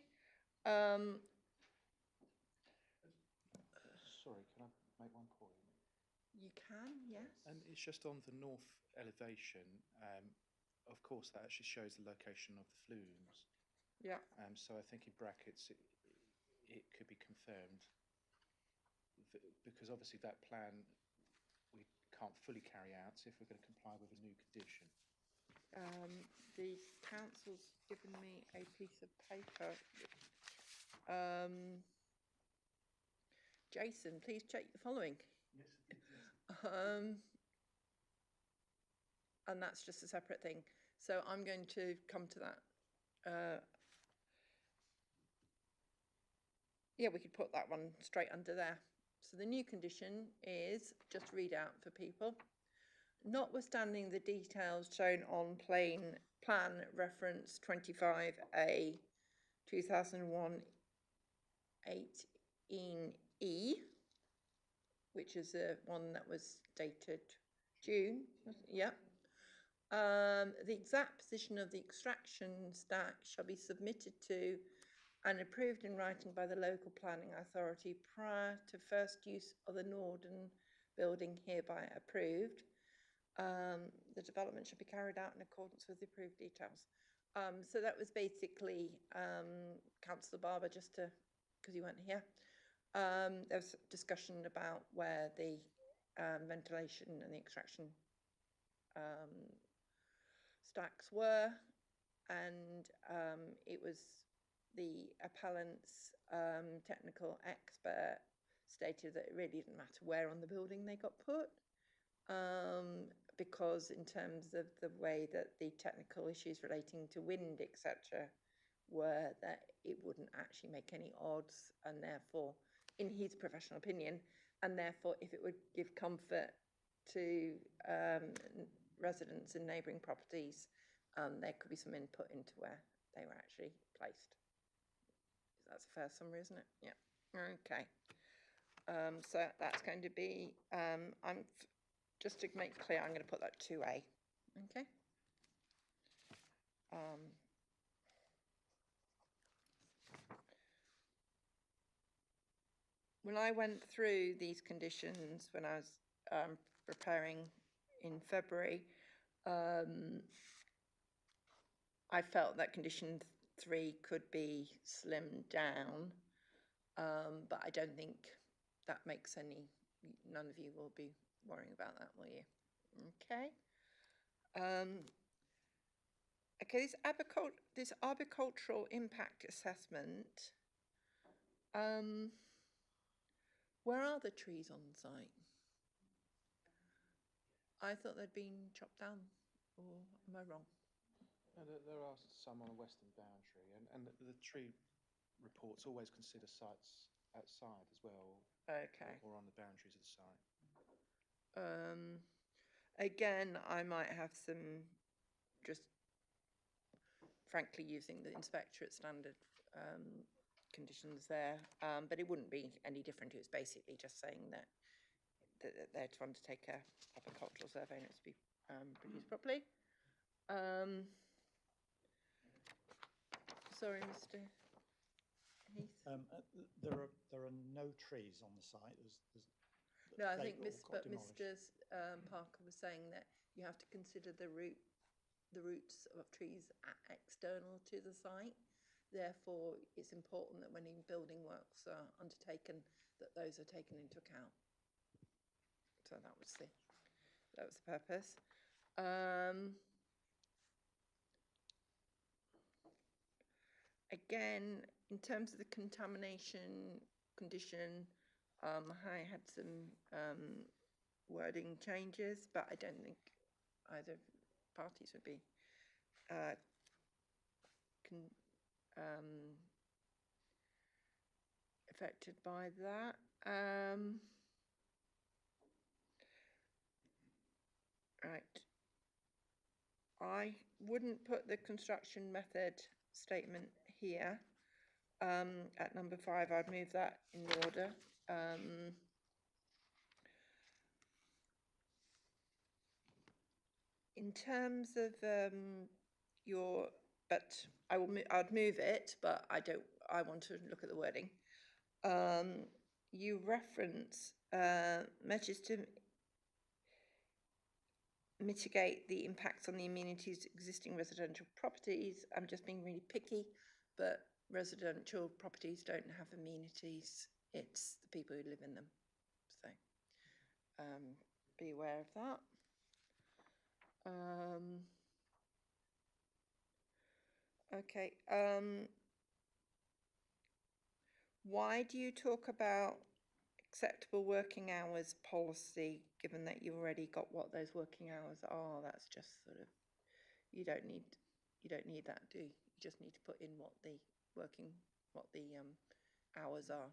S5: Sorry, can I make one point?
S1: You can, yes.
S5: And it's just on the north elevation. Of course, that actually shows the location of the flumes.
S1: Yeah.
S5: So I think in brackets it could be confirmed because obviously that plan we can't fully carry out if we're going to comply with a new condition.
S1: The council's given me a piece of paper. Jason, please check the following.
S5: Yes, it is.
S1: And that's just a separate thing. So I'm going to come to that yeah, we could put that one straight under there. So the new condition is, just read out for people, notwithstanding the details shown on plan reference 25A 2001 18E, which is the one that was dated June, yeah. The exact position of the extraction stack shall be submitted to and approved in writing by the local planning authority prior to first use of the Norden building hereby approved. The development should be carried out in accordance with the approved details. So that was basically Councillor Barber, just to, because you weren't here, there was discussion about where the ventilation and the extraction stacks were, and it was the appellant's technical expert stated that it really didn't matter where on the building they got put, because in terms of the way that the technical issues relating to wind, etc., were that it wouldn't actually make any odds, and therefore, in his professional opinion, and therefore, if it would give comfort to residents in neighbouring properties, there could be some input into where they were actually placed. That's a fair summary, isn't it? Yeah. Okay. So that's going to be, just to make clear, I'm going to put that 2A. Okay. When I went through these conditions when I was preparing in February, I felt that condition 3 could be slimmed down, but I don't think that makes any, none of you will be worrying about that, will you? Okay. Okay, this arboricultural impact assessment, where are the trees on site? I thought they'd been chopped down, or am I wrong?
S5: No, there are some on the western boundary, and the tree reports always consider sites outside as well,
S1: Okay.
S5: or on the boundaries of the site.
S1: Again, I might have some, just frankly using the inspectorate standard conditions there, but it wouldn't be any different. It was basically just saying that they're to undertake a agricultural survey and it's to be produced properly. Sorry, Mr. Heath.
S3: There are no trees on the site.
S1: No, I think Mr. Parker was saying that you have to consider the roots of trees external to the site. Therefore, it's important that when building works are undertaken, that those are taken into account. So that was the purpose. Again, in terms of the contamination condition, I had some wording changes, but I don't think either parties would be affected by that. Right. I wouldn't put the construction method statement here. At number 5, I'd move that in order. In terms of I'd move it, but I want to look at the wording. You reference measures to mitigate the impacts on the amenities of existing residential properties. I'm just being really picky, but residential properties don't have amenities. It's the people who live in them. So be aware of that. Okay. Why do you talk about acceptable working hours policy, given that you've already got what those working hours are? That's just sort of, you don't need you don't need that, do you? You just need to put in what the hours are.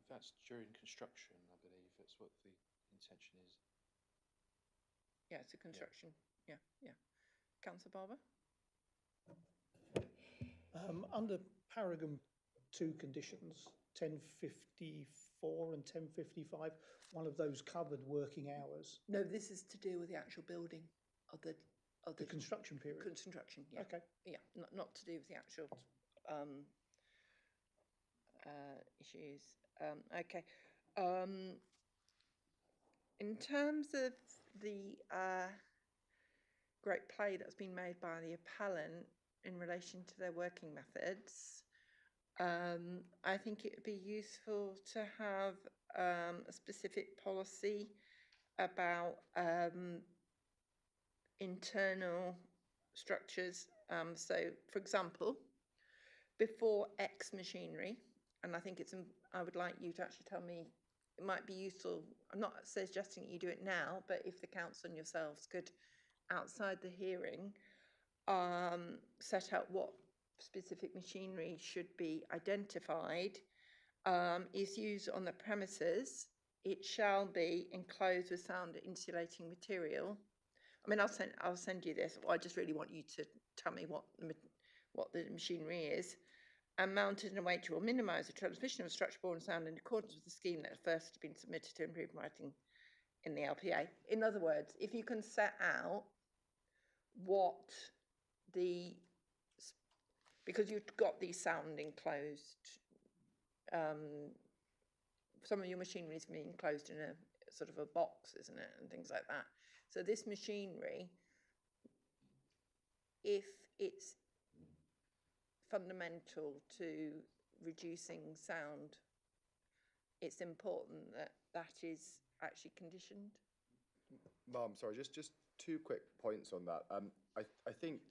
S5: That's during construction, I believe. That's what the intention is.
S1: Yeah, it's a construction. Yeah. Councillor Barber?
S9: Under paragraph 2 conditions, 1054 and 1055, one of those covered working hours.
S1: No, this is to do with the actual building of the
S9: construction period.
S1: Construction, yeah.
S9: Okay.
S1: Yeah, not to do with the actual issues. Okay. In terms of the great play that's been made by the appellant in relation to their working methods, I think it would be useful to have a specific policy about internal structures. So, for example, before X machinery, and I think I would like you to actually tell me, it might be useful, I'm not suggesting you do it now, but if the council and yourselves could, outside the hearing, set out what specific machinery should be identified, is used on the premises, it shall be enclosed with sound insulating material. I mean, I'll send you this. I just really want you to tell me what the machinery is, and mounted in a way to minimise the transmission of structure-borne sound in accordance with the scheme that first has been submitted to improve writing in the LPA. In other words, if you can set out what because you've got these sound enclosed, some of your machinery is being enclosed in a sort of a box, isn't it, and things like that. So this machinery, if it's fundamental to reducing sound, it's important that that is actually conditioned.
S4: Ma'am, sorry, just two quick points on that. I think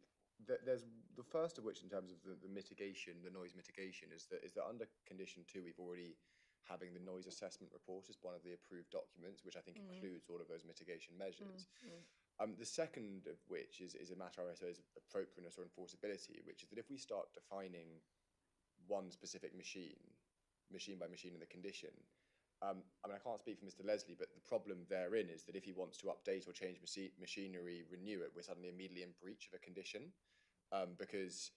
S4: that there's the first of which, in terms of the mitigation, the noise mitigation, is that under condition 2, we've already having the noise assessment report as one of the approved documents, which I think includes all of those mitigation measures. The second of which is a matter, I suppose, of appropriateness or enforceability, which is that if we start defining one specific machine by machine in the condition, I mean, I can't speak for Mr. Leslie, but the problem therein is that if he wants to update or change machinery, renew it, we're suddenly immediately in breach of a condition, because,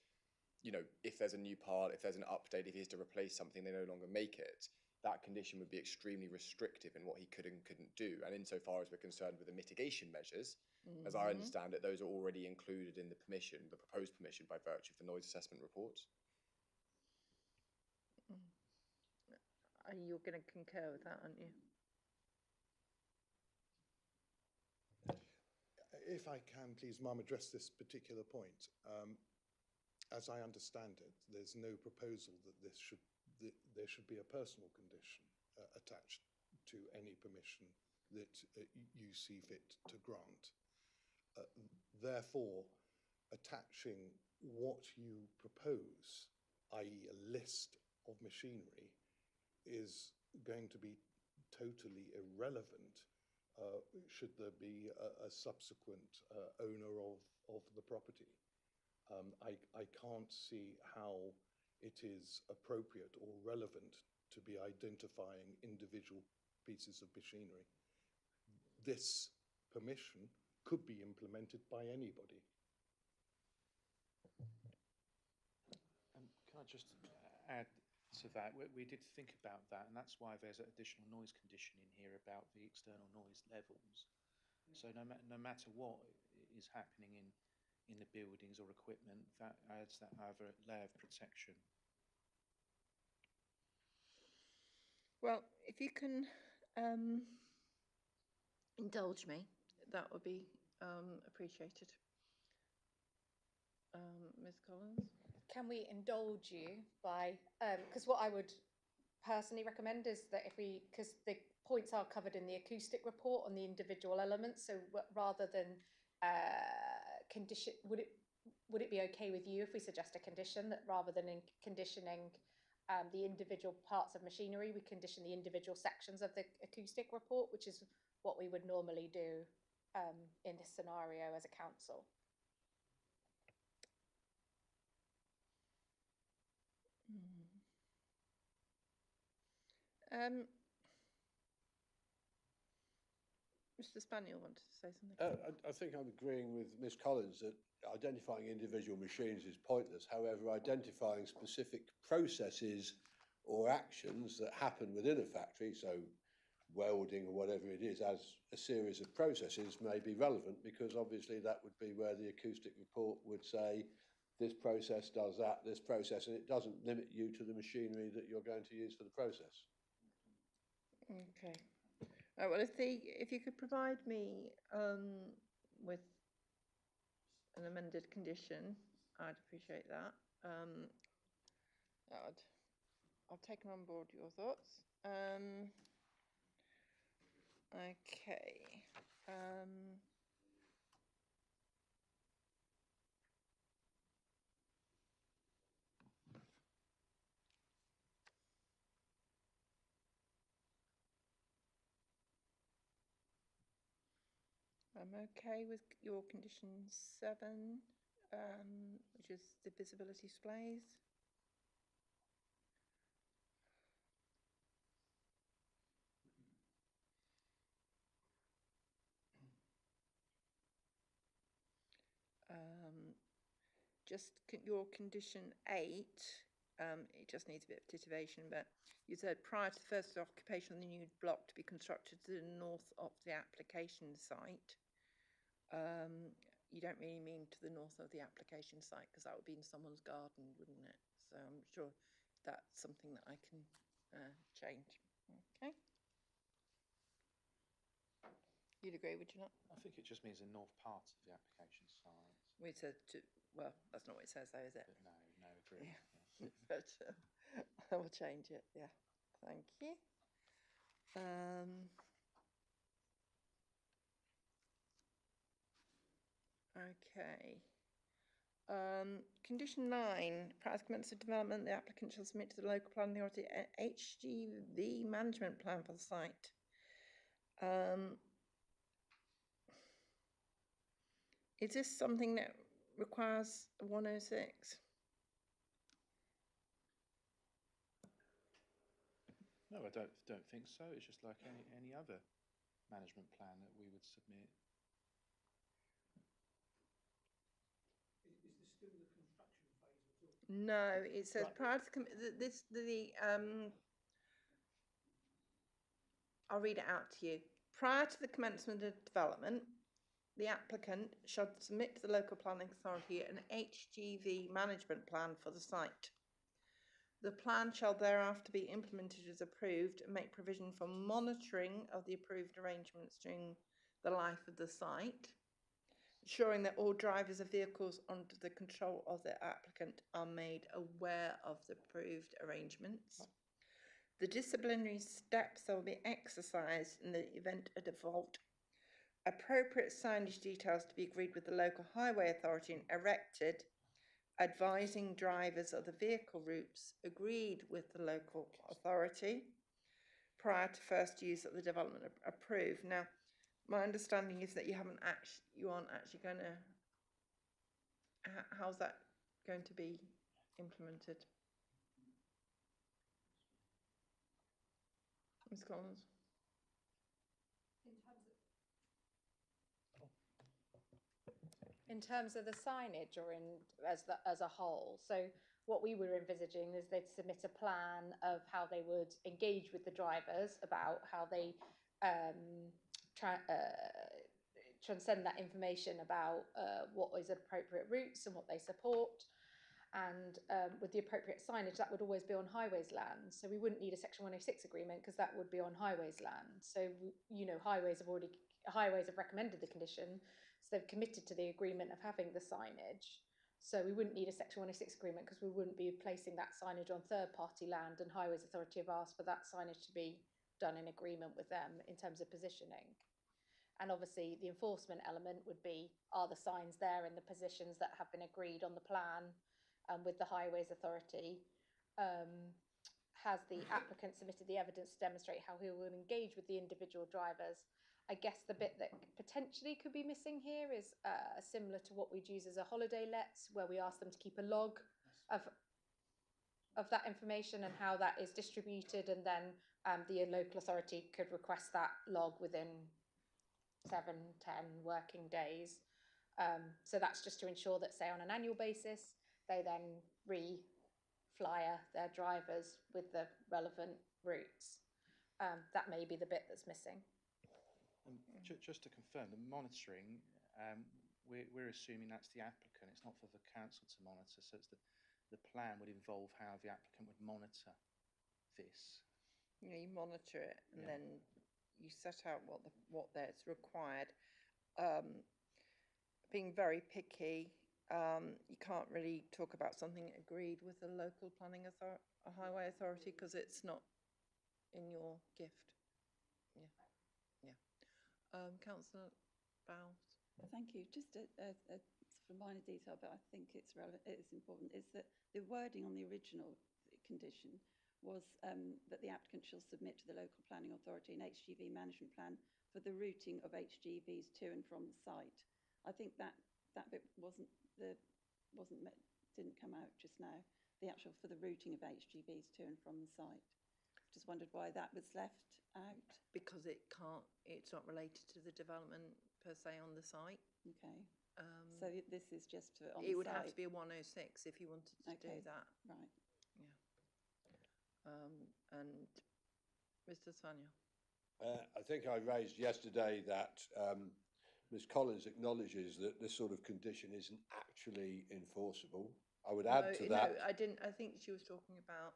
S4: you know, if there's a new part, if there's an update, if he has to replace something, they no longer make it. That condition would be extremely restrictive in what he could and couldn't do. And insofar as we're concerned with the mitigation measures, as I understand it, those are already included in the permission, the proposed permission, by virtue of the noise assessment reports.
S1: You're going to concur with that, aren't you?
S7: If I can, please, Ma'am, address this particular point. As I understand it, there's no proposal that there should be a personal condition attached to any permission that you see fit to grant. Therefore, attaching what you propose, i.e. a list of machinery, is going to be totally irrelevant should there be a subsequent owner of the property. I can't see how it is appropriate or relevant to be identifying individual pieces of machinery. This permission could be implemented by anybody.
S5: Can I just add to that? We did think about that, and that's why there's an additional noise condition in here about the external noise levels. So no matter what is happening in the buildings or equipment, that adds that other layer of protection.
S1: Well, if you can indulge me, that would be appreciated. Ms. Collins?
S2: Can we indulge you by, because what I would personally recommend is that because the points are covered in the acoustic report on the individual elements, so rather than condition, would it be okay with you if we suggest a condition that rather than conditioning the individual parts of machinery, we condition the individual sections of the acoustic report, which is what we would normally do in this scenario as a council?
S1: Mr. Spaniel wanted to say something.
S8: I think I'm agreeing with Ms. Collins that identifying individual machines is pointless. However, identifying specific processes or actions that happen within a factory, so welding or whatever it is, as a series of processes may be relevant, because obviously that would be where the acoustic report would say this process does that, this process, and it doesn't limit you to the machinery that you're going to use for the process.
S1: Okay. Right, well, if you could provide me with an amended condition, I'd appreciate that. I've taken on board your thoughts. Okay. I'm okay with your condition 7, which is the visibility displays. Just your condition 8, it just needs a bit of titillation, but you said prior to the first occupation of the new block to be constructed to the north of the application site. You don't really mean to the north of the application site, because that would be in someone's garden, wouldn't it? So I'm sure that's something that I can change. Okay. You'd agree, would you not?
S5: I think it just means the north part of the application site.
S1: We said to, well, that's not what it says though, is it?
S5: But no, agree.
S1: Yeah.
S5: Yeah.
S1: But I will change it, yeah. Thank you. Okay. Condition 9, prior to commence of development, the applicant shall submit to the local planning authority an HGV management plan for the site. Is this something that requires 106?
S5: No, I don't think so. It's just like any other management plan that we would submit.
S9: Is this still the construction phase we're talking?
S1: No, it says
S9: Right.
S1: prior to I'll read it out to you. Prior to the commencement of development, the applicant shall submit to the local planning authority an HGV management plan for the site. The plan shall thereafter be implemented as approved and make provision for monitoring of the approved arrangements during the life of the site, ensuring that all drivers of vehicles under the control of the applicant are made aware of the approved arrangements. The disciplinary steps that will be exercised in the event of default. Appropriate signage details to be agreed with the local highway authority and erected, advising drivers of the vehicle routes agreed with the local authority prior to first use of the development approved. Now, my understanding is that you aren't actually going to. How's that going to be implemented, Ms. Collins?
S2: In terms of the signage, or as a whole. So what we were envisaging is they'd submit a plan of how they would engage with the drivers about how they transcend that information about what is appropriate routes and what they support. And with the appropriate signage, that would always be on highways land. So we wouldn't need a Section 106 agreement, because that would be on highways land. So, highways have recommended the condition, so they've committed to the agreement of having the signage. So we wouldn't need a Section 106 agreement, because we wouldn't be placing that signage on third-party land, and Highways Authority have asked for that signage to be done in agreement with them in terms of positioning. And obviously the enforcement element would be, are the signs there in the positions that have been agreed on the plan with the Highways Authority? Has the applicant submitted the evidence to demonstrate how he will engage with the individual drivers? I guess the bit that potentially could be missing here is similar to what we'd use as a holiday lets, where we ask them to keep a log of that information and how that is distributed, and then the local authority could request that log within 7, 10 working days. So that's just to ensure that, say, on an annual basis, they then re-flyer their drivers with the relevant routes. That may be the bit that's missing.
S5: Just to confirm, the monitoring, we're assuming that's the applicant. It's not for the council to monitor. So it's the plan would involve how the applicant would monitor this.
S1: You monitor it, and
S5: Yeah.
S1: then you set out what that's required. Being very picky, you can't really talk about something agreed with the local planning highway authority because it's not in your gift. Yeah, yeah. Councillor Bowles.
S11: Thank you. Just a sort of minor detail, but I think it's relevant. It's important. Is that the wording on the original condition was that the applicant shall submit to the local planning authority an HGV management plan for the routing of HGVs to and from the site. I think that bit didn't come out just now. The actual for the routing of HGVs to and from the site. Just wondered why that was left out.
S1: Because it's not related to the development per se on the site.
S11: Okay. So this is just for on
S1: it
S11: the
S1: would
S11: site.
S1: have to be a 106 if you wanted to do that.
S11: Right.
S1: Yeah. And Mr. Svania.
S8: I think I raised yesterday that Ms Collins acknowledges that this sort of condition isn't actually enforceable. I would add to that.
S1: No, I didn't. I think she was talking about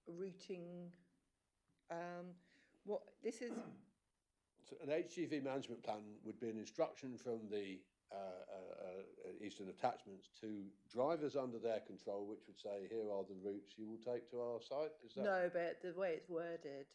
S1: routing. What this is.
S8: So an HGV management plan would be an instruction from the Eastern Attachments to drivers under their control, which would say, here are the routes you will take to our site. Is that...
S1: No, but the way it's worded,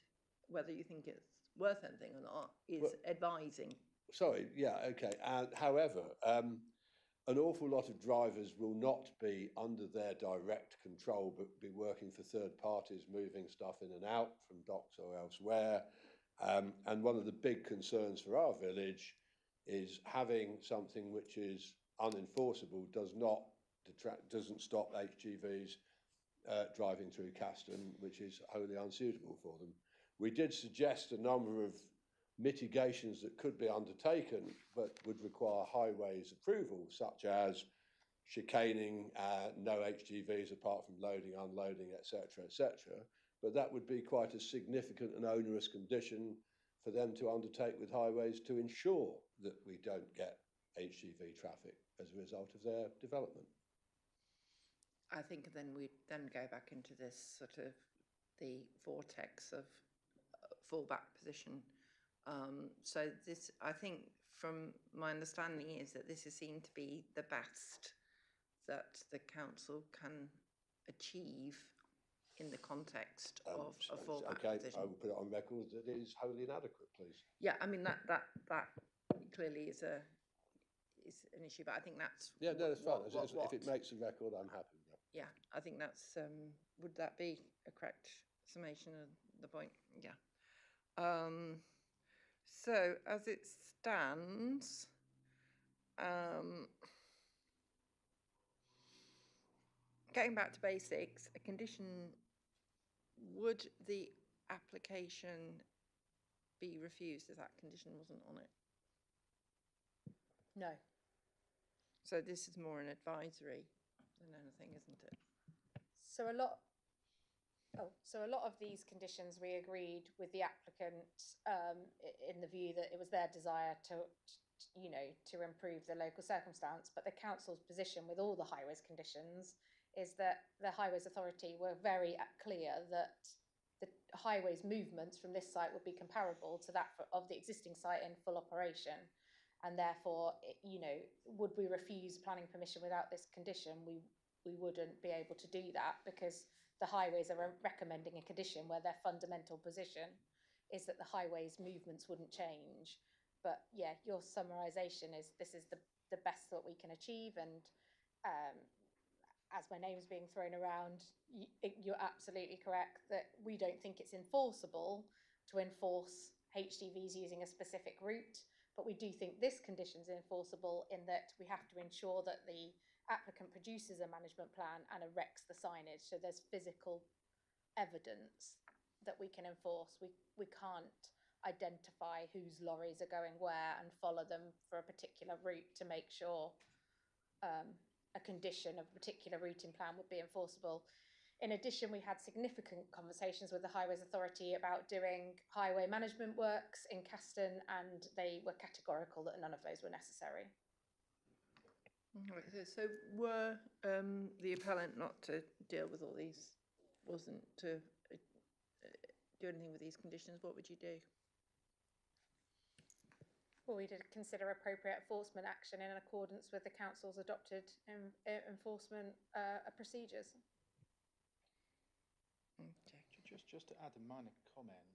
S1: whether you think it's worth anything or not, is advising.
S8: Sorry, yeah, okay. However, an awful lot of drivers will not be under their direct control, but be working for third parties, moving stuff in and out from docks or elsewhere. And one of the big concerns for our village is having something which is unenforceable doesn't stop HGVs driving through Caston, which is wholly unsuitable for them. We did suggest a number of mitigations that could be undertaken, but would require highways approval, such as chicaning no HGVs apart from loading, unloading, etc., etc. But that would be quite a significant and onerous condition for them to undertake with highways to ensure that we don't get HGV traffic as a result of their development.
S1: I think then we'd then go back into this sort of the vortex of fallback position. So this, I think, from my understanding, is that this is seen to be the best that the council can achieve in the context of a fallback position.
S8: I will put it on record that it is wholly inadequate, please.
S1: Yeah, I mean that clearly is an issue, but I think that's
S8: that's fine. If it makes a record, I'm happy with that.
S1: Yeah, I think that's would that be a correct summation of the point? Yeah. So as it stands, getting back to basics, a condition, would the application be refused if that condition wasn't on it?
S2: No.
S1: So this is more an advisory than anything, isn't it?
S2: So a lot of these conditions we agreed with the applicant in the view that it was their desire to improve the local circumstance, but the council's position with all the highways conditions is that the Highways Authority were very clear that the highways movements from this site would be comparable to that of the existing site in full operation. And therefore, would we refuse planning permission without this condition? We wouldn't be able to do that, because the highways are recommending a condition where their fundamental position is that the highways movements wouldn't change. But yeah, your summarisation is this is the best that we can achieve. And as my name's being thrown around, you're absolutely correct that we don't think it's enforceable to enforce HGVs using a specific route. But we do think this condition is enforceable in that we have to ensure that the applicant produces a management plan and erects the signage. So there's physical evidence that we can enforce. We can't identify whose lorries are going where and follow them for a particular route to make sure a condition of a particular routing plan would be enforceable. In addition, we had significant conversations with the Highways Authority about doing highway management works in Caston, and they were categorical that none of those were necessary.
S1: Right, so were the appellant not to deal with all these, wasn't to do anything with these conditions, what would you do?
S2: Well, we did consider appropriate enforcement action in accordance with the council's adopted enforcement procedures.
S1: Okay.
S5: Just to add a minor comment,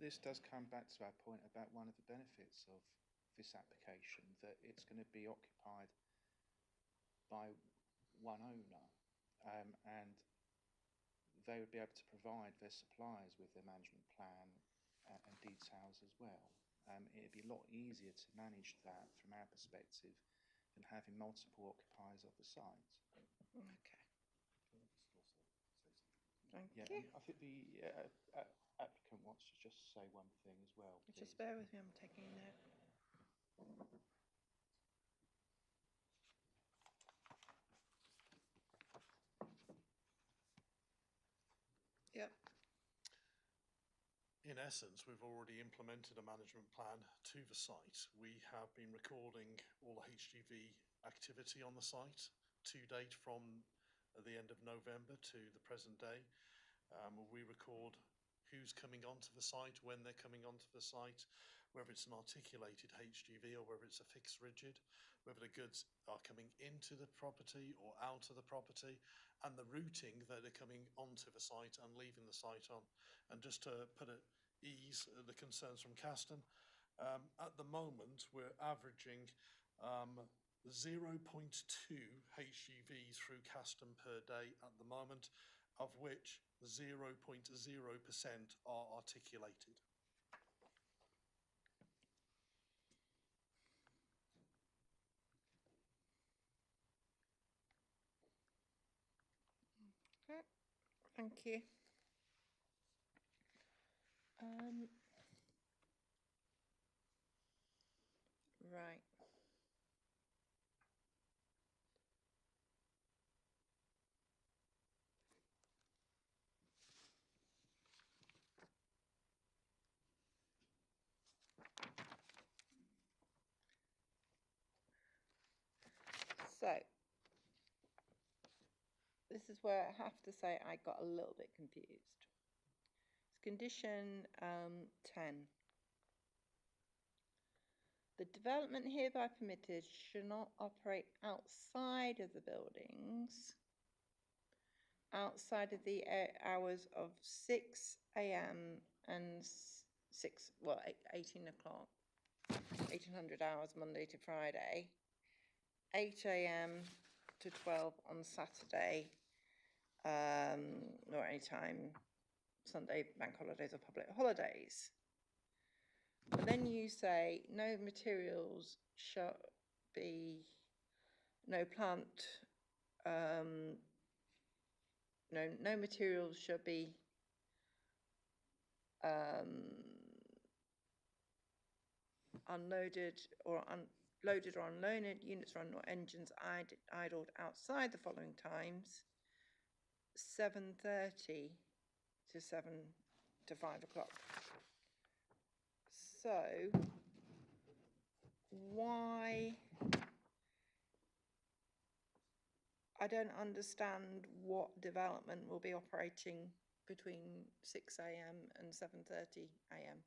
S5: this does come back to our point about one of the benefits of this application, that it's going to be occupied by one owner, and they would be able to provide their suppliers with their management plan and details as well. It'd be a lot easier to manage that from our perspective than having multiple occupiers of the site.
S1: Okay. Thank
S5: Yeah,
S1: you.
S5: I think the applicant wants to just say one thing as well.
S1: Just
S5: please.
S1: bear with me, I'm taking a note. Yep.
S7: In essence, we've already implemented a management plan to the site. We have been recording all the HGV activity on the site to date from the end of November to the present day. We record who's coming onto the site, when they're coming onto the site, whether it's an articulated HGV or whether it's a fixed rigid, whether the goods are coming into the property or out of the property, and the routing that they're coming onto the site and leaving the site on. And just to put at ease the concerns from Caston, at the moment we're averaging 0.2 HGVs through Caston per day at the moment, of which 0.0% are articulated.
S1: Okay. Thank you. Right. So, this is where I have to say I got a little bit confused. It's condition 10. The development hereby permitted should not operate outside of the buildings, outside of the hours of 6 a.m. and 18 o'clock, 1800 hours Monday to Friday, 8 a.m. to 12 on Saturday, or any time Sunday, bank holidays or public holidays. But then you say no materials shall be, no plant, no materials shall be unloaded or loaded or unloaded, units run or engines idled outside the following times: 7:30 to 5 o'clock. So why, I don't understand what development will be operating between 6 a.m. and 7:30 a.m.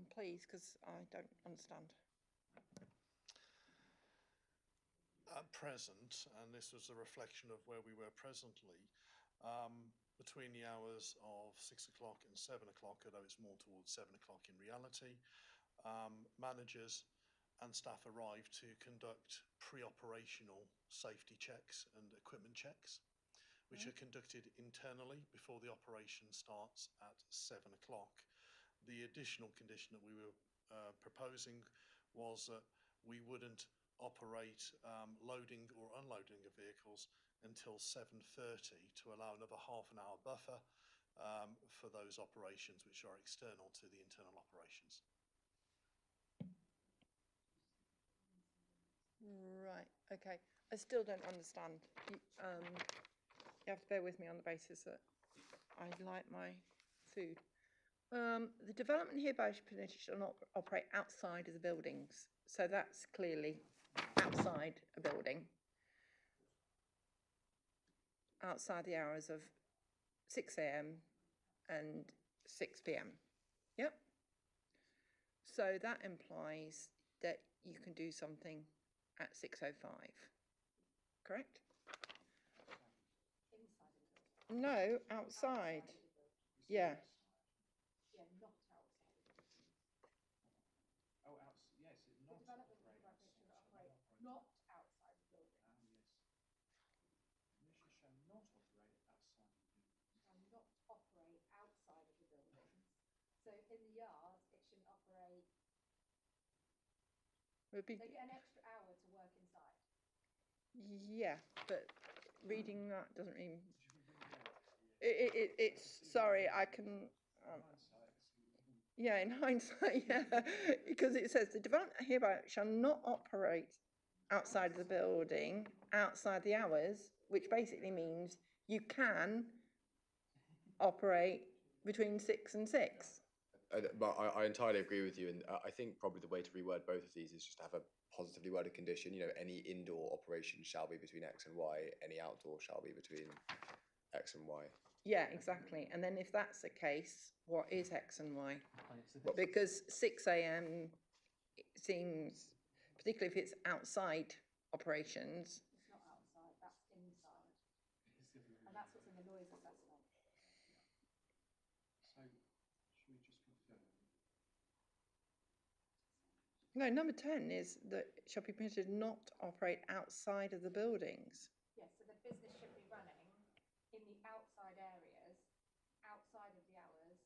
S1: Please, because I don't understand.
S7: At present, and this was a reflection of where we were presently, between the hours of 6 o'clock and 7 o'clock, although it's more towards 7 o'clock in reality, managers and staff arrive to conduct pre-operational safety checks and equipment checks, which are conducted internally before the operation starts at 7 o'clock. The additional condition that we were proposing was that we wouldn't operate loading or unloading of vehicles until 7:30 to allow another half an hour buffer for those operations which are external to the internal operations.
S1: Right, okay. I still don't understand. You have to bear with me on the basis that I like my food. The development hereby shall not operate outside of the buildings. So that's clearly outside a building. Outside the hours of 6 a.m. and 6 p.m. Yep. So that implies that you can do something at 6:05, correct? No, outside. Yeah.
S2: Yeah, not outside of the building.
S5: Oh, yes, it
S2: The
S5: not
S2: development
S5: operate
S2: should
S5: outside.
S2: operate not outside the building.
S5: Yes. Permission shall not operate outside the building.
S2: Shall not operate outside of the buildings. So in the yard, it shouldn't operate. They get an extra hour to work inside.
S1: Yeah, but reading that doesn't mean. It's sorry, I can. Yeah, in hindsight, yeah, because it says the development hereby shall not operate outside of the building, outside the hours, which basically means you can operate between 6 and 6.
S4: But I entirely agree with you, and I think probably the way to reword both of these is just to have a positively worded condition. You know, any indoor operation shall be between X and Y, any outdoor shall be between X and Y.
S1: Yeah, exactly. And then if that's the case, what is X and Y? Because 6 a.m. seems, particularly if it's outside operations.
S2: It's not outside, that's inside. And that's what's in the noise assessment.
S5: So, should we just confirm?
S1: No, number 10 is that shall be permitted not to operate outside of the buildings.
S2: Yes, so the business should be running in the outside areas, outside of the hours.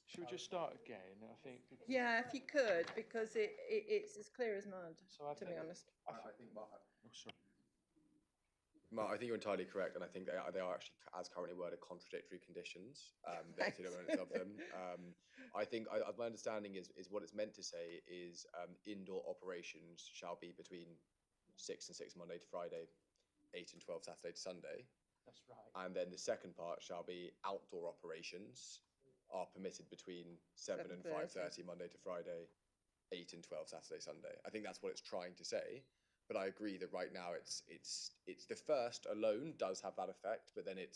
S5: Should we just start again? I think.
S1: Yeah, if you could, because it's as clear as mud,
S5: So
S1: to be honest.
S4: I think Mark,
S5: Oh, sorry.
S4: Mark, I think you're entirely correct, and I think they are actually, as currently worded, contradictory conditions. There's two elements of them. I think my understanding is what it's meant to say is indoor operations shall be between 6 and 6 Monday to Friday, 8 and 12 Saturday to Sunday.
S5: That's right.
S4: And then the second part shall be outdoor operations are permitted between 7 and 5:30 Monday to Friday, 8 and 12 Saturday, Sunday. I think that's what it's trying to say. But I agree that right now it's the first alone does have that effect, but then it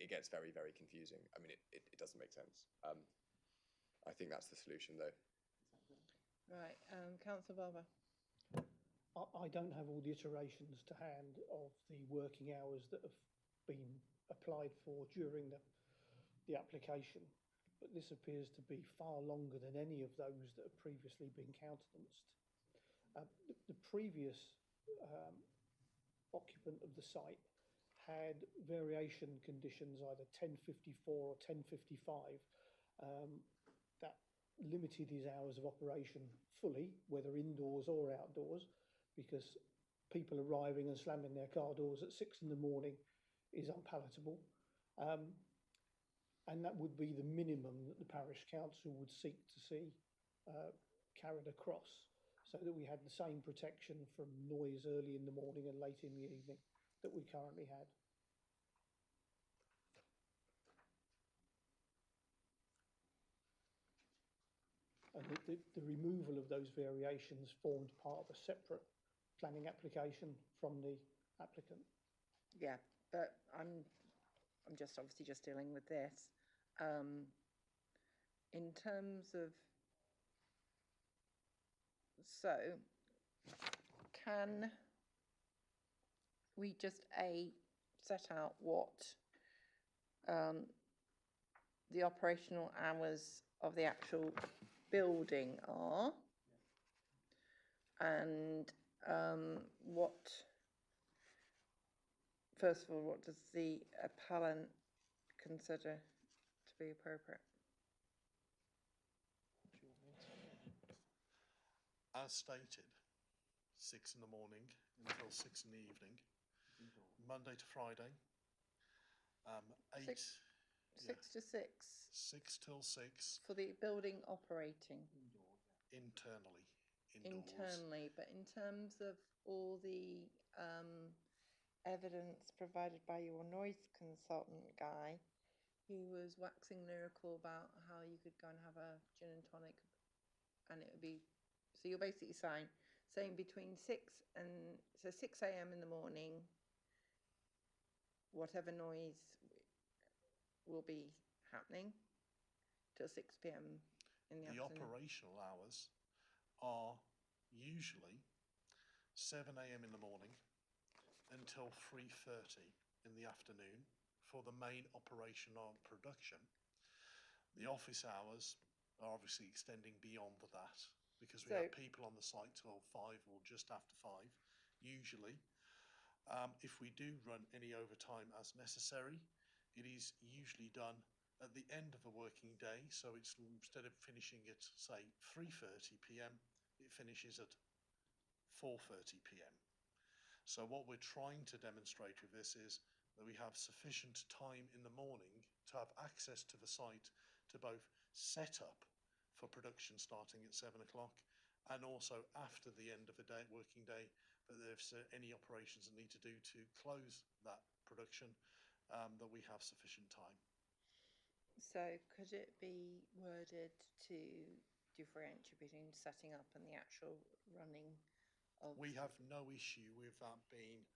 S4: gets very, very confusing. I mean, it doesn't make sense. I think that's the solution, though.
S1: Right, Councillor Barber.
S9: I don't have all the iterations to hand of the working hours that have been applied for during the application, but this appears to be far longer than any of those that have previously been countenanced. The previous occupant of the site had variation conditions, either 1054 or 1055, that limited his hours of operation fully, whether indoors or outdoors, because people arriving and slamming their car doors at 6 in the morning is unpalatable. And that would be the minimum that the parish council would seek to see carried across, so that we had the same protection from noise early in the morning and late in the evening that we currently had. And the removal of those variations formed part of a separate planning application from the applicant.
S1: Yeah, but I'm just obviously just dealing with this. In terms of, so can we just set out what the operational hours of the actual building are, and what, first of all, what does the appellant consider to be appropriate?
S7: as stated, 6 in the morning until 6 in the evening, Monday to Friday. 8,
S1: Six to six
S7: 6 till 6
S1: for the building operating
S7: internally, indoors.
S1: internally, but in terms of all the evidence provided by your noise consultant guy, he was waxing lyrical about how you could go and have a gin and tonic, and it would be. So you're basically saying between 6 a.m. in the morning, whatever noise will be happening till 6 p.m. in the
S7: The
S1: afternoon.
S7: operational hours are usually 7 a.m. in the morning until 3:30 in the afternoon for the main operation of production. The office hours are obviously extending beyond that because we have people on the site till 5 or just after 5 usually. If we do run any overtime as necessary, it is usually done at the end of a working day. So it's instead of finishing at say 3:30 p.m, it finishes at 4:30 p.m. So what we're trying to demonstrate with this is that we have sufficient time in the morning to have access to the site to both set up for production starting at 7 o'clock and also after the end of a day, working day, that there's any operations that need to do to close that production, that we have sufficient time.
S1: So could it be worded to differentiate between setting up and the actual running of?
S7: We have no issue with that being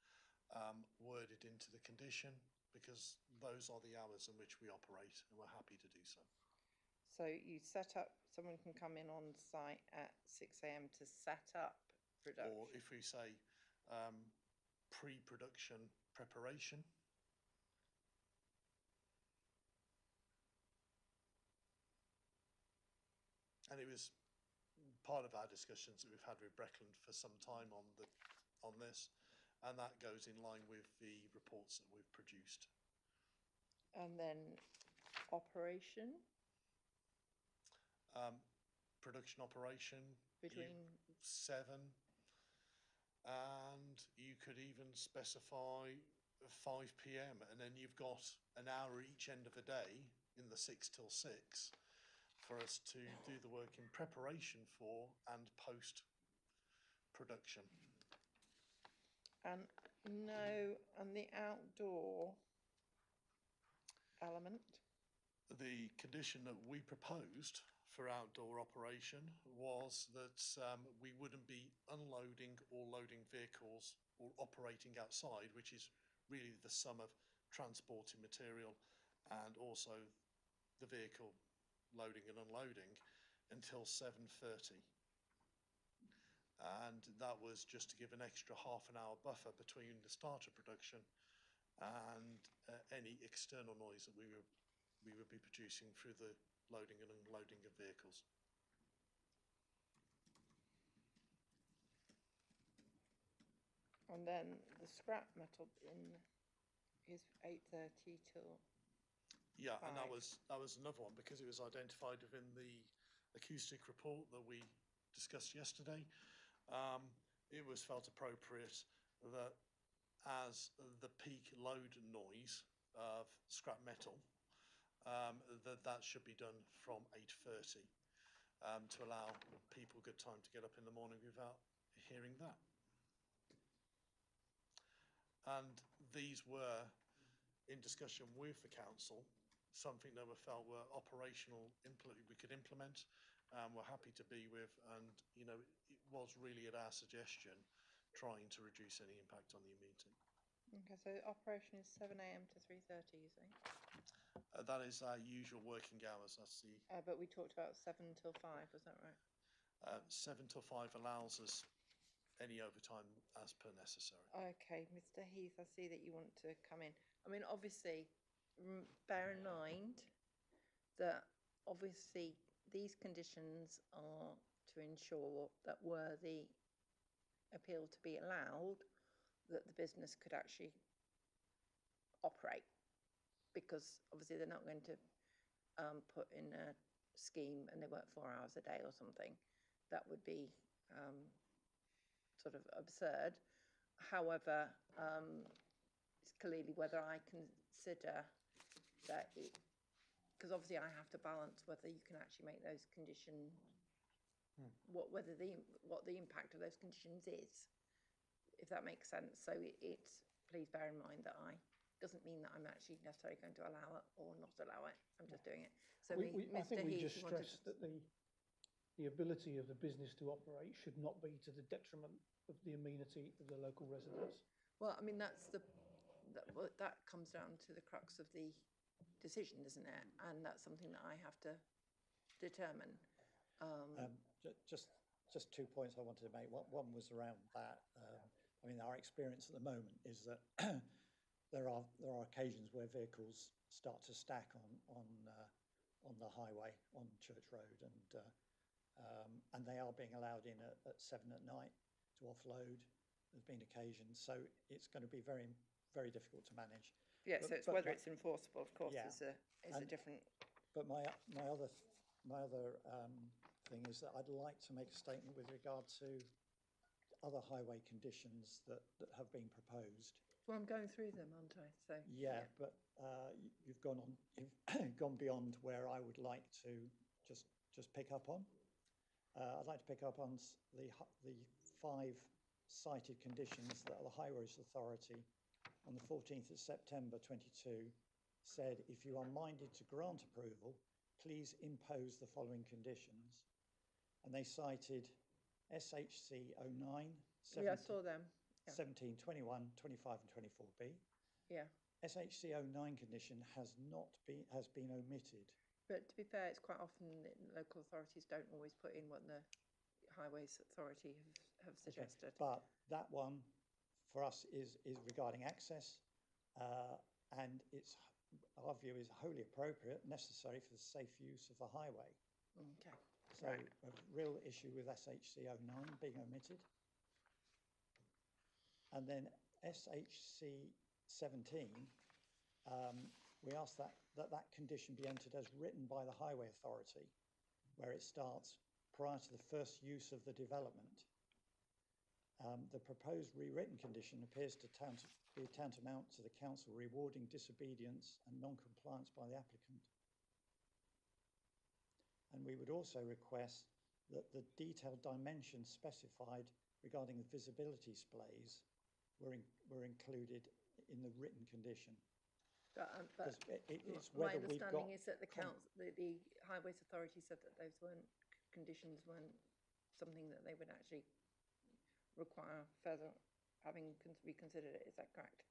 S7: worded into the condition because those are the hours in which we operate and we're happy to do so.
S1: So you set up, someone can come in on site at 6 a.m. to set up production?
S7: Or if we say pre-production preparation. And it was part of our discussions that we've had with Breckland for some time on this, and that goes in line with the reports that we've produced.
S1: And then operation?
S7: Production operation
S1: Between
S7: 7, and you could even specify 5 p.m, and then you've got an hour each end of a day in the 6 till 6 for us to do the work in preparation for and post production.
S1: And no, and the outdoor element?
S7: The condition that we proposed for outdoor operation was that we wouldn't be unloading or loading vehicles or operating outside, which is really the sum of transporting material and also the vehicle loading and unloading until 7:30. And that was just to give an extra half an hour buffer between the start of production and any external noise that we would be producing through the loading and unloading of vehicles.
S1: And then the scrap metal bin is 8:30 till.
S7: Yeah,
S1: 5.
S7: and that was another one because it was identified within the acoustic report that we discussed yesterday. It was felt appropriate that as the peak load noise of scrap metal, that should be done from 8:30 to allow people good time to get up in the morning without hearing that. And these were in discussion with the council, something that we felt were operational, we could implement, and we're happy to be with, and you know, it was really at our suggestion trying to reduce any impact on the meeting.
S1: Okay, so operation is 7 a.m. to 3:30, you say?
S7: That is our usual working hours. That's the
S1: But we talked about 7 till 5, was that right?
S7: 7 till 5 allows us any overtime as per necessary.
S1: Okay, Mr. Heath, I see that you want to come in. I mean, obviously, bear in mind that obviously these conditions are to ensure that were the appeal to be allowed, that the business could actually operate, because obviously they're not going to put in a scheme and they work 4 hours a day or something. That would be sort of absurd. However, it's clearly whether I consider that it, because obviously I have to balance whether you can actually make those conditions, what the impact of those conditions is, if that makes sense. So it's, please bear in mind that doesn't mean that I'm actually necessarily going to allow it or not allow it. I'm just doing it. So
S9: I think we
S1: Heath,
S9: just stressed that the ability of the business to operate should not be to the detriment of the amenity of the local residents.
S1: Well, I mean, that comes down to the crux of the decision, isn't it? And that's something that I have to determine.
S3: Just 2 points I wanted to make. One was around that. I mean, our experience at the moment is that there are occasions where vehicles start to stack on the highway on Church Road, and they are being allowed in at 7 at night to offload. There's been occasions, so it's going to be very, very difficult to manage.
S1: Yeah, so it's whether it's enforceable, of course, is a different.
S3: But my other thing is that I'd like to make a statement with regard to other highway conditions that have been proposed.
S1: Well, I'm going through them, aren't I? So
S3: yeah. But you've gone beyond where I would like to just pick up on. I'd like to pick up on the 5 cited conditions that the Highways Authority on the 14th of September 22 said, if you are minded to grant approval, please impose the following conditions. And they cited SHC 09, 17,
S1: yeah, I saw them. Yeah.
S3: 17, 21, 25 and 24B.
S1: Yeah.
S3: SHC 09 condition has been omitted.
S1: But to be fair, it's quite often that local authorities don't always put in what the Highways Authority have suggested.
S3: Okay. But that one for us is regarding access, and our view is wholly appropriate, necessary for the safe use of the highway.
S1: Okay.
S3: So a real issue with SHC 09 being omitted. And then SHC 17, we ask that condition be entered as written by the Highway Authority, where it starts prior to the first use of the development. The proposed rewritten condition appears to be tantamount to the council rewarding disobedience and non-compliance by the applicant. And we would also request that the detailed dimensions specified regarding the visibility displays were included in the written condition.
S1: But
S3: it's
S1: my understanding is that the Highways Authority said that those conditions weren't something that they would actually require further having reconsidered it. Is that correct?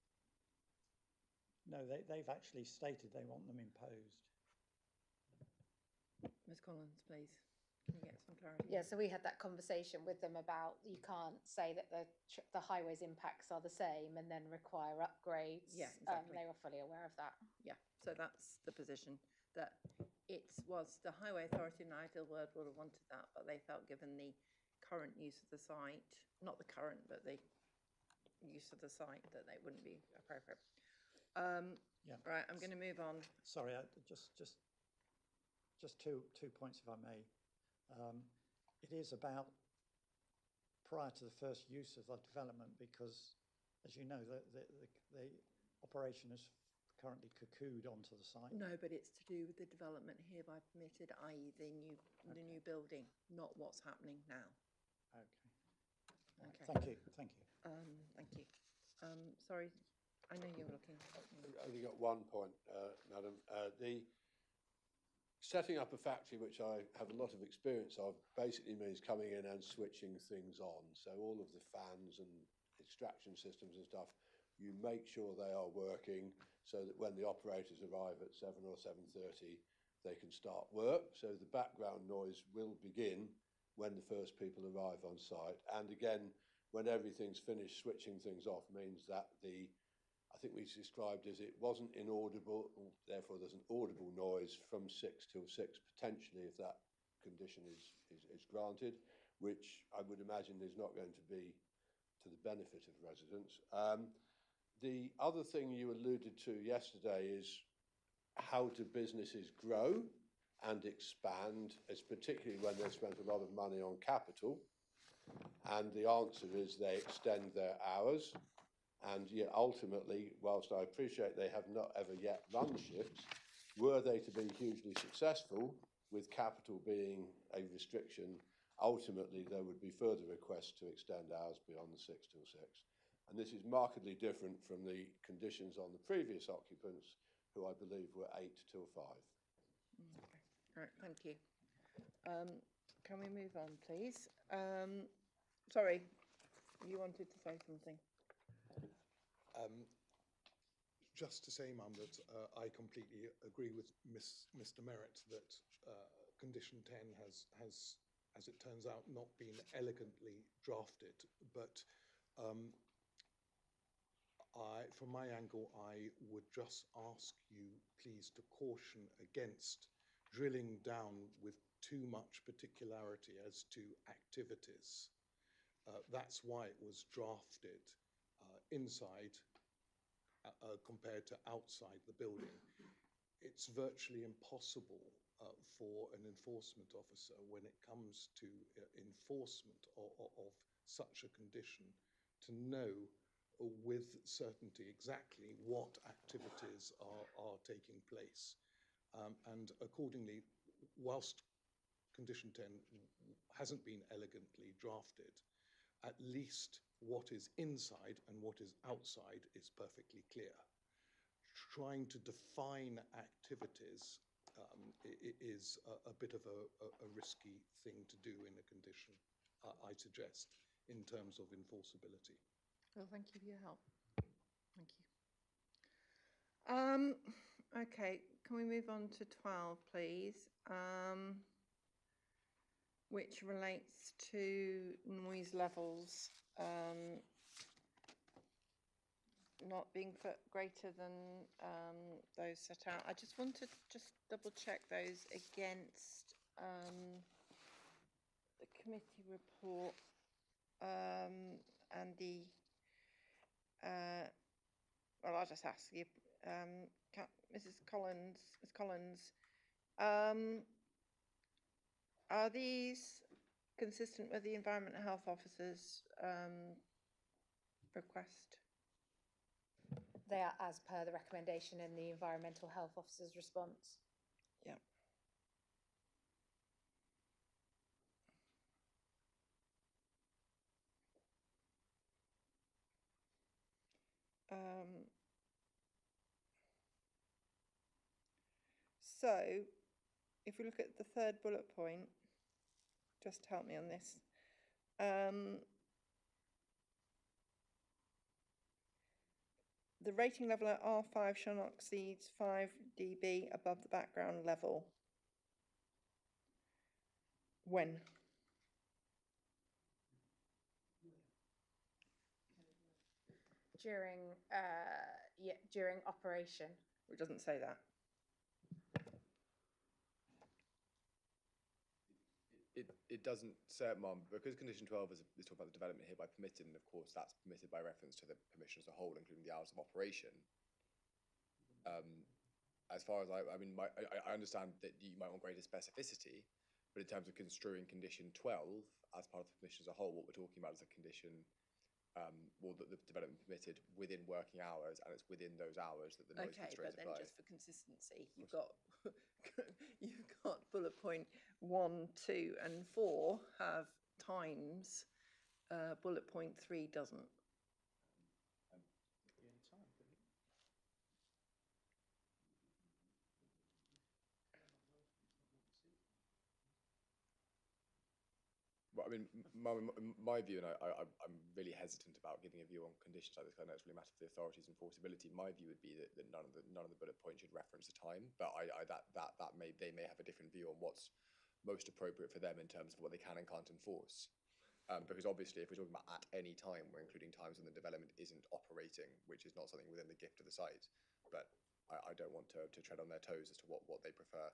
S3: No, they've actually stated they want them imposed.
S1: Ms. Collins, please. Can you get some clarity?
S2: Yeah, so we had that conversation with them about you can't say that the highways impacts are the same and then require upgrades.
S1: Yeah, exactly.
S2: They were fully aware of that.
S1: Yeah, so that's the position, that it was the Highway Authority in an ideal world would have wanted that, but they felt given the current use of the site, not the current, but the use of the site, that they wouldn't be appropriate.
S3: Yeah.
S1: Right, I'm going to move on.
S3: Sorry, just two points, if I may. It is about prior to the first use of the development, because, as you know, the operation is currently cocooned onto the site.
S1: No, but it's to do with the development hereby permitted, i.e. the new building, not what's happening now.
S3: Okay.
S1: Okay.
S3: Thank you.
S1: Thank you. Sorry, I know you're looking.
S8: I've only got one point, Madam. The setting up a factory, which I have a lot of experience of, basically means coming in and switching things on. So all of the fans and extraction systems and stuff, you make sure they are working so that when the operators arrive at 7 or 7:30, they can start work. So the background noise will begin when the first people arrive on site. And again, when everything's finished, switching things off means that I think we described as it wasn't inaudible, therefore there's an audible noise from 6 till 6, potentially, if that condition is granted, which I would imagine is not going to be to the benefit of residents. The other thing you alluded to yesterday is how do businesses grow and expand, as particularly when they've spent a lot of money on capital. And the answer is they extend their hours. And yet ultimately, whilst I appreciate they have not ever yet run shifts, were they to be hugely successful, with capital being a restriction, ultimately there would be further requests to extend hours beyond the 6 till 6. And this is markedly different from the conditions on the previous occupants, who I believe were 8 till 5.
S1: Okay. Right, thank you. Can we move on, please? Sorry, you wanted to say something.
S12: Just to say, Mum, that I completely agree with Mr. Merritt that Condition 10 has, as it turns out, not been elegantly drafted. But from my angle, I would just ask you, please, to caution against drilling down with too much particularity as to activities. That's why it was drafted inside compared to outside the building. It's virtually impossible for an enforcement officer, when it comes to enforcement of such a condition, to know with certainty exactly what activities are taking place. And accordingly, whilst Condition 10 hasn't been elegantly drafted, at least what is inside and what is outside is perfectly clear. Trying to define activities is a bit of a risky thing to do in a condition, I suggest, in terms of enforceability.
S1: Well, thank you for your help. Thank you. Okay, can we move on to 12, please? Which relates to noise levels not being greater than those set out. I just want to just double check those against the committee report and the well, I'll just ask you, Ms. Collins, are these consistent with the Environment and Health Officer's request?
S2: They are as per the recommendation in the Environmental Health Officer's response.
S1: Yeah. So, if we look at the third bullet point, just help me on this. The rating level at R5 shall not exceed 5 dB above the background level. When?
S2: During operation.
S1: It doesn't say that.
S4: It doesn't say it, Mum, because Condition 12 is talking about the development hereby permitted, and of course that's permitted by reference to the permission as a whole, including the hours of operation. As far as I understand that you might want greater specificity, but in terms of construing Condition 12 as part of the permission as a whole, what we're talking about is a condition, well, that the development permitted within working hours, and it's within those hours that the noise constraints apply.
S1: But then just for consistency, you've got you've got bullet point 1, 2, and 4 have times. Bullet point 3 doesn't.
S4: Well, I mean, my view, and I'm really hesitant about giving a view on conditions like this, because I know it's really a matter for the authorities' enforceability. My view would be that none of the bullet points should reference the time, but they may have a different view on what's most appropriate for them in terms of what they can and can't enforce. Because obviously, if we're talking about at any time, we're including times when the development isn't operating, which is not something within the gift of the site. But I don't want to tread on their toes as to what they prefer.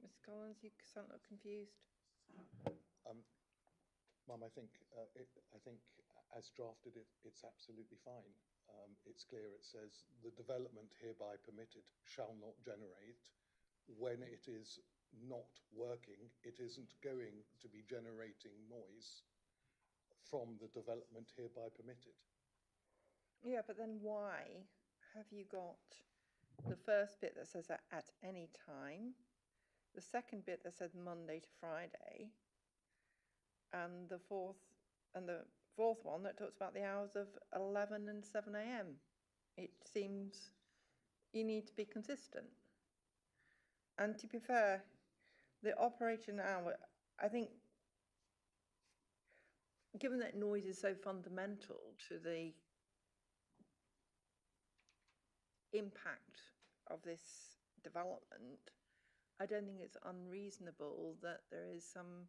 S1: Ms. Collins, you sound a little confused.
S12: Mum, I think as drafted, it's absolutely fine. It's clear. It says the development hereby permitted shall not generate when it is not working, it isn't going to be generating noise from the development hereby permitted.
S1: Yeah, but then why have you got the first bit that says at any time, the second bit that says Monday to Friday, and the fourth one that talks about the hours of 11 and 7 a.m. It seems you need to be consistent. And to be fair, the operation hour, I think, given that noise is so fundamental to the impact of this development, I don't think it's unreasonable that there is some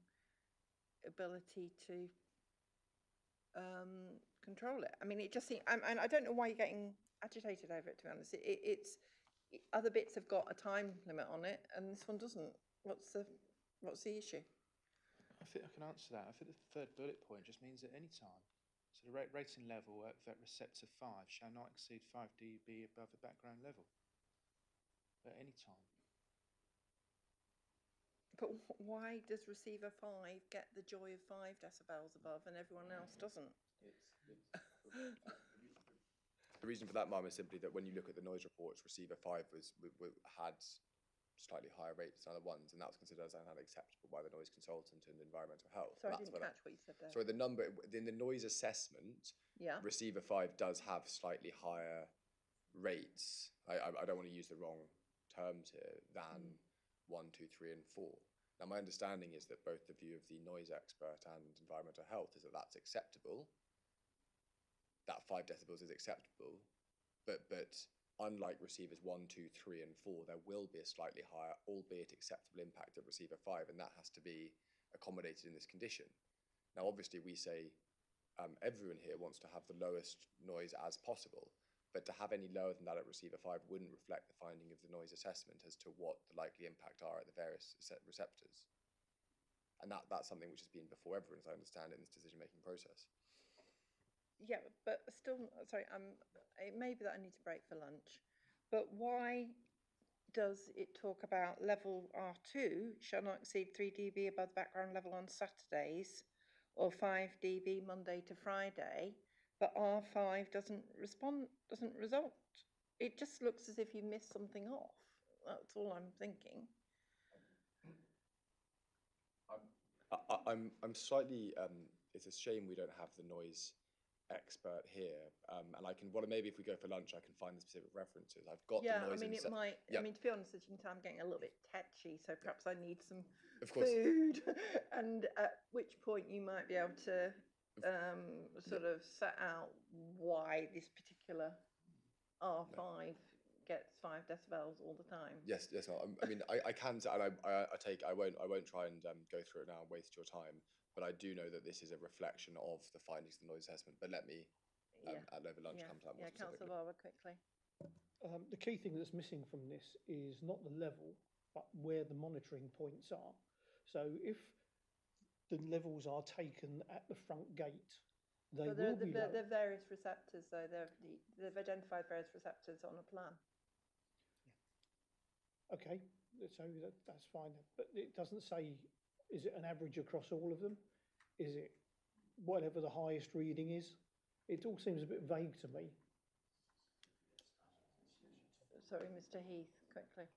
S1: ability to control it. I mean, it just seems, and I don't know why you're getting agitated over it, to be honest. Other bits have got a time limit on it, and this one doesn't. What's the issue?
S5: I think I can answer that. I think the third bullet point just means at any time. So the rating level at vet receptor 5 shall not exceed 5 dB above the background level at any time.
S1: But why does receiver 5 get the joy of 5 decibels above and everyone else doesn't?
S4: The reason for that, Mum, is simply that when you look at the noise reports, receiver 5 had slightly higher rates than other ones, and that was considered as unacceptable by the noise consultant and environmental health.
S1: Sorry, I didn't catch what you said there.
S4: So the number in the noise assessment,
S1: yeah,
S4: receiver 5 does have slightly higher rates. I don't want to use the wrong terms here than 1, 2, 3, and 4. Now, my understanding is that both the view of the noise expert and environmental health is that that's acceptable. That 5 decibels is acceptable, but unlike receivers 1, 2, 3, and 4, there will be a slightly higher, albeit acceptable impact of receiver 5, and that has to be accommodated in this condition. Now, obviously, we say everyone here wants to have the lowest noise as possible, but to have any lower than that at receiver 5 wouldn't reflect the finding of the noise assessment as to what the likely impact are at the various receptors. And that's something which has been before everyone, as I understand it, in this decision-making process.
S1: Yeah, but still, sorry, it may be that I need to break for lunch, but why does it talk about level R2 shall not exceed 3 dB above the background level on Saturdays or 5 dB Monday to Friday, but R5 doesn't result? It just looks as if you missed something off. That's all I'm thinking.
S4: I'm slightly, it's a shame we don't have the noise expert here, and I can, maybe if we go for lunch I can find the specific references. I've got the noise.
S1: I mean, it might,
S4: yeah.
S1: I mean, to be honest, as you can tell, I'm getting a little bit tetchy, so perhaps I need some
S4: of course.
S1: food, and at which point you might be able to sort of set out why this particular R5 gets 5 decibels all the time.
S4: Yes. I mean, I can, and I won't try and go through it now and waste your time. But I do know that this is a reflection of the findings of the noise assessment. But let me, at over lunch, come to that more specifically.
S1: Councillor Barber, quickly.
S9: The key thing that's missing from this is not the level, but where the monitoring points are. So if the levels are taken at the front gate, they will be low.
S1: There are various receptors, though. They've identified various receptors on a plan.
S9: Yeah. Okay, so that's fine. But it doesn't say, is it an average across all of them? Is it whatever the highest reading is? It all seems a bit vague to me.
S1: Sorry, Mr. Heath, quickly.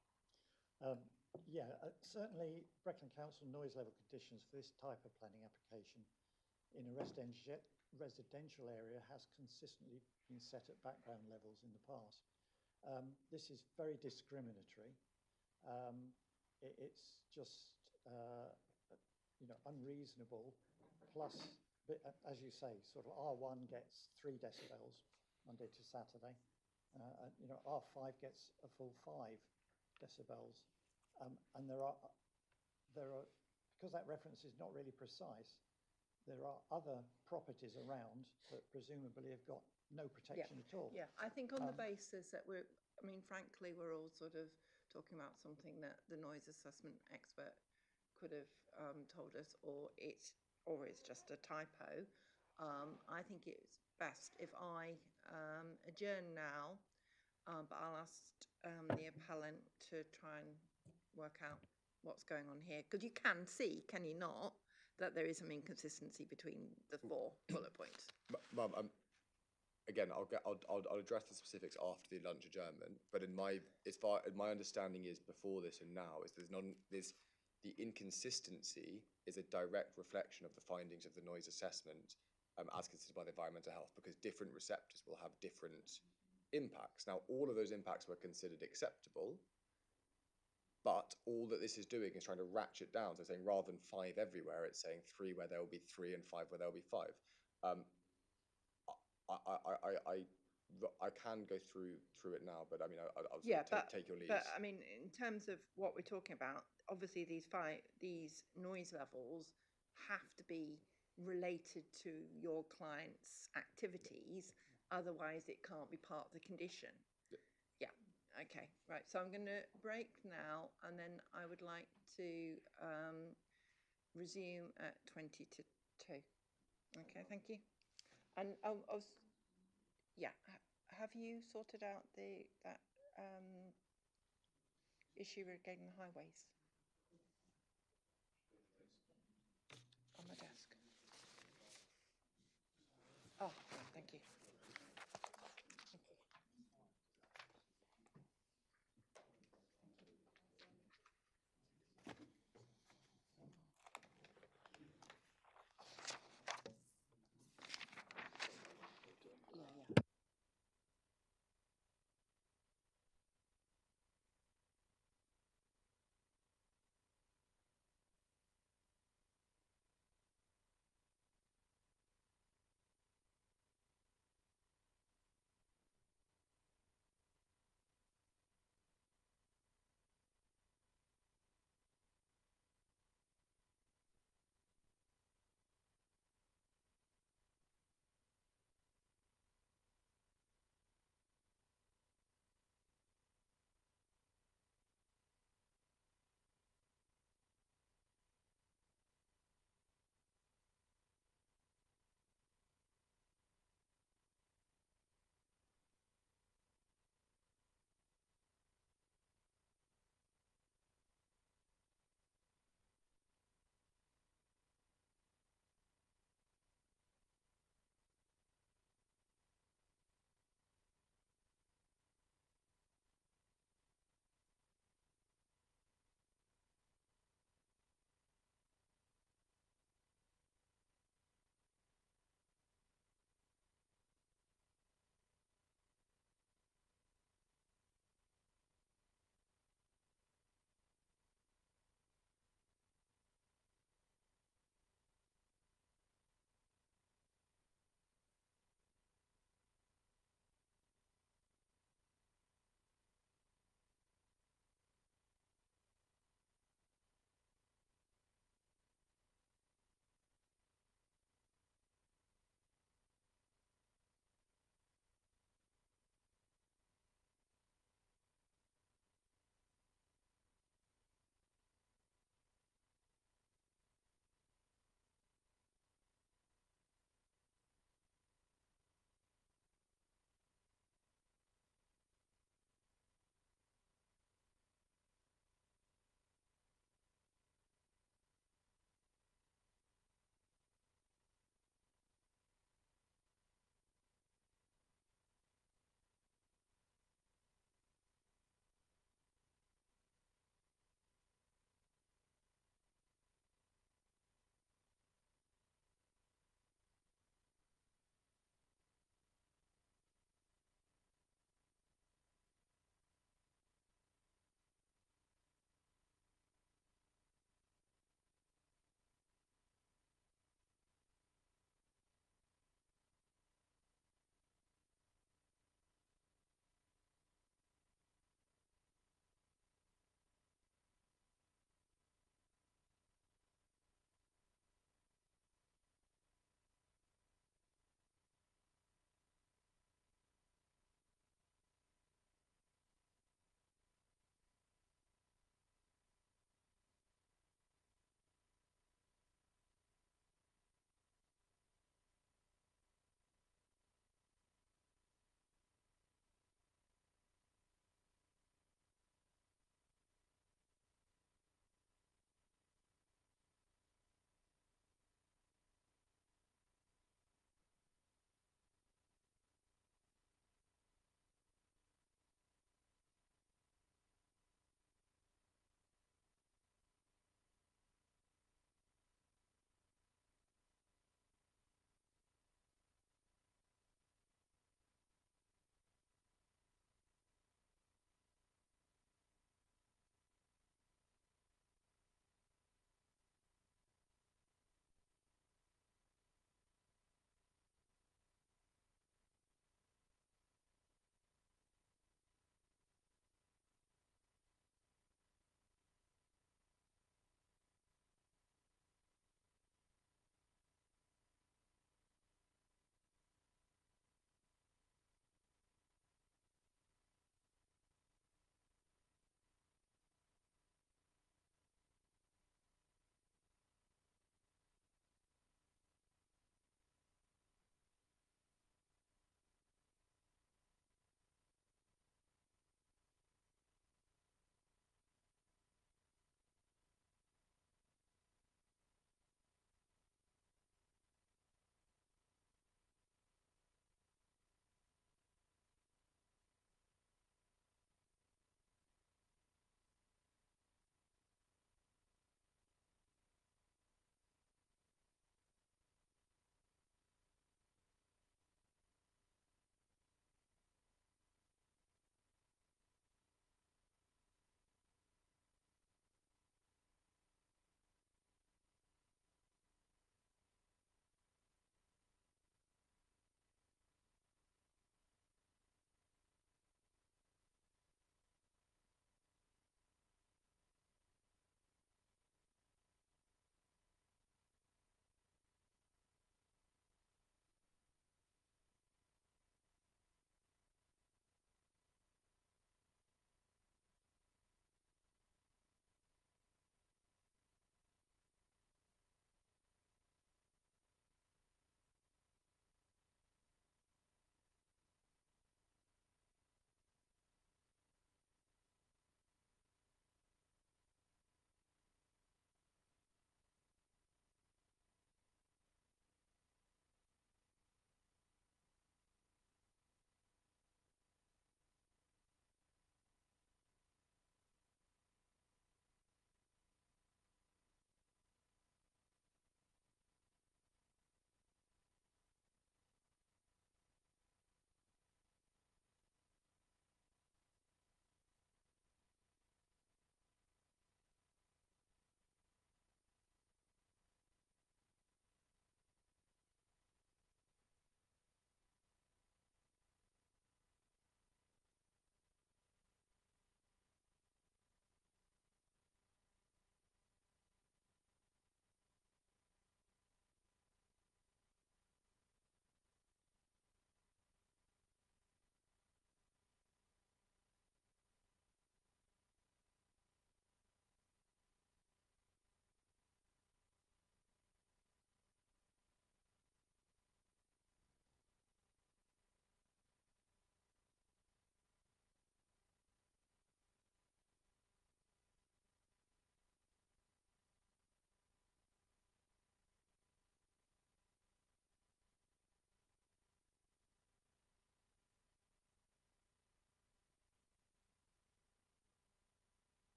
S3: Certainly Breckland Council noise level conditions for this type of planning application in a residential area has consistently been set at background levels in the past. This is very discriminatory. It's just unreasonable. Plus, as you say, sort of R1 gets 3 decibels Monday to Saturday. R5 gets a full 5 decibels. And there are, because that reference is not really precise, there are other properties around that presumably have got no protection at all.
S1: Yeah, I think on the basis that frankly, we're all sort of talking about something that the noise assessment expert could have told us, or it's just a typo. I think it's best if I adjourn now, but I'll ask the appellant to try and work out what's going on here, because you can see, can you not, that there is some inconsistency between the 4 bullet points.
S4: Mum, again, I'll address the specifics after the lunch adjournment. But my understanding is before this and now is there's the inconsistency is a direct reflection of the findings of the noise assessment as considered by the environmental health, because different receptors will have different impacts. Now, all of those impacts were considered acceptable, but all that this is doing is trying to ratchet down. So saying rather than 5 everywhere, it's saying 3 where there will be 3 and 5 where there will be 5. I can go through it now, but I mean, I'll take your lead.
S1: But I mean, in terms of what we're talking about, obviously these noise levels have to be related to your client's activities, otherwise it can't be part of the condition. Yeah. Okay. Right. So I'm going to break now, and then I would like to resume at 20 to 2. Okay. Thank you. And yeah. Have you sorted out that issue regarding the highways? On my desk. Oh, right, thank you. Thank you. Yeah.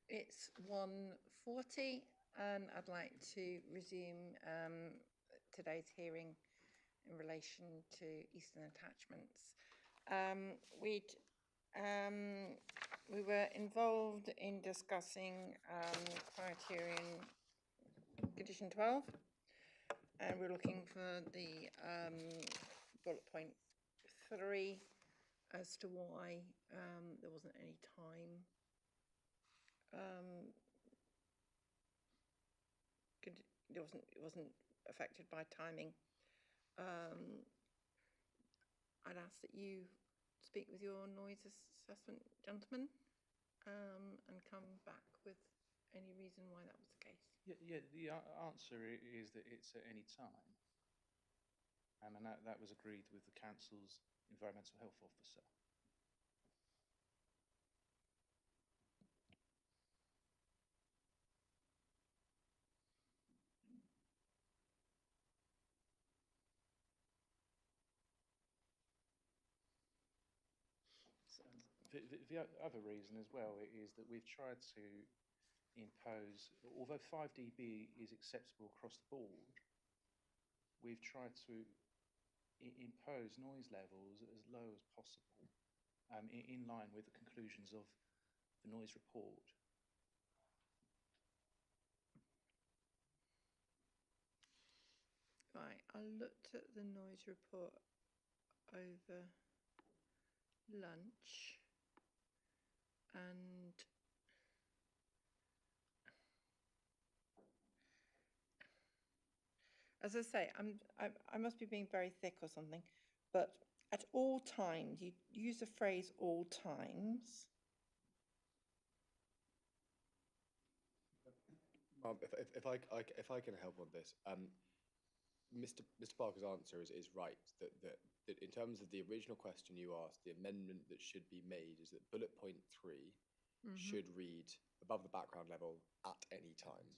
S1: It's 1:40 and I'd like to resume today's hearing in relation to Eastern attachments. We were involved in discussing criterion condition 12, and we're looking for the bullet point 3 as to why there wasn't any time. It wasn't affected by timing. I'd ask that you speak with your noise assessment gentleman and come back with any reason why that was the case.
S5: Yeah, the answer is that it's at any time. And that was agreed with the council's environmental health officer. The other reason as well is that we've tried to impose, although 5 dB is acceptable across the board, we've tried to impose noise levels as low as possible, in line with the conclusions of the noise report.
S1: Right, I looked at the noise report over lunch, and as I say, I must be being very thick or something, but at all times, you use the phrase all times.
S4: If I can help on this, Mr. Parker's answer is right, that in terms of the original question you asked, the amendment that should be made is that bullet point 3 should read above the background level at any time.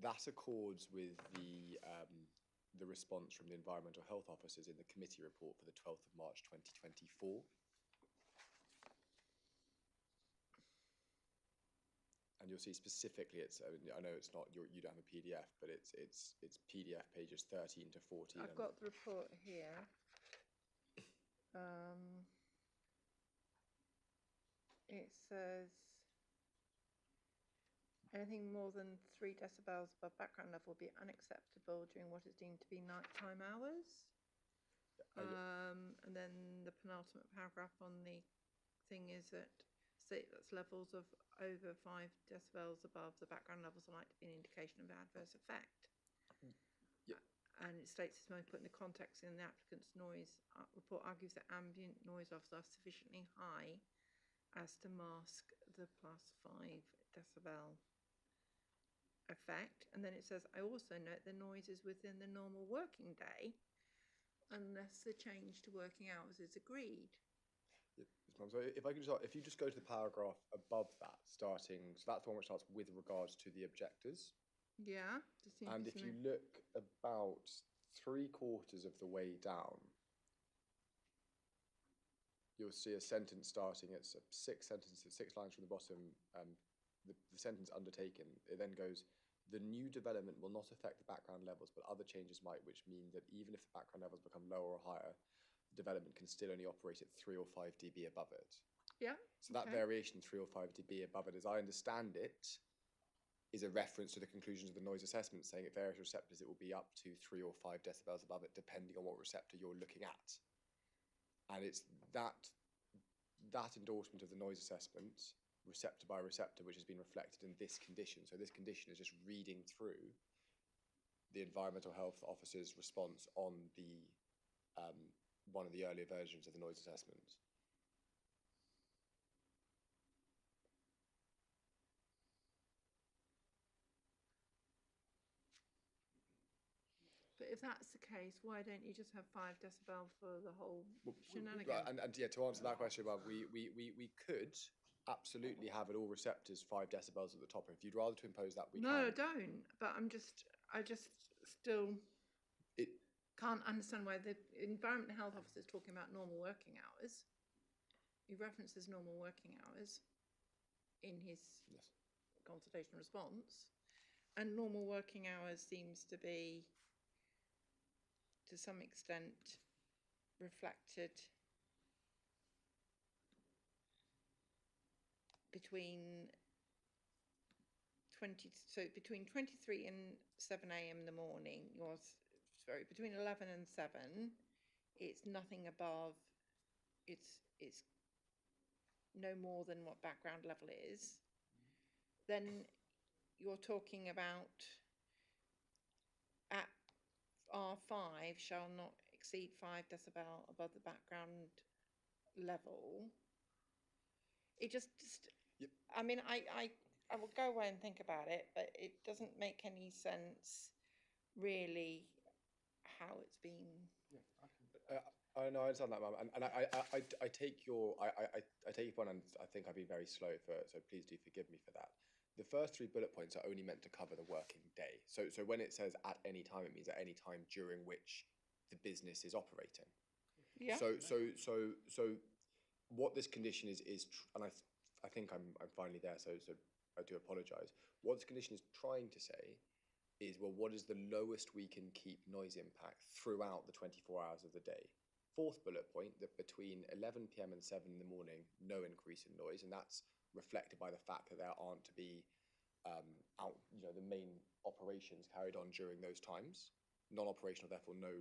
S4: That accords with the response from the environmental health officers in the committee report for the 12th of March 2024. And you'll see specifically, I know it's not, you don't have a PDF, but it's PDF pages 13 to 14.
S1: I've got the report here. It says anything more than 3 decibels above background level will be unacceptable during what is deemed to be nighttime hours. And then the penultimate paragraph on the thing is that states levels of over 5 decibels above the background levels are likely to be an indication of adverse effect.
S4: Yeah.
S1: And it states it's most put in the context in the applicant's noise report argues that ambient noise levels are sufficiently high as to mask the +5 decibel effect. And then it says, I also note the noise is within the normal working day unless the change to working hours is agreed.
S4: So if you just go to the paragraph above that, starting, so that's the one which starts with regards to the objectors.
S1: Yeah.
S4: And if you look about 3/4 of the way down, you'll see a sentence starting at 6 lines from the bottom, the sentence undertaken. It then goes, the new development will not affect the background levels, but other changes might, which mean that even if the background levels become lower or higher, development can still only operate at 3 or 5 dB above it.
S1: Yeah.
S4: So that variation, 3 or 5 dB above it, as I understand it, is a reference to the conclusions of the noise assessment, saying at various receptors it will be up to 3 or 5 decibels above it, depending on what receptor you're looking at. And it's that endorsement of the noise assessment, receptor by receptor, which has been reflected in this condition. So this condition is just reading through the environmental health officer's response on the one of the earlier versions of the noise assessment.
S1: But if that's the case, why don't you just have 5 decibel for the whole shenanigan?
S4: Right, and yeah, to answer that question, Bob, we could absolutely have at all receptors 5 decibels at the top. If you'd rather to impose that, we can.
S1: No, don't. But I just still can't understand why the Environment Health Officer is talking about normal working hours. he references normal working hours in his
S4: Yes.
S1: consultation response, and normal working hours seems to be, to some extent, reflected between between 23 and 7 a.m. in the morning, between 11 and 7, it's nothing above, it's no more than what background level is. Then you're talking about at R5 shall not exceed 5 decibel above the background level. It just
S4: Yep.
S1: I mean, I will go away and think about it, but it doesn't make any sense really how it's been.
S4: I know, I understand that, Mum, and I take your I take your point, and I think I've been very slow so please do forgive me for that. The first 3 bullet points are only meant to cover the working day. So when it says at any time, it means at any time during which the business is operating.
S1: Yeah.
S4: So what this condition is, and I think I'm finally there. So I do apologise. What this condition is trying to say is, well, what is the lowest we can keep noise impact throughout the 24 hours of the day? 4th bullet point, that between 11 p.m. and 7 in the morning, no increase in noise, and that's reflected by the fact that there aren't to be the main operations carried on during those times. Non-operational, therefore, no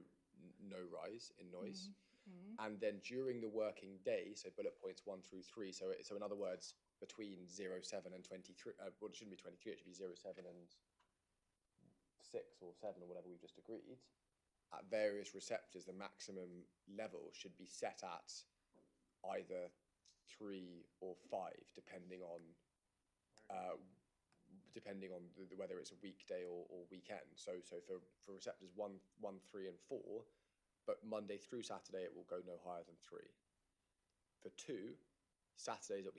S4: rise in noise.
S1: Mm-hmm.
S4: And then during the working day, so bullet points 1 through 3. So in other words, between 07 and 23. Well, it shouldn't be 23. It should be 07 and 6 or 7 or whatever we've just agreed. At various receptors, the maximum level should be set at either 3 or 5, depending on whether it's a weekday or weekend. So for receptors 1, 3, and 4, but Monday through Saturday it will go no higher than 3. For 2, Saturdays it'll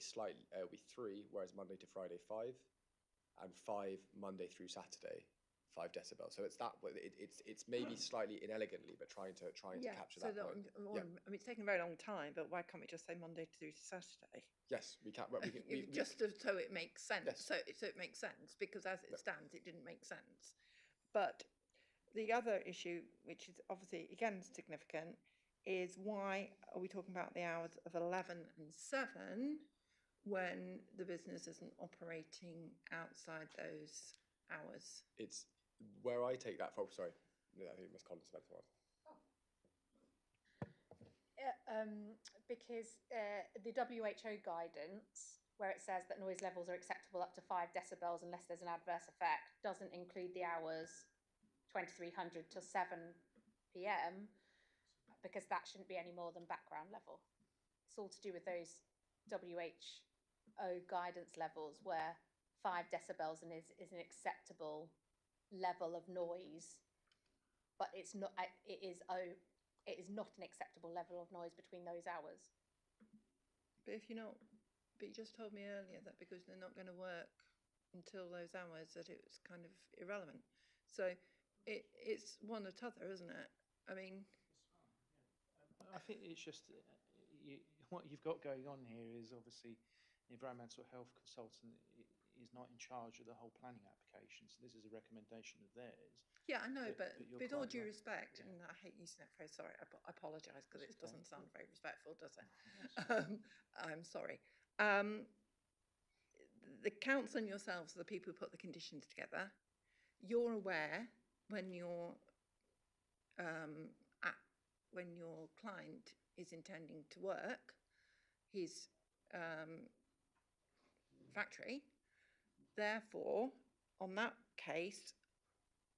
S4: be 3, whereas Monday to Friday 5, and 5 Monday through Saturday 5 decibels. So it's maybe slightly inelegantly, but trying to capture that point.
S1: I mean, it's taken a very long time, but why can't we just say Monday through to Saturday?
S4: Yes, we can.
S1: Just so it makes sense.
S4: Yes.
S1: So it makes sense, because as it stands, it didn't make sense. But the other issue, which is obviously again significant, is why are we talking about the hours of 11 and 7 when the business isn't operating outside those hours?
S4: It's where I take that from. Sorry, I think Miss Collins meant to ask.
S2: Because the WHO guidance, where it says that noise levels are acceptable up to 5 decibels unless there's an adverse effect, doesn't include the hours 2300 till 7 p.m. because that shouldn't be any more than background level. It's all to do with those WHO guidance levels where 5 decibels is an acceptable level of noise, but it's not. It is not an acceptable level of noise between those hours.
S1: But you just told me earlier that because they're not going to work until those hours, that it's kind of irrelevant. So it's one or t'other, isn't it? I mean,
S5: I think it's just what you've got going on here is obviously the environmental health consultant is not in charge of the whole planning application. So this is a recommendation of theirs.
S1: Yeah, I know, but with all due
S5: right.
S1: respect,
S5: Yeah.
S1: and I hate using that phrase, sorry, I apologise because it
S5: That's okay.
S1: doesn't sound very respectful, does it? I'm sorry. The council and yourselves are the people who put the conditions together. You're aware when your client is intending to work his factory. Therefore, on that case,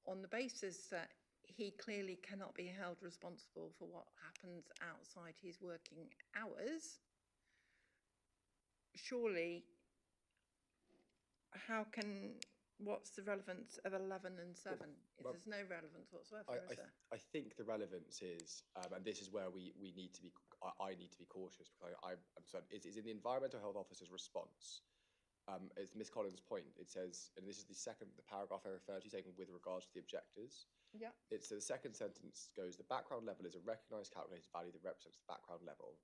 S1: on the basis that he clearly cannot be held responsible for what happens outside his working hours, surely, what's the relevance of 11 and 7? There's no relevance whatsoever, is there?
S4: I think the relevance is, and this is where we need to be. I need to be cautious because I'm sorry. Is in the environmental health officer's response. It's Miss Collins' point. It says, and this is the paragraph I referred to, taken with regards to the objectives.
S1: Yeah.
S4: It's the second sentence goes, the background level is a recognised calculated value that represents the background level.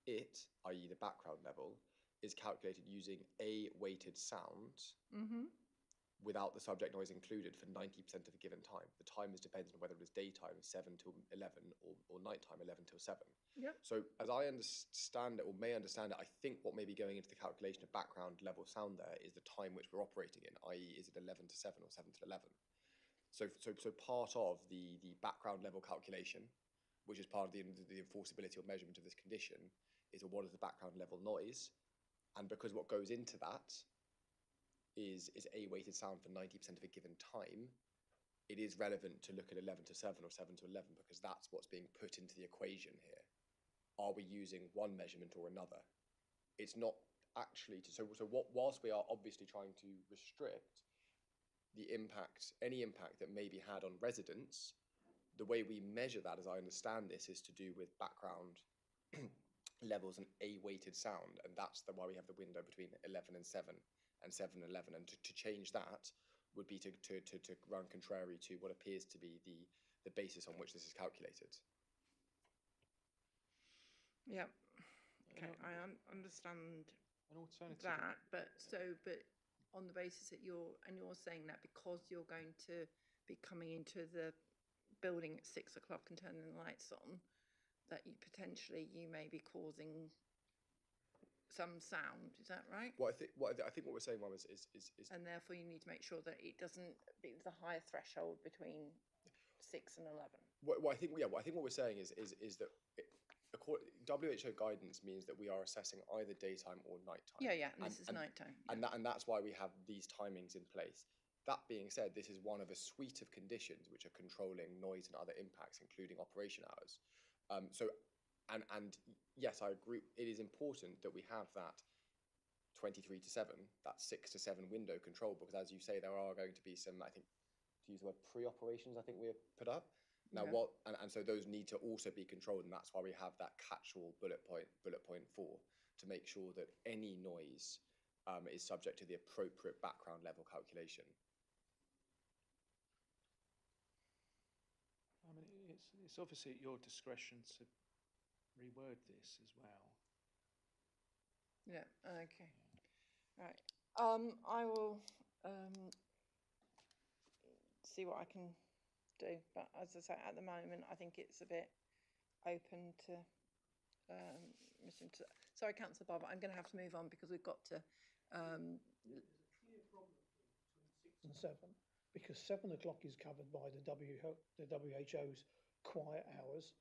S4: it, i.e. the background level, is calculated using a weighted sound without the subject noise included for 90% of a given time. The time is dependent on whether it is daytime 7 till 11 or nighttime 11 till 7.
S1: Yep.
S4: So as I understand it, or may understand it, I think what may be going into the calculation of background level sound there is the time which we're operating in, i.e. is it 11 to 7 or 7 to 11? So part of the background level calculation, which is part of the enforceability or measurement of this condition, is what is the background level noise? And because what goes into that is a weighted sound for 90% of a given time, it is relevant to look at 11 to 7 or 7 to 11 because that's what's being put into the equation here. Are we using one measurement or another? It's not actually whilst we are obviously trying to restrict the impact, any impact that may be had on residents, the way we measure that, as I understand this, is to do with background levels and a weighted sound, and that's why we have the window between 11 and 7 and 7 and 11, and to change that would be to run contrary to what appears to be the basis on which this is calculated.
S1: Yeah. Okay, I understand
S5: An alternative.
S1: that, but on the basis that you're saying that because you're going to be coming into the building at 6 o'clock and turning the lights on, that you may be causing some sound. Is that right?
S4: Well, I think what we're saying, Mum, is
S1: and therefore you need to make sure that it doesn't. It's a higher threshold between 6 and 11.
S4: I think what we're saying is that WHO guidance means that we are assessing either daytime or nighttime.
S1: Yeah, and this is nighttime. Yeah.
S4: And that's why we have these timings in place. That being said, this is one of a suite of conditions which are controlling noise and other impacts, including operation hours. And yes, I agree. It is important that we have that 23 to 7, that 6 to 7 window control, because as you say, there are going to be some, I think, to use the word pre-operations, I think we have put up. Now and so those need to also be controlled, and that's why we have that catch-all bullet point 4 to make sure that any noise is subject to the appropriate background level calculation.
S5: I mean, it's obviously at your discretion to reword this as well.
S1: Yeah. Okay. Right. I will see what I can do, but as I say, at the moment, I think it's a bit open to. Sorry, Councillor Barber, I'm going to have to move on because we've got to.
S9: There's a clear problem between 6 and 7 because 7 o'clock is covered by the WHO's quiet hours,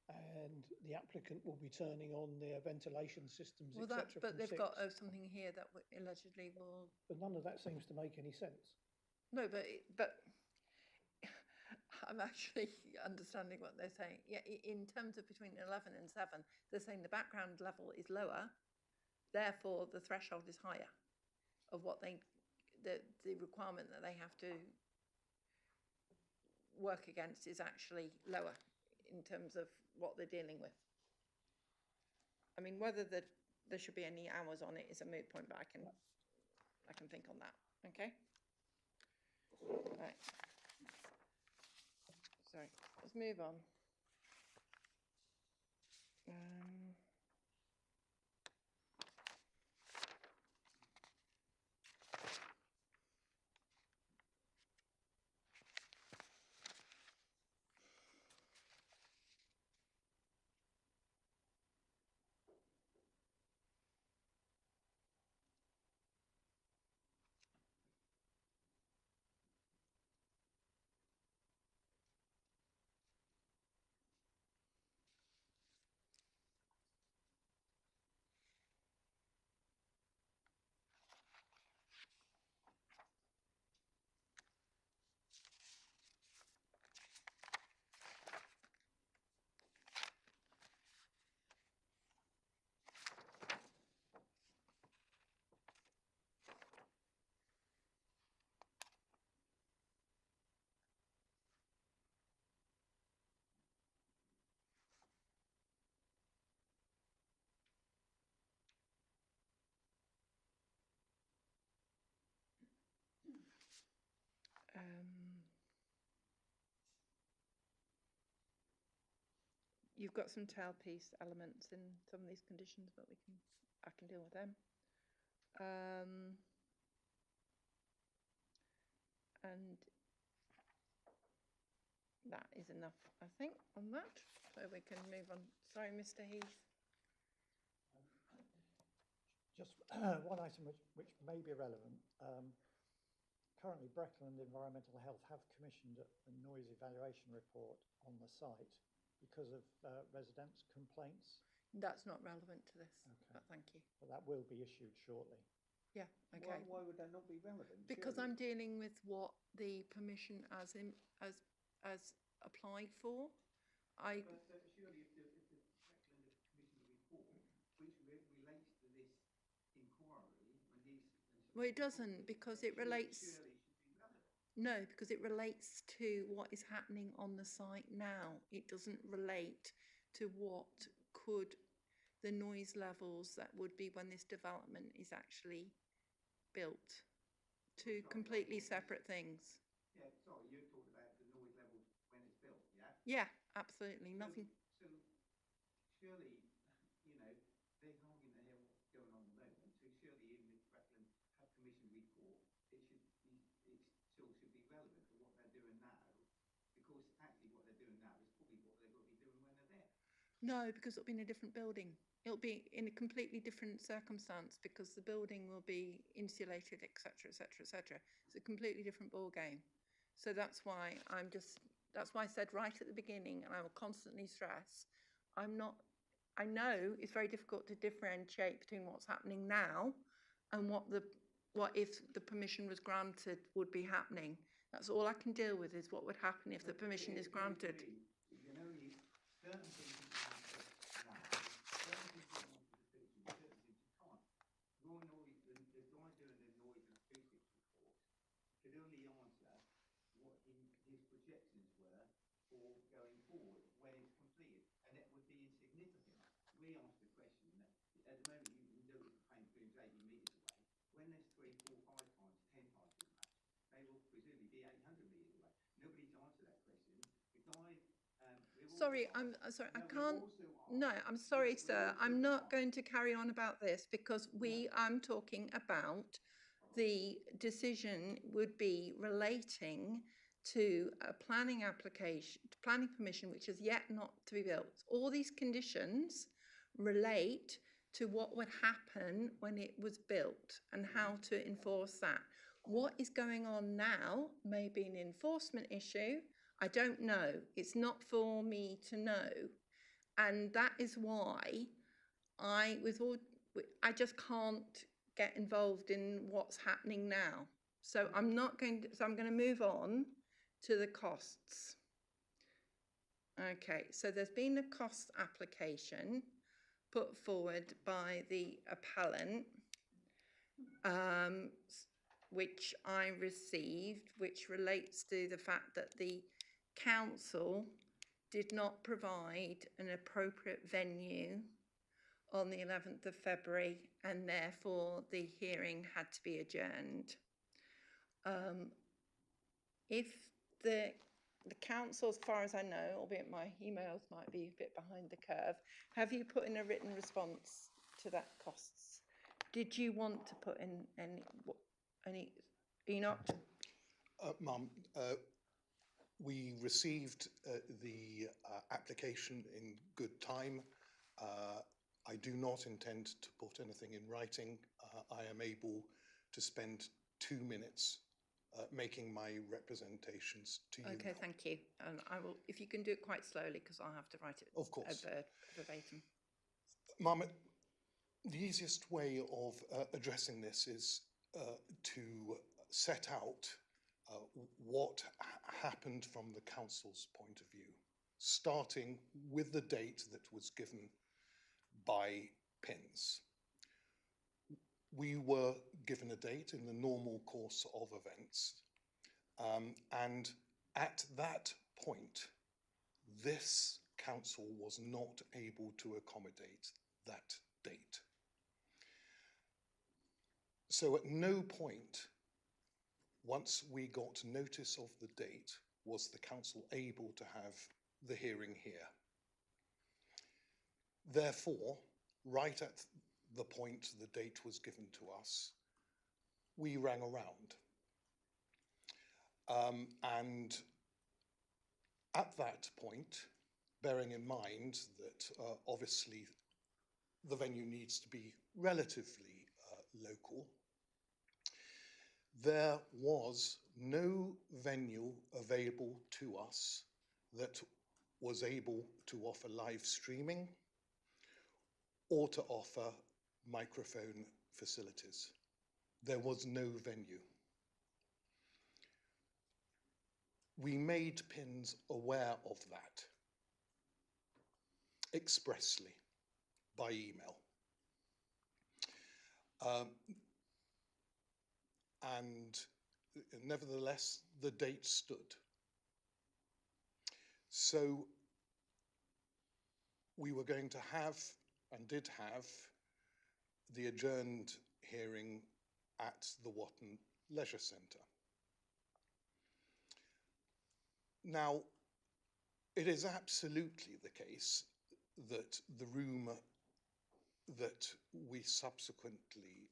S9: and the applicant will be turning on their ventilation systems, etc.
S1: But they've got something here that allegedly will.
S9: But none of that seems to make any sense.
S1: No, but I'm actually understanding what they're saying. Yeah, in terms of between 11 and 7, they're saying the background level is lower, therefore the threshold is higher of what the requirement that they have to work against is actually lower in terms of what they're dealing with. I mean, whether there should be any hours on it is a moot point, but I can think on that. Okay. Right. Sorry. Let's move on. you've got some tailpiece elements in some of these conditions, but I can deal with them. And that is enough, I think, on that. So we can move on. Sorry, Mr. Heath.
S3: Just one item which may be relevant. Currently, Breckland Environmental Health have commissioned a noise evaluation report on the site because of residents' complaints.
S1: That's not relevant to this,
S3: Okay.
S1: but thank you.
S3: But that will be issued shortly.
S1: Yeah, okay.
S6: Why would that not be relevant?
S1: Because
S6: surely?
S1: I'm dealing with what the permission as applied for.
S10: But surely if the Breckland have commissioned a report which relates to this inquiry and these...
S1: Well, it doesn't, because it relates...
S10: Surely should be relevant.
S1: No, because it relates to what is happening on the site now. It doesn't relate to what could the noise levels that would be when this development is actually built. Two completely separate things.
S10: Yeah, sorry, you're talking about the noise levels when it's built, yeah?
S1: Yeah, absolutely, nothing.
S10: So surely, you know, they're hogging the hill what's going on at the moment, so surely even if Breckland have commissioned a report, it still should be relevant to what they're doing now, because actually what they're doing now is probably what they're going to be doing when they're there.
S1: No, because it'll be in a different building. It'll be in a completely different circumstance because the building will be insulated, etc., etc., etc. It's a completely different ball game. So that's why I said right at the beginning, and I will constantly stress, I know it's very difficult to differentiate between what's happening now and what if the permission was granted would be happening. That's all I can deal with, is what would happen if the permission is granted.
S10: You can only, certain things you can answer now, certain things you can answer the fiction, certain things you can't. Your noise, the guy doing the noise and acoustics report could only answer what his projections were for going forward when it's completed, and it would be insignificant. We asked the question that at the moment you can notice the paint film's 80 metres away. When there's 3, 4, 5 times, 10 times as much, they will presumably be 800 metres away. Nobody's answered that question. The guy...
S1: Sorry, I'm sorry, I can't. No, I'm sorry, sir. I'm not going to carry on about this because I'm talking about the decision would be relating to a planning application, planning permission, which is yet not to be built. All these conditions relate to what would happen when it was built and how to enforce that. What is going on now may be an enforcement issue. I don't know. It's not for me to know. And that is why I just can't get involved in what's happening now. So I'm going to move on to the costs. Okay, so there's been a cost application put forward by the appellant, which I received, which relates to the fact that the council did not provide an appropriate venue on the 11th of February, and therefore the hearing had to be adjourned. If the council, as far as I know, albeit my emails might be a bit behind the curve, have you put in a written response to that costs? Did you want to put in any Enoch?
S12: Ma'am, we received the application in good time. I do not intend to put anything in writing. I am able to spend 2 minutes making my representations to you.
S1: Okay,
S12: now.
S1: thank you. And I will, if you can do it quite slowly, because I'll have to write it
S12: Of course.
S1: Verbatim.
S12: Ma'am, the easiest way of addressing this is to set out what happened from the council's point of view, starting with the date that was given by PINS. We were given a date in the normal course of events, and at that point, this council was not able to accommodate that date. So at no point, once we got notice of the date, was the council able to have the hearing here. Therefore, right at the point the date was given to us, we rang around. And at that point, bearing in mind that obviously the venue needs to be relatively local, there was no venue available to us that was able to offer live streaming or to offer microphone facilities. There was no venue. We made PINS aware of that expressly by email. And nevertheless, the date stood. So we were going to have, and did have, the adjourned hearing at the Watton Leisure Centre. Now, it is absolutely the case that the room that we subsequently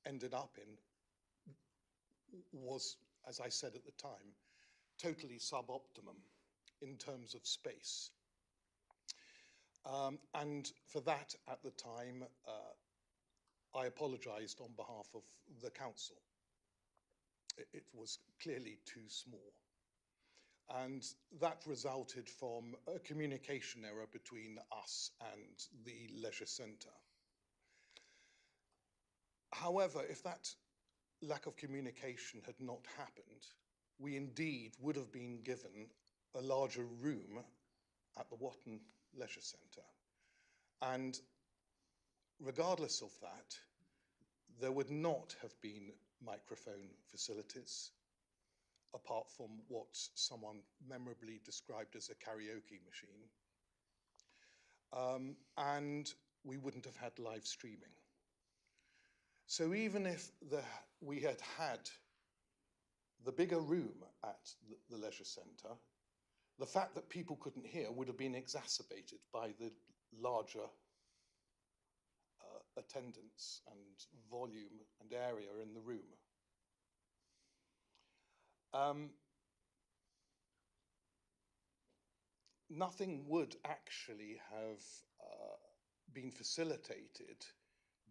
S12: ended up in was, as I said at the time, totally suboptimum in terms of space. And for that, at the time, I apologised on behalf of the council. It was clearly too small. And that resulted from a communication error between us and the leisure centre. However, if that lack of communication had not happened, we indeed would have been given a larger room at the Watton Leisure Centre. And regardless of that, there would not have been microphone facilities, apart from what someone memorably described as a karaoke machine. And we wouldn't have had live streaming. So even if we had had the bigger room at the leisure centre, the fact that people couldn't hear would have been exacerbated by the larger attendance and volume and area in the room. Nothing would actually have been facilitated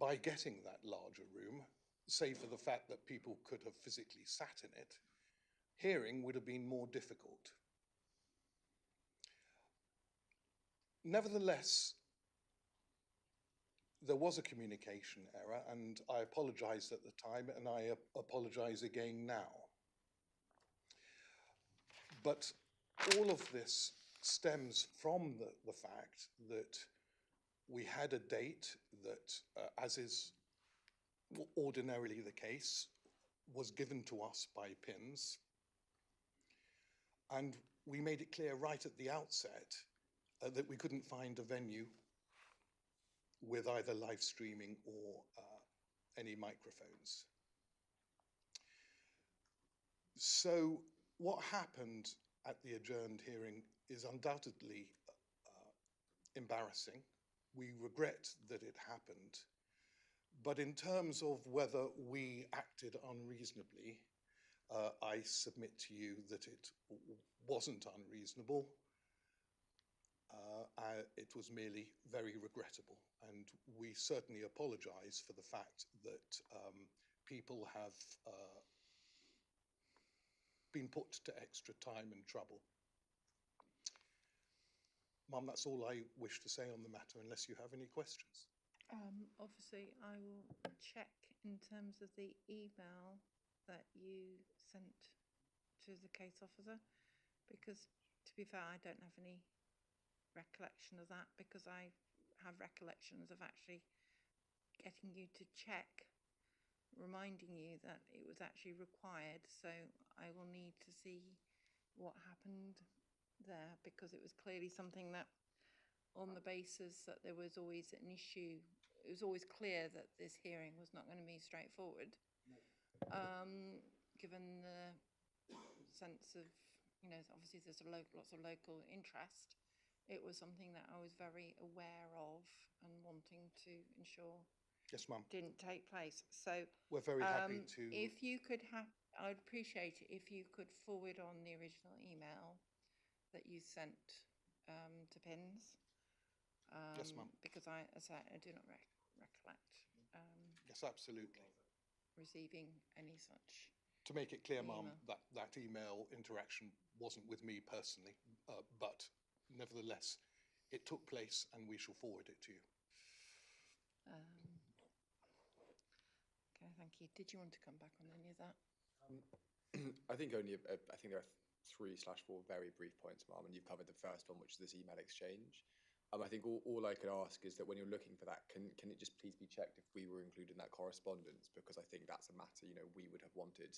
S12: by getting that larger room, save for the fact that people could have physically sat in it. Hearing would have been more difficult. Nevertheless, there was a communication error, and I apologised at the time, and I apologise again now. But all of this stems from the fact that we had a date that, as is ordinarily the case, was given to us by PINS. And we made it clear right at the outset that we couldn't find a venue with either live streaming or any microphones. So what happened at the adjourned hearing is undoubtedly embarrassing. We regret that it happened. But in terms of whether we acted unreasonably, I submit to you that it wasn't unreasonable. It was merely very regrettable. And we certainly apologise for the fact that people have been put to extra time and trouble. Mum, that's all I wish to say on the matter, unless you have any questions.
S1: Obviously, I will check in terms of the email that you sent to the case officer, because to be fair, I don't have any recollection of that, because I have recollections of actually getting you to check, reminding you that it was actually required. So I will need to see what happened there, because it was clearly something that, on the basis that there was always an issue, it was always clear that this hearing was not going to be straightforward, given the sense of, obviously there's lots of local interest it was something that I was very aware of and wanting to ensure
S12: Yes, ma'am.
S1: didn't take place. So
S12: We're very happy to.
S1: if you could have, I'd appreciate it if you could forward on the original email that you sent to Pins.
S12: Yes, ma'am.
S1: Because I do not recollect
S12: Yes, absolutely.
S1: receiving any such.
S12: To make it clear, ma'am,
S1: email.
S12: that email interaction wasn't with me personally, but nevertheless, it took place and we shall forward it to you.
S1: Okay, thank you. Did you want to come back on any of that?
S4: I think only, I think there are 3/4 very brief points, ma'am, and you've covered the first one, which is this email exchange. I think all I could ask is that when you're looking for that, can it just please be checked if we were included in that correspondence? Because I think that's a matter, we would have wanted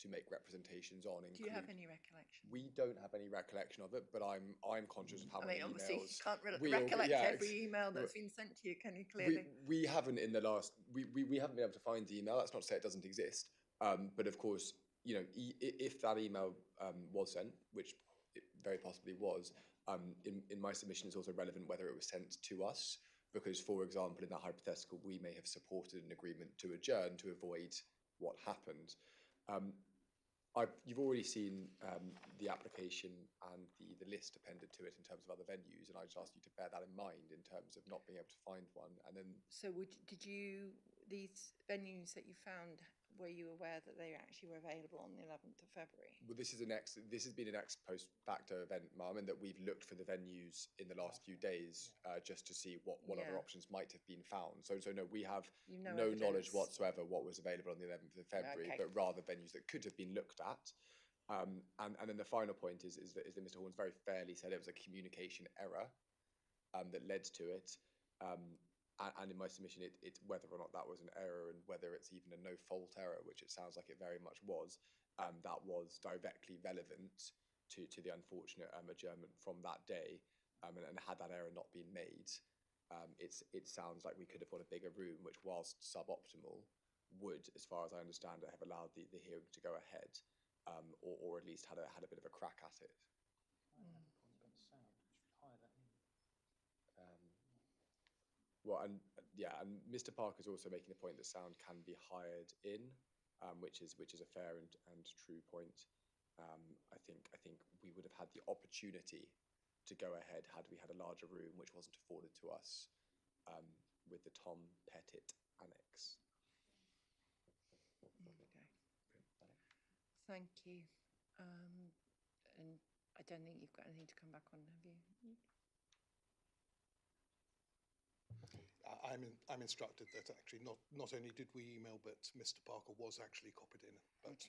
S4: to make representations on.
S1: Do you have any recollection?
S4: We don't have any recollection of it, but I'm conscious of how many
S1: obviously
S4: emails.
S1: you can't recollect every email that's been sent to you, can you, clearly?
S4: We haven't in the last, we haven't been able to find the email. That's not to say it doesn't exist. But of course, if that email was sent, which it very possibly was, in my submission is also relevant whether it was sent to us, because, for example, in that hypothetical, we may have supported an agreement to adjourn to avoid what happened. You've already seen the application and the list appended to it in terms of other venues, and I just asked you to bear that in mind in terms of not being able to find one. And then,
S1: so these venues that you found, were you aware that they actually were available on the 11th of February?
S4: well, this has been an ex post facto event, ma'am, and that we've looked for the venues in the last few days just to see what other options might have been found. So no, we have no knowledge whatsoever what was available on the 11th of February, but rather venues that could have been looked at. And then the final point is that Mr. Horns very fairly said it was a communication error that led to it. And in my submission, it's whether or not that was an error and whether it's even a no-fault error, which it sounds like it very much was, that was directly relevant to the unfortunate adjournment from that day. And had that error not been made, it sounds like we could have got a bigger room, which, whilst suboptimal, would, as far as I understand it, have allowed the hearing to go ahead, or at least had a bit of a crack at it. Well, and Mr. Parker's also making the point that sound can be hired in, which is a fair and true point. I think we would have had the opportunity to go ahead had we had a larger room, which wasn't afforded to us with the Tom Pettit annex.
S1: Okay. Thank you. And I don't think you've got anything to come back on, have you?
S12: I'm instructed that actually not only did we email, but Mr. Parker was actually copied in, but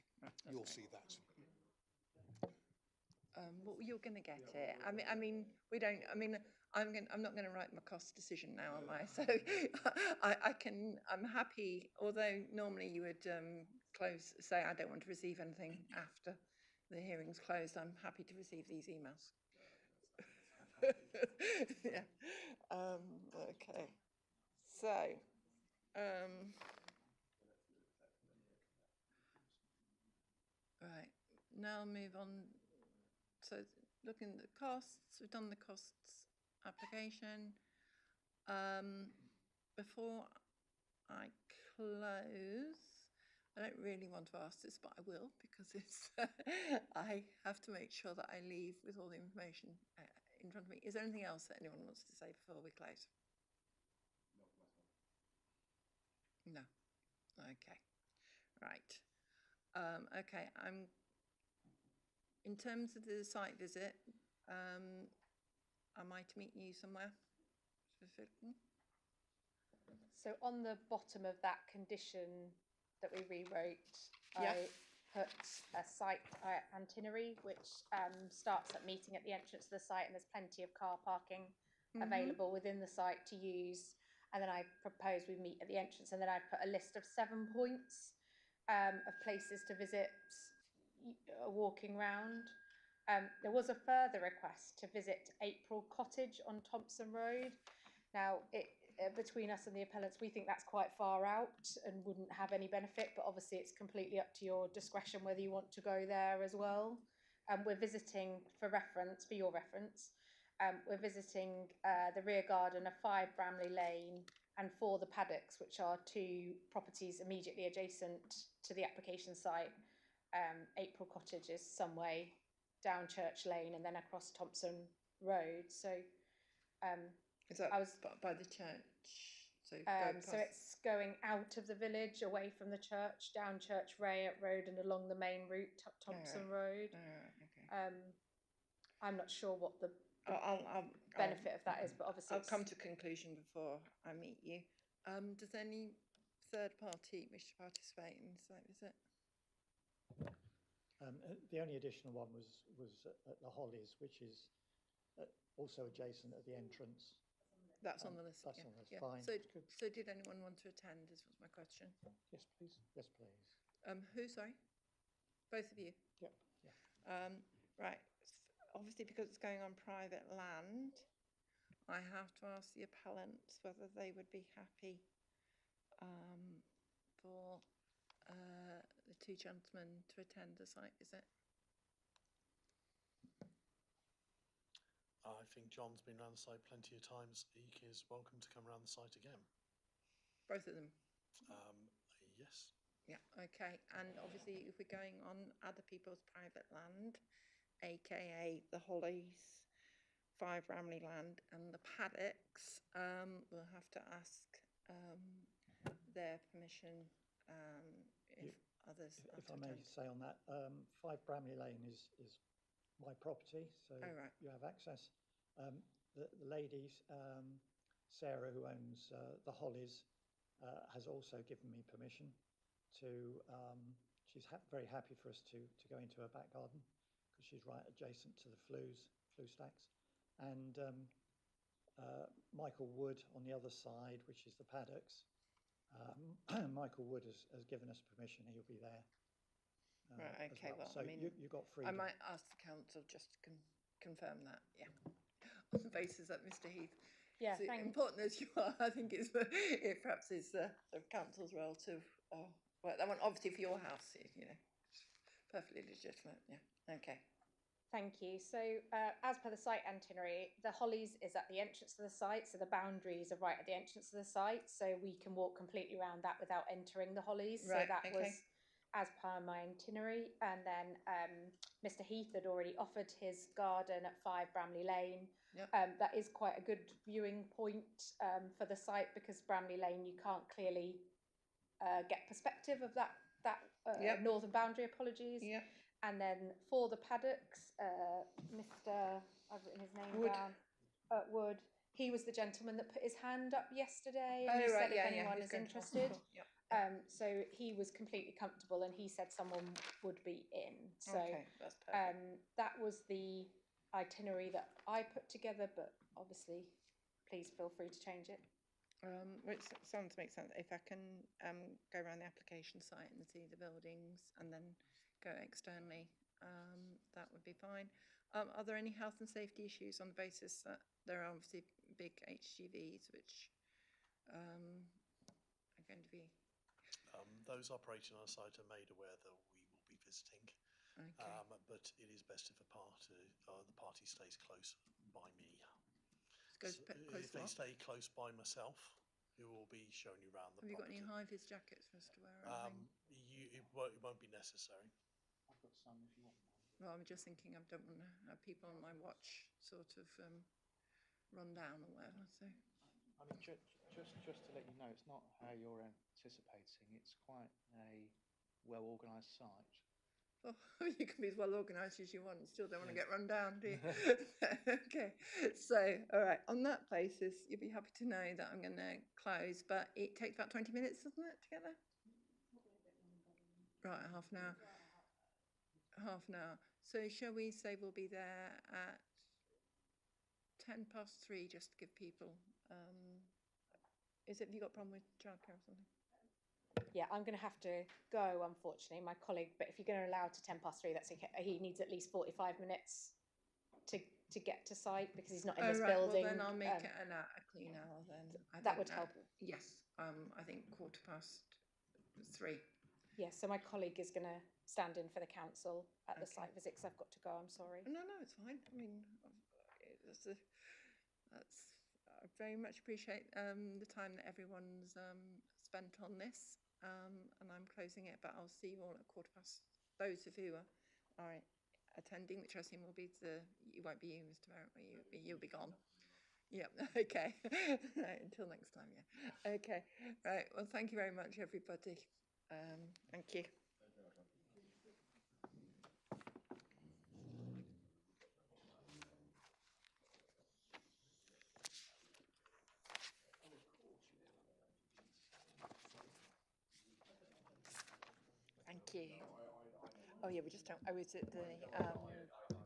S12: you'll see that.
S1: Well, you're going to get it. I mean, we don't. I mean, I'm not going to write my cost decision now, am I? So I'm happy. Although normally you would say I don't want to receive anything after the hearing's closed. I'm happy to receive these emails. Yeah. Okay. So, right, now I'll move on. So looking at the costs, we've done the costs application. Before I close, I don't really want to ask this, but I will, because it's I have to make sure that I leave with all the information in front of me. Is there anything else that anyone wants to say before we close? No. Okay. Right. Okay. In terms of the site visit, am I to meet you somewhere specifically?
S2: So on the bottom of that condition that we rewrote, I put a site itinerary, which starts at meeting at the entrance of the site, and there's plenty of car parking available within the site to use. And then I propose we meet at the entrance, and then I put a list of 7 points of places to visit walking round. There was a further request to visit April Cottage on Thompson Road. Now, between us and the appellants, we think that's quite far out and wouldn't have any benefit, but obviously it's completely up to your discretion whether you want to go there as well. We're visiting for your reference, we're visiting the rear garden of 5 Bramley Lane and 4 the Paddocks, which are 2 properties immediately adjacent to the application site. April Cottage is some way down Church Lane and then across Thompson Road. So
S1: is that
S2: I was
S1: by the church? So,
S2: so it's going out of the village, away from the church, down Church Road and along the main route, Thompson Road.
S1: Okay.
S2: I'm not sure what the
S1: I'll
S2: benefit of that is, but obviously
S1: I'll come to conclusion before I meet you. Does any third party wish to participate in the site visit?
S3: The only additional one was at the Hollies, which is also adjacent at the entrance.
S1: That's on the list.
S3: That's on the list.
S1: Yeah.
S3: Fine.
S1: So did anyone want to attend? This was my question.
S3: Yes, please. Yes, please.
S1: Who? Sorry, both of you.
S3: Yep. Yeah.
S1: Right. Obviously, because it's going on private land, I have to ask the appellants whether they would be happy for the 2 gentlemen to attend the site visit.
S7: I think John's been around the site plenty of times. He is welcome to come around the site again.
S1: Both of them?
S7: Yes.
S1: Yeah, okay. And obviously, if we're going on other people's private land, aka the Hollies, 5 Bramley Land and the Paddocks, we'll have to ask their permission if others...
S3: If I may say on that, 5 Bramley Lane is my property, so you have access. The lady, Sarah, who owns the Hollies, has also given me permission to, she's very happy for us to go into her back garden because she's right adjacent to the flue stacks. And Michael Wood on the other side, which is the Paddocks, Michael Wood has given us permission, he'll be there.
S1: Right, okay, well,
S3: so
S1: I mean,
S3: you got freedom.
S1: I might ask the council just to confirm that, yeah, on the basis that Mr. Heath,
S2: yeah,
S1: so important as you are, I think it perhaps is the council's role to, well, that one obviously for your house, you know, perfectly legitimate, yeah, okay.
S2: Thank you. So as per the site itinerary, the Hollies is at the entrance to the site, so the boundaries are right at the entrance to the site, so we can walk completely around that without entering the Hollies.
S1: Right,
S2: so that
S1: okay.
S2: was as per my itinerary. And then Mr. Heath had already offered his garden at 5 Bramley Lane.
S1: Yep.
S2: That is quite a good viewing point for the site because Bramley Lane, you can't clearly get perspective of that
S1: Yep.
S2: northern boundary, apologies.
S1: Yep.
S2: And then for the Paddocks, Mr. I've written his name
S1: Wood.
S2: down, Wood. He was the gentleman that put his hand up yesterday and he said if anyone is interested.
S1: Yep.
S2: So he was completely comfortable and he said someone would be in. So
S1: okay, that's perfect.
S2: that was the itinerary that I put together, but obviously please feel free to change it.
S1: Which sounds makes sense. If I can go around the application site and see the buildings and then go externally, that would be fine. Are there any health and safety issues on the basis that there are obviously big HGVs which are going to be...
S7: Those operating on a site are made aware that we will be visiting,
S1: okay.
S7: But it is best if the party stays close by me. If they stay close by myself, who will be showing you around the property.
S1: Have you got any high-vis jackets for us to wear?
S7: It won't be necessary.
S5: I've got some if you want one.
S1: Well, I'm just thinking I don't want to have people on my watch sort of run down or whatever, so...
S5: I mean, just to let you know, it's not how you're anticipating. It's quite a well-organised site.
S1: Oh, you can be as well organised as you want. You still don't want to get run down, do you? Okay. So, all right. On that basis, you'll be happy to know that I'm going to close, but it takes about 20 minutes, doesn't it, together? Right, half an hour. Half an hour. So shall we say we'll be there at 3:10, just to give people... have you got a problem with childcare or something?
S2: Yeah, I'm going to have to go, unfortunately, my colleague, but if you're going to allow to 3:10, that's okay. He needs at least 45 minutes to get to site because he's not in this building.
S1: Well, then I'll make it a clean hour then.
S2: That would help.
S1: Yes, I think 3:15.
S2: Yeah, so my colleague is going to stand in for the council at the site visit because I've got to go, I'm sorry.
S1: No, it's fine. I mean, That's I very much appreciate the time that everyone's spent on this, and I'm closing it. But I'll see you all at 15:15. Those of you who are attending, which I assume will be you won't be you, Mr. Barrett, will you? You'll be gone. Yeah. Okay. Right. Until next time. Yeah. Okay. Right. Well, thank you very much, everybody. Thank you. Thank you. Oh yeah, we just don't. I was at the